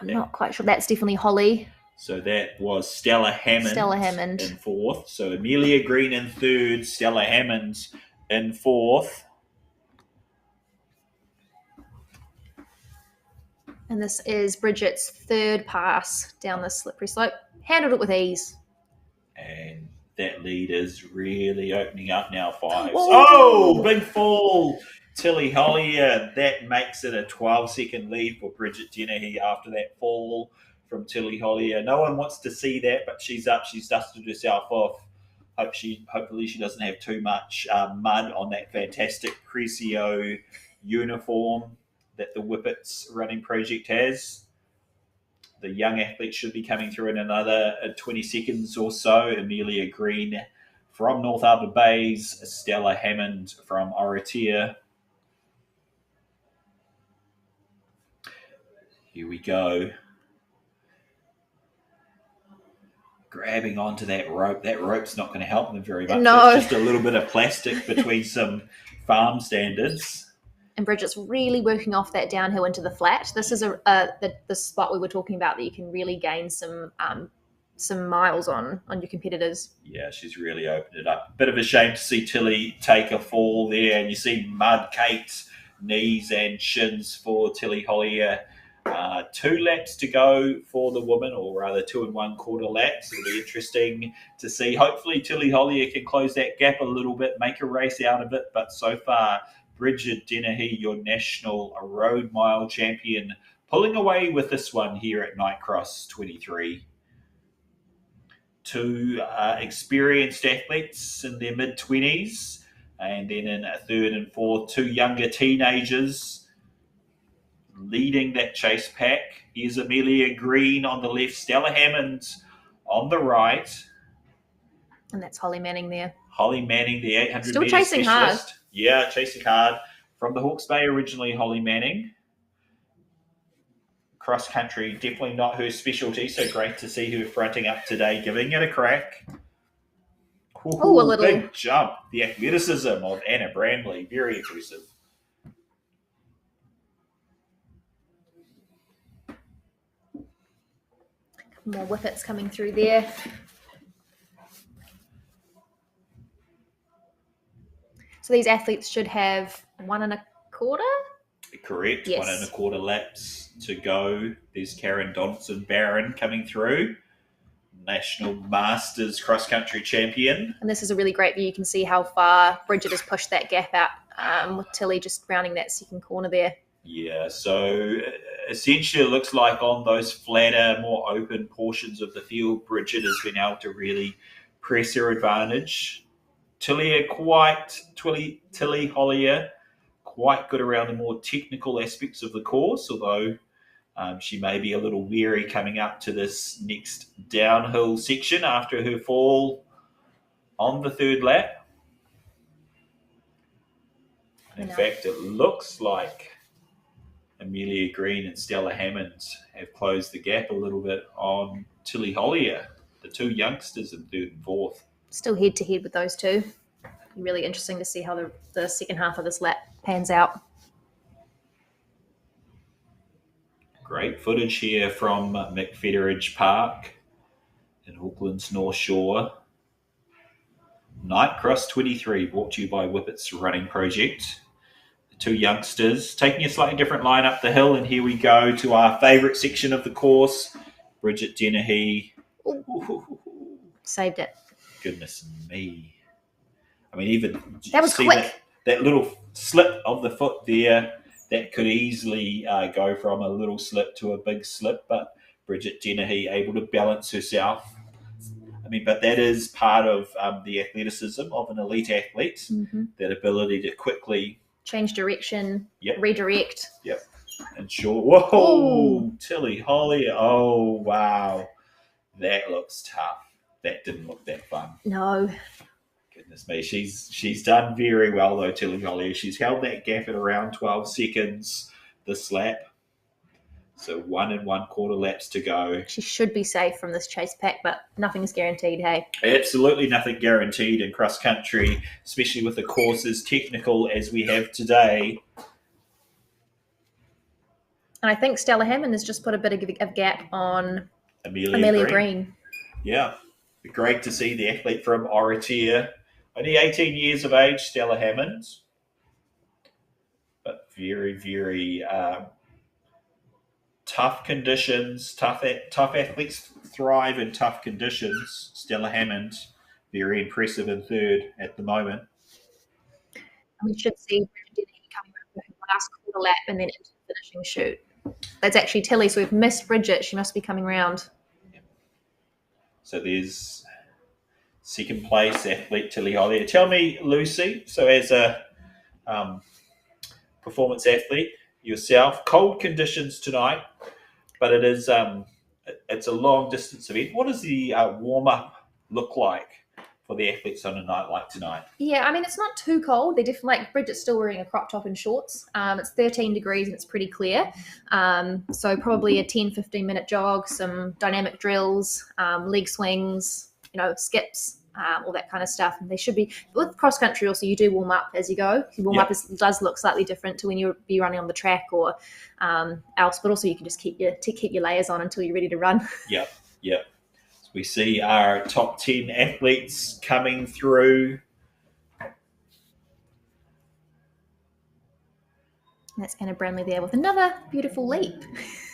I'm not quite sure. That's definitely Holly. So that was Stella Hammond in fourth. So Amelia Green in third, Stella Hammond in fourth. And this is Bridget's third pass down this slippery slope. Handled it with ease. And that lead is really opening up now, 5. Oh, big fall. Tilly Hollier, that makes it a 12-second lead for Bridget Dennehy after that fall from Tilly Hollier. No one wants to see that, but she's up. She's dusted herself off. Hopefully she doesn't have too much mud on that fantastic Pressio uniform that the Whippets running project has. The young athletes should be coming through in another 20 seconds or so. Amelia Green from North Harbour Bays, Stella Hammond from Oratia. Here we go. Grabbing onto that rope. That rope's not going to help them very much. No. It's just a little bit of plastic between some farm standards. And Bridget's really working off that downhill into the flat. This is the spot we were talking about that you can really gain some miles on your competitors. Yeah, she's really opened it up. Bit of a shame to see Tilly take a fall there, and you see mud caked knees and shins for Tilly Hollier 2 laps to go for the women, or rather 2 1/4 laps. It'll be interesting to see. Hopefully Tilly Hollier can close that gap a little bit, make a race out of it. But so far, Bridget Dennehy, your national road mile champion, pulling away with this one here at Night Cross 23. 2 experienced athletes in their mid-20s, and then in a third and fourth, 2 younger teenagers leading that chase pack. Here's Amelia Green on the left, Stella Hammond on the right. And that's Holly Manning there. Holly Manning, the 800 Still metre chasing specialist. hard. Yeah, chasing hard. From the Hawke's Bay originally, Holly Manning. Cross country, definitely not her specialty, so great to see her fronting up today, giving it a crack. Oh, a little big jump. The athleticism of Anna Brandley, very impressive. More whippets coming through there. So these athletes should have 1 1/4? Correct. Yes. 1 1/4 laps to go. There's Karen Donaldson Barron coming through. National Masters cross country champion. And this is a really great view. You can see how far Bridget has pushed that gap out with Tilly just rounding that second corner there. Yeah, so essentially it looks like on those flatter, more open portions of the field, Bridget has been able to really press her advantage. Tilly Hollier, quite good around the more technical aspects of the course, although she may be a little weary coming up to this next downhill section after her fall on the third lap. In fact, it looks like Amelia Green and Stella Hammond have closed the gap a little bit on Tilly Hollier, the 2 youngsters in third and fourth. Still head to head with those 2. Really interesting to see how the second half of this lap pans out. Great footage here from McFederidge Park in Auckland's North Shore. Night Cross 23, brought to you by Whippets Running Project. 2 youngsters taking a slightly different line up the hill, and here we go to our favourite section of the course. Bridget Dennehy. Saved it. Goodness me. I mean, even that was quick. That little slip of the foot there, that could easily go from a little slip to a big slip, but Bridget Dennehy able to balance herself. I mean, but that is part of the athleticism of an elite athlete, that ability to quickly change direction, redirect. Yep. And sure. Whoa, Tilly Holly. Oh, wow. That looks tough. That didn't look that fun. No. Goodness me. She's done very well, though, Tilly Holly. She's held that gap at around 12 seconds this lap. So 1 1/4 laps to go. She should be safe from this chase pack, but nothing's guaranteed, hey? Absolutely nothing guaranteed in cross country, especially with the course as technical as we have today. And I think Stella Hammond has just put a bit of a gap on Amelia Green. Yeah. Great to see the athlete from Oratia. Only 18 years of age, Stella Hammond. But very, very tough conditions. Tough athletes thrive in tough conditions. Stella Hammond, very impressive in third at the moment. We should see Bridget Dennehy coming up with her last 1/4 lap and then into the finishing chute. That's actually Tilly, so we've missed Bridget. She must be coming round. So there's second place athlete Tilly Hollier. Tell me, Lucy, so as a performance athlete yourself, cold conditions tonight, but it is it's a long distance event. What does the warm-up look like for the athletes on a night like tonight? Yeah, I mean, it's not too cold. They definitely, like, Bridget's still wearing a crop top and shorts. It's 13 degrees and it's pretty clear. So probably a 10-15 minute jog, some dynamic drills, leg swings, skips, all that kind of stuff. And they should be, with cross country also, you do warm up as you go. Warm up does look slightly different to when you'll be running on the track or else, but also you can just keep your layers on until you're ready to run. Yep. We see our top 10 athletes coming through. That's Anna Brandley there with another beautiful leap.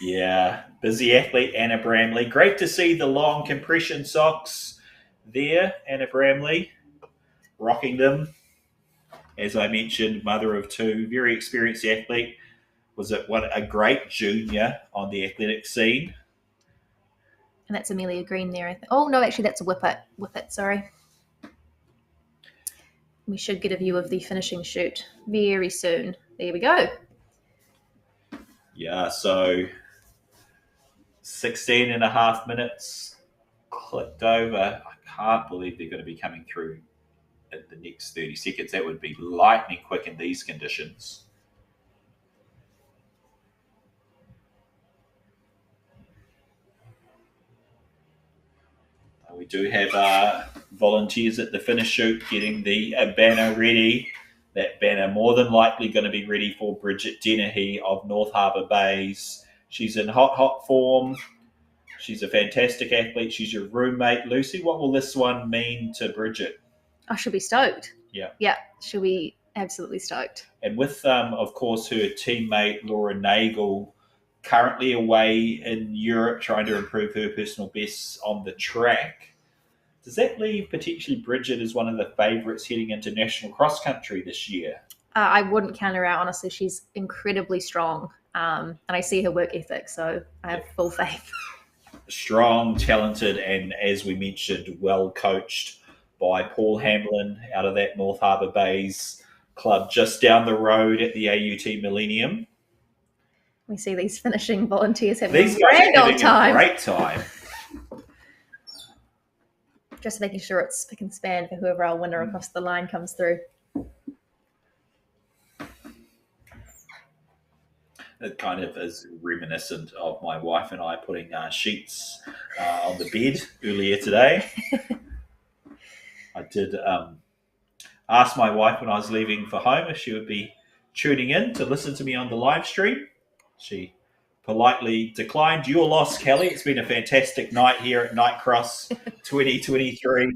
Yeah, busy athlete Anna Bramley. Great to see the long compression socks there. Anna Bramley rocking them. As I mentioned, mother of two, very experienced athlete. Was it a great junior on the athletic scene? And that's Amelia Green there. Oh, no, actually, that's a Whippet. Whippet, sorry. We should get a view of the finishing shoot very soon. There we go. Yeah, so 16 and a half minutes clicked over. I can't believe they're going to be coming through in the next 30 seconds. That would be lightning quick in these conditions. We do have volunteers at the finish shoot getting the banner ready. That banner more than likely going to be ready for Bridget Dennehy of North Harbour Bays. She's in hot form. She's a fantastic athlete. She's your roommate. Lucy, what will this one mean to Bridget? I should be stoked. Yeah. Yeah, she'll be absolutely stoked. And with, of course, her teammate Laura Nagel currently away in Europe trying to improve her personal bests on the track, does that leave potentially Bridget as one of the favourites heading into national cross country this year? I wouldn't count her out, honestly. She's incredibly strong, and I see her work ethic, so I have full faith. Strong, talented, and as we mentioned, well coached by Paul Hamlin out of that North Harbour Bays club just down the road at the AUT Millennium. We see these finishing volunteers having These a guys grand are old having time. a great time. Just making sure it's spick and span for whoever our winner across the line comes through. It kind of is reminiscent of my wife and I putting sheets on the bed earlier today. I did ask my wife when I was leaving for home if she would be tuning in to listen to me on the live stream. She politely declined. Your loss, Kelly. It's been a fantastic night here at Night Cross 2023. I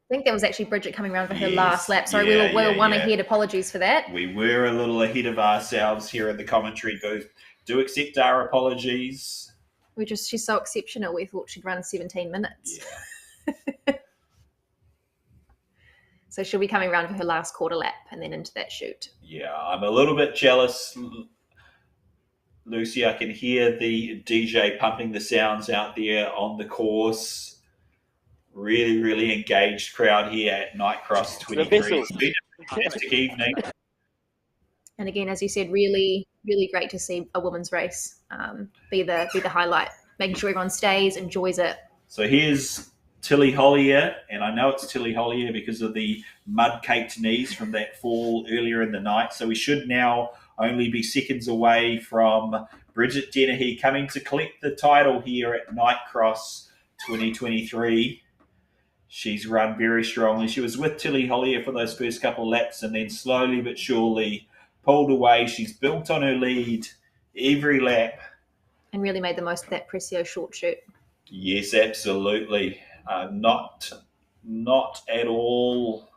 think that was actually Bridget coming around for her Yes, last lap. Sorry, yeah, we were one yeah. ahead. Apologies for that. We were a little ahead of ourselves here in the commentary booth. Do accept our apologies. She's so exceptional. We thought she'd run 17 minutes. Yeah. So she'll be coming around for her last quarter lap and then into that shoot. Yeah, I'm a little bit jealous, Lucy. I can hear the DJ pumping the sounds out there on the course. Really, really engaged crowd here at Night Cross 23. It's been a fantastic evening. And again, as you said, really, really great to see a women's race be the highlight, making sure everyone stays, enjoys it. So here's Tilly Hollier, and I know it's Tilly Hollier because of the mud-caked knees from that fall earlier in the night. So we should now only be seconds away from Bridget Dennehy coming to collect the title here at Night Cross 2023. She's run very strongly. She was with Tilly Hollier for those first couple of laps and then slowly but surely pulled away. She's built on her lead every lap. And really made the most of that Pressio short shoot. Yes, absolutely. Not at all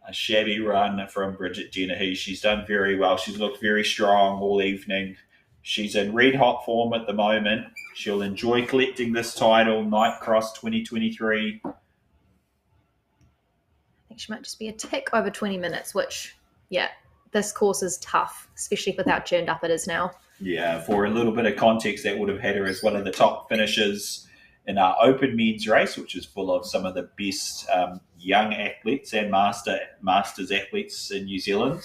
a shabby run from Bridget Dennehy. She's done very well. She's looked very strong all evening. She's in red hot form at the moment. She'll enjoy collecting this title, Night Cross 2023. I think she might just be a tick over 20 minutes, which, yeah, this course is tough, especially with how churned up it is now. Yeah, for a little bit of context, that would have had her as one of the top finishers in our open men's race, which is full of some of the best young athletes and masters athletes in New Zealand.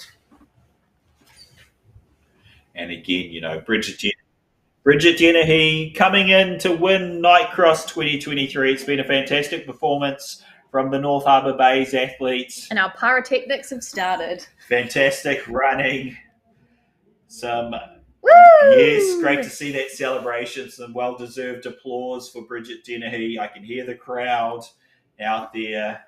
And again, you know, Bridget Dennehy coming in to win Night Cross 2023. It's been a fantastic performance from the North Harbour Bays athletes. And our pyrotechnics have started. Fantastic running. Some... Woo! Yes, great to see that celebration. Some well-deserved applause for Bridget Dennehy. I can hear the crowd out there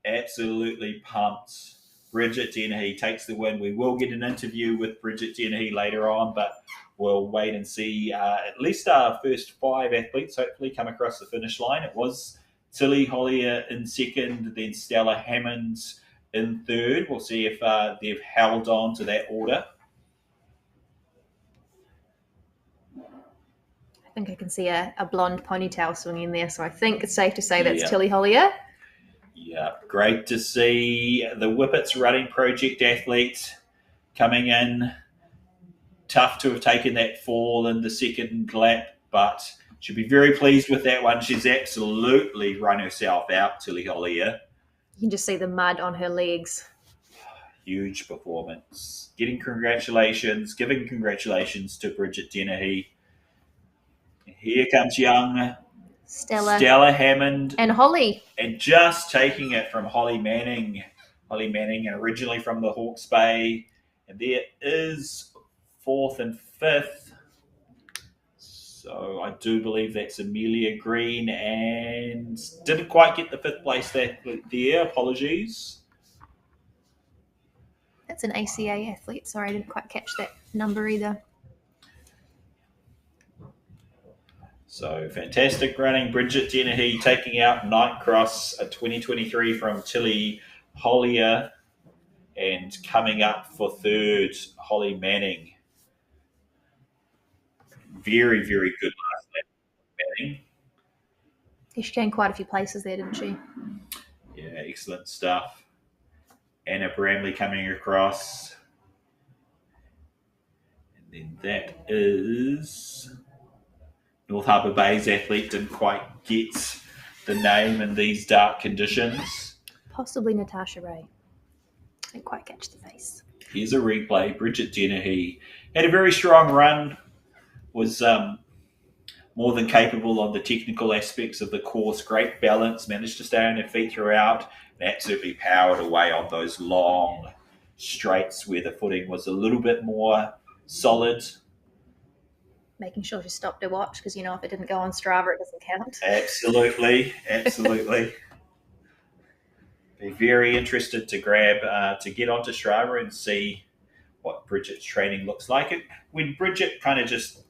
absolutely pumped. Bridget Dennehy takes the win. We will get an interview with Bridget Dennehy later on, but we'll wait and see at least our first 5 athletes hopefully come across the finish line. It was Tilly Hollier in second, then Stella Hammond in third. We'll see if they've held on to that order. I think I can see a blonde ponytail swinging there, so I think it's safe to say that's Tilly Hollier. Yeah, great to see the Whippets Running Project athlete coming in. Tough to have taken that fall in the second lap, but she'll be very pleased with that one. She's absolutely run herself out, Tilly Hollier. You can just see the mud on her legs. Huge performance. Giving congratulations to Bridget Dennehy. Here comes young Stella Hammond. And Holly. And just taking it from Holly Manning. Holly Manning, originally from the Hawke's Bay. And there is fourth and fifth. So I do believe that's Amelia Green, and didn't quite get the fifth place there. Apologies. That's an ACA athlete. Sorry, I didn't quite catch that number either. So fantastic running. Bridget Dennehy taking out Night Cross 2023 from Tilly Hollier, and coming up for third, Holly Manning. Very, very good last lap, Manning. She gained quite a few places there, didn't she? Yeah, excellent stuff. Anna Bramley coming across. And then that is North Harbour Bay's athlete. Didn't quite get the name in these dark conditions. Possibly Natasha Ray. Didn't quite catch the face. Here's a replay. Bridget Dennehy had a very strong run. Was more than capable on the technical aspects of the course. Great balance. Managed to stay on her feet throughout. And absolutely powered away on those long straights where the footing was a little bit more solid. Making sure she stopped her watch, because, if it didn't go on Strava, it doesn't count. Absolutely. Be very interested to get onto Strava and see what Bridget's training looks like. When Bridget kind of just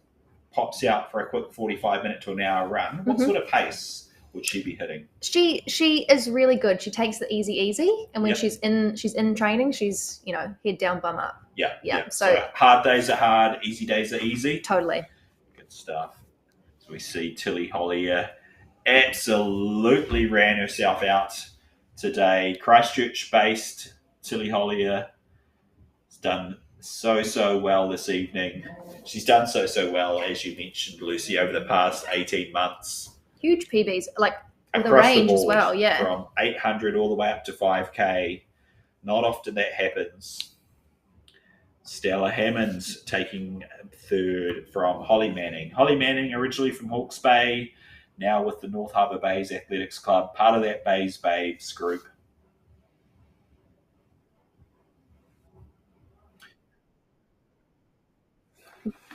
pops out for a quick 45-minute to an hour run, what sort of pace would she be hitting? She is really good. She takes the easy, and when she's in training, she's head down, bum up. Yeah. So hard days are hard, easy days are easy. Totally. Good stuff. So we see Tilly Hollier absolutely ran herself out today. Christchurch-based Tilly Hollier has done so well this evening. She's done so well, as you mentioned, Lucy, over the past 18 months. Huge PBs, like with a Across range the board, as well, yeah. From 800 all the way up to 5K. Not often that happens. Stella Hammond taking third from Holly Manning. Holly Manning, originally from Hawke's Bay, now with the North Harbour Bays Athletics Club, part of that Bays Babes group.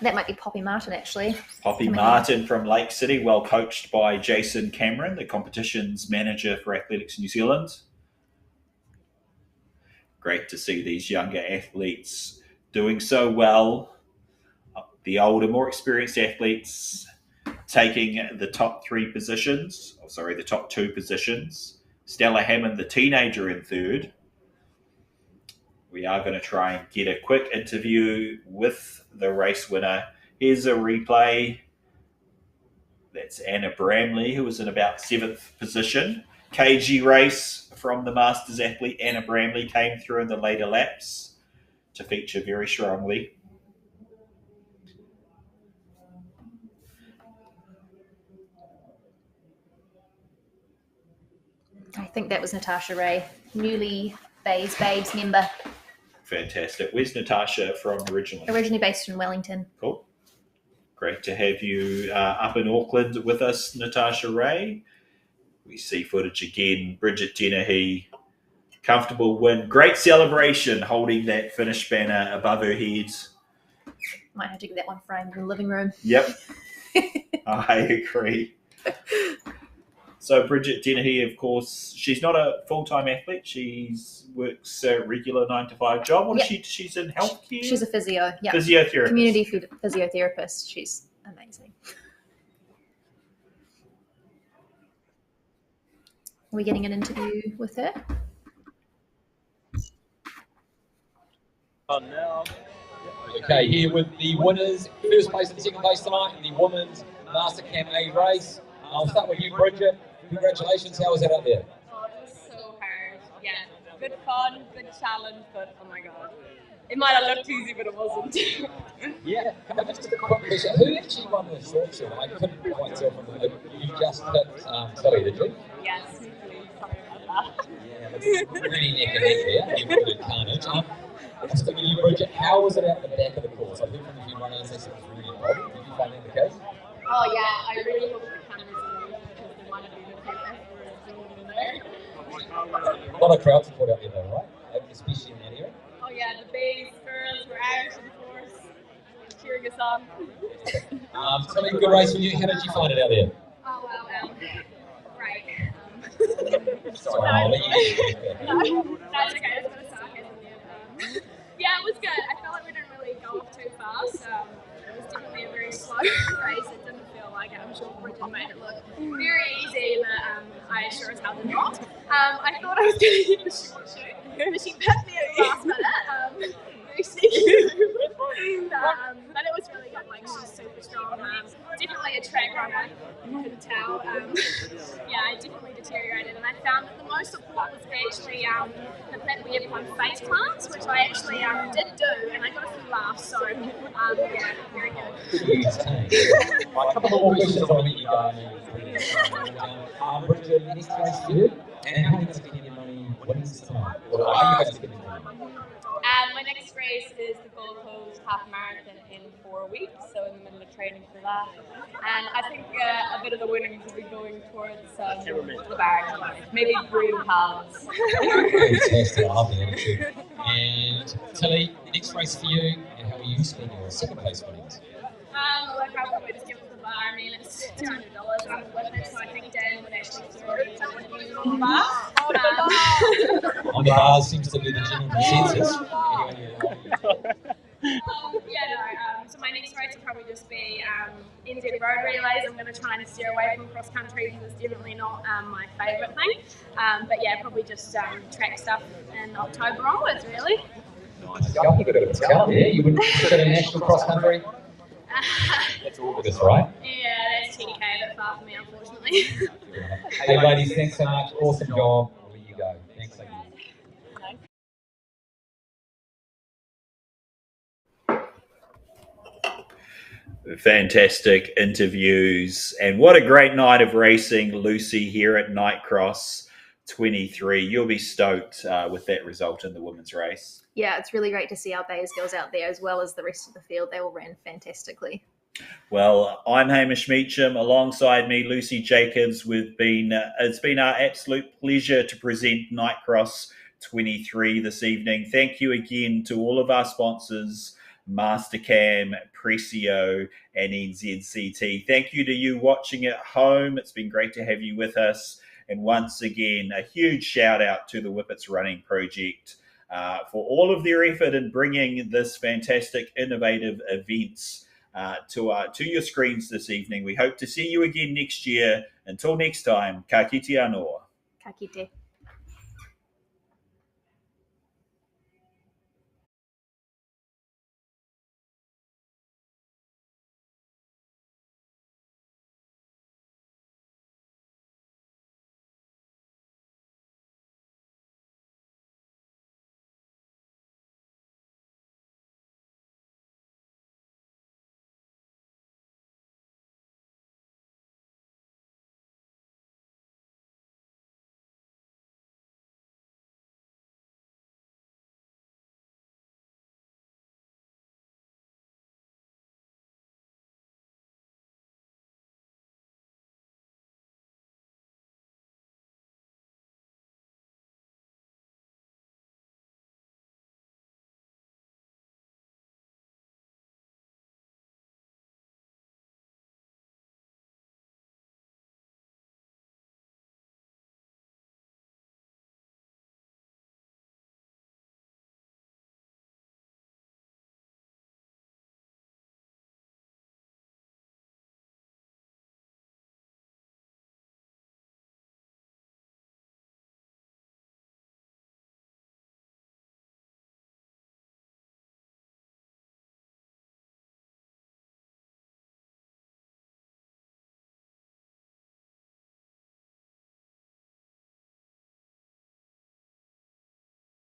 That might be Poppy Martin, actually. Poppy Martin from Lake City, well coached by Jason Cameron, the competitions manager for Athletics New Zealand. Great to see these younger athletes doing so well. The older, more experienced athletes taking the top two positions. Stella Hammond, the teenager, in third. We are going to try and get a quick interview with the race winner. Here's a replay. That's Anna Bramley, who was in about 7th position. KG race from the Masters athlete Anna Bramley came through in the later laps to feature very strongly. I think that was Natasha Ray, newly Bays Babes member. Fantastic. Where's Natasha from originally? Originally based in Wellington. Cool. Great to have you up in Auckland with us, Natasha Ray. We see footage again. Bridget Dennehy, comfortable win. Great celebration, holding that finish banner above her head. Might have to get that one framed in the living room. Yep. I agree. So Bridget Dennehy, of course, she's not a full-time athlete. She works a regular 9-to-5 job. What is she? She's in healthcare? She's a physio. Yeah. Physiotherapist. Community physiotherapist. She's amazing. Are we getting an interview with her? Okay, here with the winners, first place and second place tonight in the women's Mastercam A race. I'll start with you, Bridget. Congratulations, how was that out there? Oh, it was so hard. Yeah, good fun, good challenge, but oh my god. It might have looked easy, but it wasn't. Yeah, just a quick question. Who actually won the short shoot? I couldn't quite tell from the you just hit Tilly, did you? Yes, please. Sorry about that. Yeah, it's really neck and neck there. You really carnage. I'll stick with you, Bridget. How was it out the back of the course? I heard from a few runners they said it was really hot. Did you find that the case? Oh yeah, I really hope the cameras are moved because there might have been a few extras in there. A lot of crowd support out there though, right? Especially in that area. Oh yeah, the bays, girls were out in force, cheering us on. Tilly, good race for you. How did you find it out there? Oh well, right. Sorry, I'll let you. No, that's okay. It's got a sarcasm there. Yeah, it was good. I felt like we didn't really go off too fast. It was definitely a very slow race. It didn't feel like it. I'm sure Bridget made it look very easy, but I sure as hell did not. I thought I was going to hit the short shoot, but she put me at the last minute. Very sneaky. But it was really good. Like, she's super strong. Definitely a track runner. You couldn't tell. Yeah, I definitely deteriorated, and I found that the most support was actually the fact we had one face class, which I actually did do, and I got a few laughs. So yeah, very good. A couple more questions I'll let you go. Bridget, next race for you, and how are you going to spend your money winning this time? Or are you going to spend your money? My next race is the Gold Coast Half Marathon in 4 weeks, so in the middle of training for that. And I think a bit of the winnings will be going towards the bag, maybe green pads. Fantastic, I love the attitude. And Tilly, next race for you, and how will you spend your second place winnings? Look, I'll probably just give it to the bar. I mean, it's $200 and with it, so I think Dan would actually throw it on the bar. On the bar seems to be the general consensus. So my next race will probably just be NZ road relays. I'm going to try and steer away from cross country because it's definitely not my favourite thing. But yeah, probably just track stuff in October onwards, really. Nice. You've got a bit of a scout there. You wouldn't consider national cross country? That's August, right? Yeah, that's TDK, a bit far for me, unfortunately. Hey ladies, thanks so much. Awesome job. I'll let you go. Thanks again. Fantastic interviews, and what a great night of racing, Lucy, here at Nightcross 23. You'll be stoked with that result in the women's race. Yeah, it's really great to see our Bayes girls out there as well as the rest of the field. They all ran fantastically. Well, I'm Hamish Meacham. Alongside me, Lucy Jacobs. It's been our absolute pleasure to present Nightcross 23 this evening. Thank you again to all of our sponsors, Mastercam, Pressio, and NZCT. Thank you to you watching at home. It's been great to have you with us. And once again, a huge shout out to the Whippets Running Project for all of their effort in bringing this fantastic, innovative events to your screens this evening. We hope to see you again next year. Until next time, ka kite anō. Ka kite.